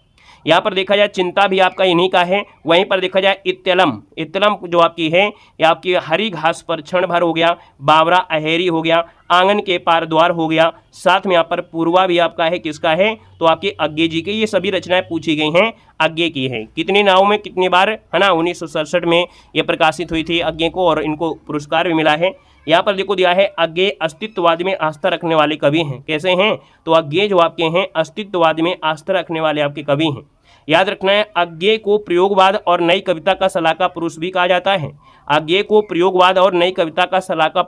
यहाँ पर देखा जाए चिंता भी आपका इन्हीं का है। वहीं पर देखा जाए इत्तलम जो आपकी है ये आपकी हरी घास पर क्षण भर हो गया, बावरा अहेरी हो गया, आंगन के पार द्वार हो गया, साथ में यहाँ पर पूर्वा भी आपका है, किसका है? तो आपके अज्ञेय जी के। ये सभी रचनाएं पूछी गई हैं अज्ञेय की है। कितनी नाव में कितनी बार, है ना, 1967 में ये प्रकाशित हुई थी अज्ञेय को, और इनको पुरस्कार भी मिला है। यहाँ पर देखो दिया है अज्ञेय अस्तित्ववाद में आस्था रखने वाले कवि हैं। कैसे हैं? तो अज्ञेय जो आपके हैं अस्तित्ववाद में आस्था रखने वाले आपके कवि हैं। याद रखना है, अज्ञेय को प्रयोगवाद और नई कविता का शलाका पुरुष भी कहा जाता है। अज्ञेय को प्रयोगवाद और नई कविता का शलाका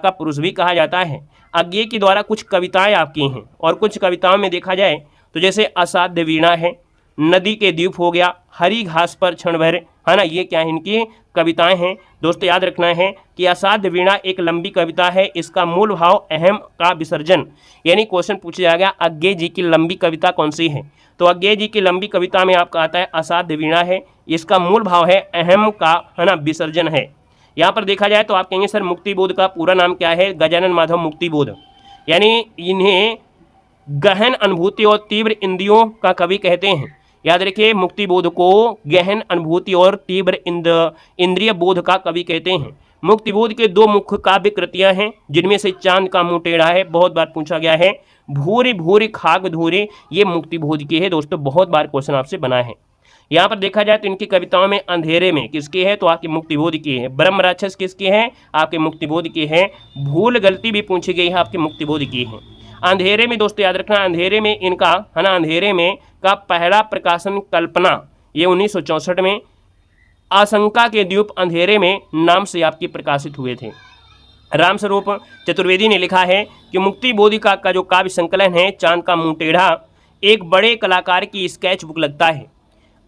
पुरुष भी कहा जाता है। अज्ञेय के द्वारा कुछ कविताएं आपकी हैं और कुछ कविताओं में देखा जाए तो जैसे असाध्य वीणा है, नदी के द्वीप हो गया, हरी घास पर क्षण भर, है ना, ये क्या है, इनकी कविताएं हैं। दोस्तों याद रखना है कि असाध्य वीणा एक लंबी कविता है, इसका मूल भाव अहम का विसर्जन, यानी क्वेश्चन पूछा जाएगा अज्ञेय जी की लंबी कविता कौन सी है, तो अज्ञेय जी की लंबी कविता में आपका आता है असाध्य वीणा है, इसका मूल भाव है अहम का, है ना, विसर्जन है। यहाँ पर देखा जाए तो आप कहेंगे सर मुक्तिबोध का पूरा नाम क्या है, गजानन माधव मुक्तिबोध, यानी इन्हें गहन अनुभूति और तीव्र इंद्रियों का कवि कहते हैं। याद रखिए, मुक्तिबोध को गहन अनुभूति और तीव्र इंद्रिय बोध का कवि कहते हैं। मुक्तिबोध के दो मुख्य काव्य कृतियां हैं, जिनमें से चांद का मुंह टेढ़ा है, बहुत बार पूछा गया है, भूरी भूरी खाग धूरी, ये मुक्तिबोध की है दोस्तों, बहुत बार क्वेश्चन आपसे बना है। यहाँ पर देखा जाए तो इनकी कविताओं में अंधेरे में किसकी है, तो आपके मुक्तिबोध की है। ब्रह्म राक्षस किसकी है, आपके मुक्तिबोध की है। भूल गलती भी पूछी गई है, आपके मुक्तिबोध की है। अंधेरे में दोस्तों याद रखना, अंधेरे में इनका, है ना, अंधेरे में का पहला प्रकाशन कल्पना, ये 1964 में आशंका के द्वीप अंधेरे में नाम से आपकी प्रकाशित हुए थे। रामस्वरूप चतुर्वेदी ने लिखा है कि मुक्तिबोधिका का जो काव्य संकलन है चांद का मुंह टेढ़ा, एक बड़े कलाकार की स्केच बुक लगता है।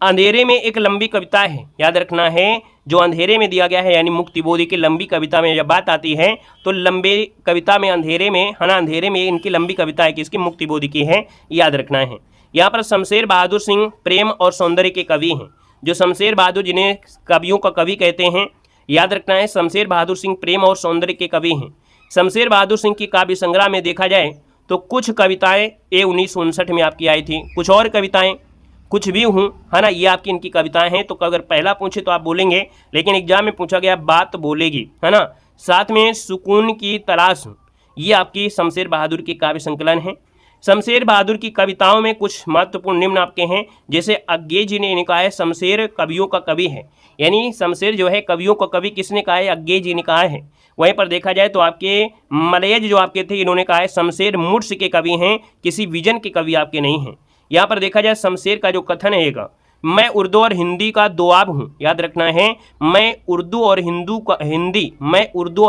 अंधेरे में एक लंबी कविता है, याद रखना है, जो अंधेरे में दिया गया है, यानी मुक्तिबोधि की लंबी कविता में जब बात आती है तो लंबे कविता में अंधेरे में, है ना, अंधेरे में इनकी लंबी कविता है, किसकी, मुक्तिबोधि की है, याद रखना है। यहाँ पर शमशेर बहादुर सिंह प्रेम और सौंदर्य के कवि हैं। जो शमशेर बहादुर, जिन्हें कवियों का कवि कहते हैं, याद रखना है, शमशेर बहादुर सिंह प्रेम और सौंदर्य के कवि हैं। शमशेर बहादुर सिंह की काव्य संग्रह में देखा जाए तो कुछ कविताएं ये 1959 में आपकी आई थी, कुछ और कविताएं कुछ भी हूँ, है ना, ये आपकी इनकी कविताएं हैं। तो अगर पहला पूछे तो आप बोलेंगे, लेकिन एग्जाम में पूछा गया बात बोलेगी, है ना। साथ में सुकून की तलाश, ये आपकी शमशेर बहादुर की काव्य संकलन है। शमशेर बहादुर की कविताओं में कुछ महत्वपूर्ण निम्न आपके हैं, जैसे अज्ञेय जी ने कहा है शमशेर कवियों का कवि है, यानी शमशेर जो है कवियों का कवि किसने कहा है, अज्ञेय जी ने कहा है। वहीं पर देखा जाए तो आपके मलयज जो आपके थे, इन्होंने कहा है शमशेर मूर्छ के कवि हैं, किसी विजन के कवि आपके नहीं हैं। यहाँ पर देखा जाए शमशेर का जो कथन है, मैं उर्दू और हिंदी का दोआब हूँ, याद रखना है, मैं उर्दू और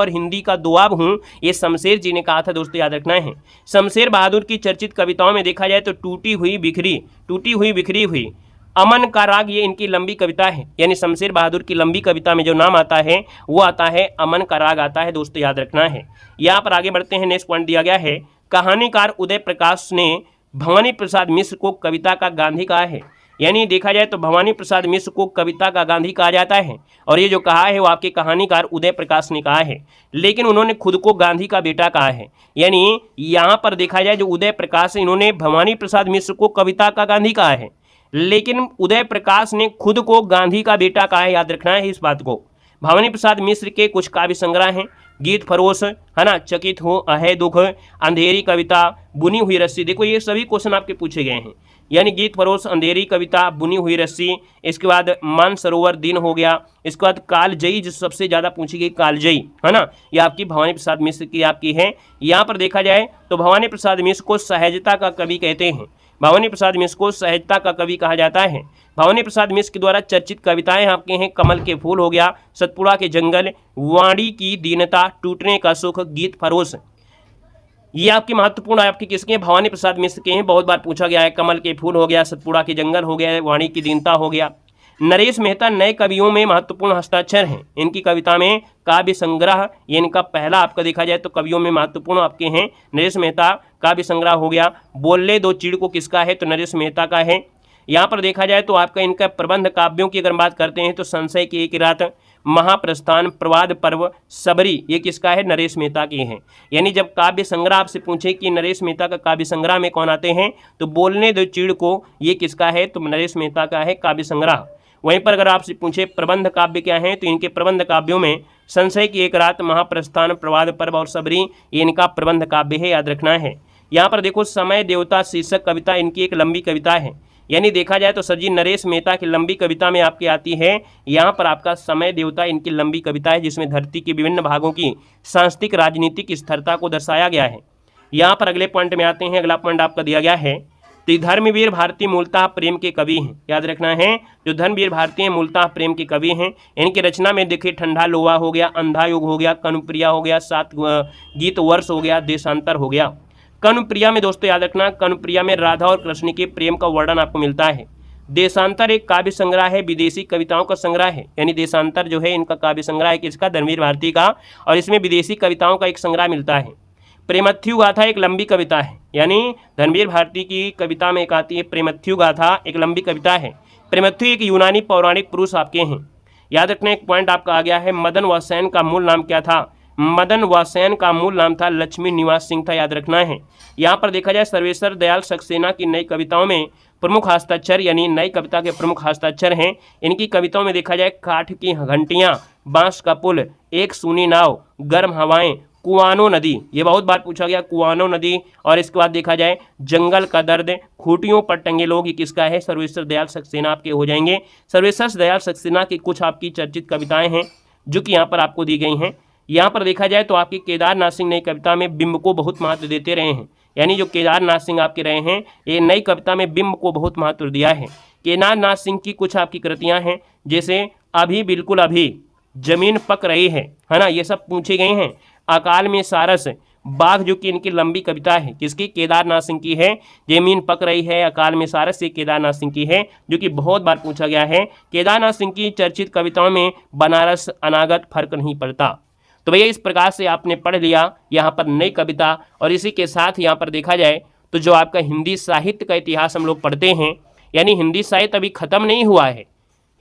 हिंदी का दोआब हूँ, ये शमशेर जी ने कहा था दोस्तों, याद रखना है। शमशेर बहादुर की चर्चित कविताओं में देखा जाए तो टूटी हुई बिखरी हुई, अमन का राग, ये इनकी लंबी कविता है, यानी शमशेर बहादुर की लंबी कविता में जो नाम आता है वो आता है अमन का राग आता है दोस्तों, याद रखना है। यहाँ पर आगे बढ़ते हैं, नेक्स्ट पॉइंट दिया गया है, कहानीकार उदय प्रकाश ने भवानी प्रसाद मिश्र को कविता का गांधी कहा है, यानी देखा जाए तो भवानी प्रसाद मिश्र को कविता का गांधी कहा जाता है, और ये जो कहा है वो आपके कहानीकार उदय प्रकाश ने कहा है, लेकिन उन्होंने खुद को गांधी का बेटा कहा है। यानी यहाँ पर देखा जाए जो उदय प्रकाश है, इन्होंने भवानी प्रसाद मिश्र को कविता का गांधी कहा है, लेकिन उदय प्रकाश ने खुद को गांधी का बेटा कहा है, याद रखना है इस बात को। भवानी प्रसाद मिश्र के कुछ काव्य संग्रह हैं, गीत फरोश, है ना, चकित हो है दुख, अंधेरी कविता, बुनी हुई रस्सी, देखो ये सभी क्वेश्चन आपके पूछे गए हैं, यानी गीत फरोश, अंधेरी कविता, बुनी हुई रस्सी, इसके बाद मानसरोवर दिन हो गया, इसके बाद कालजयी, जो सबसे ज़्यादा पूछी गई कालजयी, है ना, ये आपकी भवानी प्रसाद मिश्र की आपकी है। यहाँ पर देखा जाए तो भवानी प्रसाद मिश्र को सहजता का कवि कहते हैं, भवानी प्रसाद मिश्र को सहजता का कवि कहा जाता है। भवानी प्रसाद मिश्र के द्वारा चर्चित कविताएं आपके हैं, कमल के फूल हो गया, सतपुड़ा के जंगल, वाणी की दीनता, टूटने का सुख, गीत फरोश, ये आपकी महत्वपूर्ण आपकी किसके हैं, भवानी प्रसाद मिश्र के हैं, बहुत बार पूछा गया है। कमल के फूल हो गया, सतपुड़ा के जंगल हो गया, वाणी की दीनता हो गया। नरेश मेहता नए कवियों में महत्वपूर्ण हस्ताक्षर हैं, इनकी कविता में काव्य संग्रह, ये इनका पहला आपका देखा जाए तो कवियों में महत्वपूर्ण आपके हैं नरेश मेहता, काव्य संग्रह हो गया। बोले दो चिड़ को किसका है, तो नरेश मेहता का है। यहाँ पर देखा जाए तो आपका इनका प्रबंध काव्यों की अगर बात करते हैं तो संशय की एक रात, महाप्रस्थान, प्रवाद पर्व, सबरी, ये किसका है, नरेश मेहता की है। यानी जब काव्य संग्रह आपसे पूछे कि नरेश मेहता का काव्य संग्रह में कौन आते हैं, तो बोलने दो चिड़ को, ये किसका है, तो नरेश मेहता का है काव्य संग्रह। वहीं पर अगर आपसे पूछे प्रबंध काव्य क्या हैं, तो इनके प्रबंध काव्यों में संशय की एक रात, महाप्रस्थान, प्रवाद पर्व और सबरी, ये इनका प्रबंध काव्य है, याद रखना है। यहाँ पर देखो समय देवता शीर्षक कविता इनकी एक लंबी कविता है, यानी देखा जाए तो सर जी नरेश मेहता की लंबी कविता में आपकी आती है, यहाँ पर आपका समय देवता इनकी लंबी कविता है, जिसमें धरती के विभिन्न भागों की सांस्कृतिक राजनीतिक स्थिरता को दर्शाया गया है। यहाँ पर अगले पॉइंट में आते हैं, अगला पॉइंट आपका दिया गया है, तो धर्मवीर भारती मूलतः प्रेम के कवि हैं, याद रखना है। जो धर्मवीर भारती हैं मूलतः प्रेम के कवि हैं। इनकी रचना में देखिए ठंडा लोहा हो गया, अंधा युग हो गया, कनुप्रिया हो गया, 7 गीत वर्ष हो गया, देशांतर हो गया। कनुप्रिया में दोस्तों याद रखना, कनुप्रिया में राधा और कृष्ण के प्रेम का वर्णन आपको मिलता है। देशांतर एक काव्य संग्रह है, विदेशी कविताओं का संग्रह है, यानी देशांतर जो है इनका काव्य संग्रह है किसका, धर्मवीर भारती का, और इसमें विदेशी कविताओं का एक संग्रह मिलता है। प्रेमथ्यु गाथा एक लंबी कविता है, यानी धर्मवीर भारती की कविता में एक आती है प्रेमथ्यु गाथा, एक लंबी कविता है। प्रेमथ्यु एक यूनानी पौराणिक पुरुष आपके हैं। याद रखना एक पॉइंट आपका आ गया है, मदन व सेन का मूल नाम क्या था, मदन व सेन का मूल नाम था लक्ष्मी निवास सिंह था, याद रखना है। यहाँ पर देखा जाए सर्वेश्वर दयाल सक्सेना की नई कविताओं में प्रमुख हस्ताक्षर, यानी नई कविता के प्रमुख हस्ताक्षर हैं। इनकी कविताओं में देखा जाए काठ की घंटियाँ, बांस का पुल, एक सूनी नाव, गर्म हवाएं, कुआनो नदी, ये बहुत बार पूछा गया कुआनो नदी। और इसके बाद देखा जाए जंगल का दर्द, खूटियों पर टंगे लोग, ये किसका है, सर्वेश्वर दयाल सक्सेना आपके हो जाएंगे। सर्वेश्वर दयाल सक्सेना की कुछ आपकी चर्चित कविताएं हैं जो कि यहाँ पर आपको दी गई हैं। यहाँ पर देखा जाए तो आपकी केदारनाथ सिंह नई कविता में बिंब को बहुत महत्व देते रहे हैं, यानी जो केदारनाथ सिंह आपके रहे हैं ये नई कविता में बिंब को बहुत महत्व दिया है। केदारनाथ सिंह की कुछ आपकी कृतियाँ हैं, जैसे अभी बिल्कुल अभी, जमीन पक रही है ना, ये सब पूछी गई हैं। अकाल में सारस, बाघ जो कि इनकी लंबी कविता है, किसकी, केदारनाथ सिंह की है। जमीन पक रही है, अकाल में सारस, ये केदारनाथ सिंह की है, जो कि बहुत बार पूछा गया है। केदारनाथ सिंह की चर्चित कविताओं में बनारस, अनागत, फर्क नहीं पड़ता। तो भैया इस प्रकार से आपने पढ़ लिया यहाँ पर नई कविता। और इसी के साथ यहाँ पर देखा जाए तो जो आपका हिंदी साहित्य का इतिहास हम लोग पढ़ते हैं, यानी हिंदी साहित्य अभी खत्म नहीं हुआ है।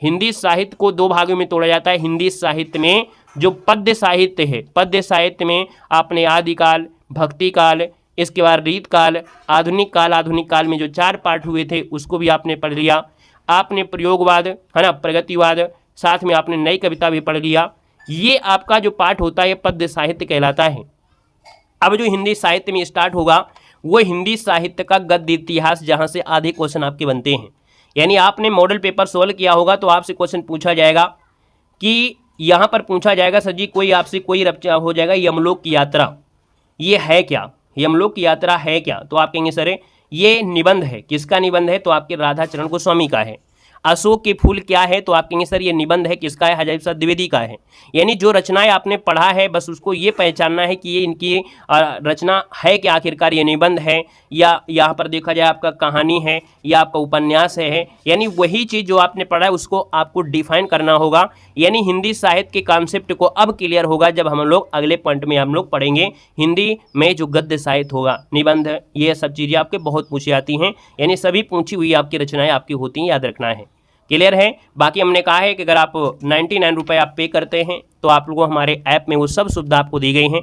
हिंदी साहित्य को 2 भागों में तोड़ा जाता है। हिंदी साहित्य में जो पद्य साहित्य है, पद्य साहित्य में आपने आदिकाल, भक्ति काल, इसके बाद रीत काल, आधुनिक काल, आधुनिक काल में जो 4 पार्ट हुए थे उसको भी आपने पढ़ लिया। आपने प्रयोगवाद है ना, प्रगतिवाद, साथ में आपने नई कविता भी पढ़ लिया। ये आपका जो पाठ होता है पद्य साहित्य कहलाता है। अब जो हिंदी साहित्य में स्टार्ट होगा वो हिंदी साहित्य का गद्य इतिहास, जहाँ से आधे क्वेश्चन आपके बनते हैं। यानी आपने मॉडल पेपर सोल्व किया होगा तो आपसे क्वेश्चन पूछा जाएगा कि यहाँ पर पूछा जाएगा सर जी कोई आपसे कोई रचना हो जाएगा यमलोक की यात्रा, ये है क्या, यमलोक की यात्रा है क्या, तो आप कहेंगे सर ये निबंध है। किसका निबंध है, तो आपके राधा चरण गोस्वामी का है। अशोक के फूल क्या है, तो आप कहेंगे सर ये निबंध है, किसका है, हजारी प्रसाद द्विवेदी का है। यानी जो रचनाएं आपने पढ़ा है बस उसको ये पहचानना है कि ये इनकी रचना है कि आखिरकार ये निबंध है या यहाँ पर देखा जाए आपका कहानी है या आपका उपन्यास है। यानी वही चीज़ जो आपने पढ़ा है उसको आपको डिफाइन करना होगा। यानी हिंदी साहित्य के कॉन्सेप्ट को अब क्लियर होगा जब हम लोग अगले पॉइंट में हम लोग पढ़ेंगे हिंदी में जो गद्य साहित्य होगा, निबंध, ये सब चीज़ें आपके बहुत पूछी जाती हैं। यानी सभी पूछी हुई आपकी रचनाएं आपकी होती हैं, याद रखना है। क्लियर है। बाकी हमने कहा है कि अगर आप 99 रुपये आप पे करते हैं तो आप लोगों हमारे ऐप में वो सब सुविधा आपको दी गई हैं।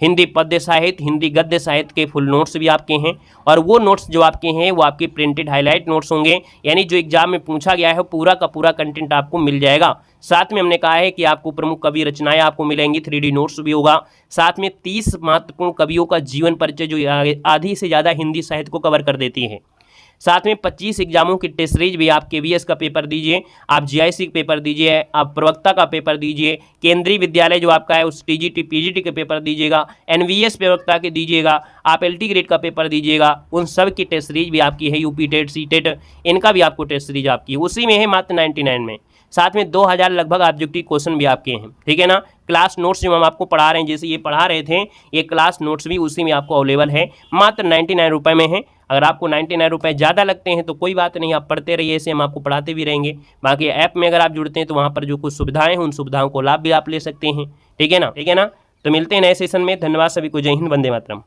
हिंदी पद्य साहित्य, हिंदी गद्य साहित्य के फुल नोट्स भी आपके हैं और वो नोट्स जो आपके हैं वो आपके प्रिंटेड हाईलाइट नोट्स होंगे। यानी जो एग्जाम में पूछा गया है पूरा का पूरा कंटेंट आपको मिल जाएगा। साथ में हमने कहा है कि आपको प्रमुख कवि रचनाएं आपको मिलेंगी, 3D नोट्स भी होगा। साथ में 30 महत्वपूर्ण कवियों का जीवन परिचय जो आधी से ज़्यादा हिंदी साहित्य को कवर कर देती है। साथ में 25 एग्जामों की टेस्ट सीरीज भी, आप KVS का पेपर दीजिए, आप GIC का पेपर दीजिए, आप प्रवक्ता का पेपर दीजिए, केंद्रीय विद्यालय जो आपका है उस TGT PGT के पेपर दीजिएगा, NVS प्रवक्ता के दीजिएगा, आप LT ग्रेड का पेपर दीजिएगा। उन सब की टेस्ट सीरीज भी आपकी है, UP टेट, CTET, इनका भी आपको टेस्ट सीरीज आपकी है, उसी में है मात्र 99 में। साथ में 2000 लगभग ऑब्जेक्टिव क्वेश्चन भी आपके हैं, ठीक है ना। क्लास नोट्स जो हम आपको पढ़ा रहे हैं, जैसे ये पढ़ा रहे थे, ये क्लास नोट्स भी उसी में आपको अवेलेबल है, मात्र 99 रुपये में है। अगर आपको 99 रुपये ज़्यादा लगते हैं तो कोई बात नहीं, आप पढ़ते रहिए, ऐसे हम आपको पढ़ाते भी रहेंगे। बाकी ऐप में अगर आप जुड़ते हैं तो वहाँ पर जो कुछ सुविधाएं हैं उन सुविधाओं को लाभ भी आप ले सकते हैं, ठीक है ना, ठीक है ना। तो मिलते हैं नए सेशन में। धन्यवाद सभी को, जय हिंद, वंदे मातरम।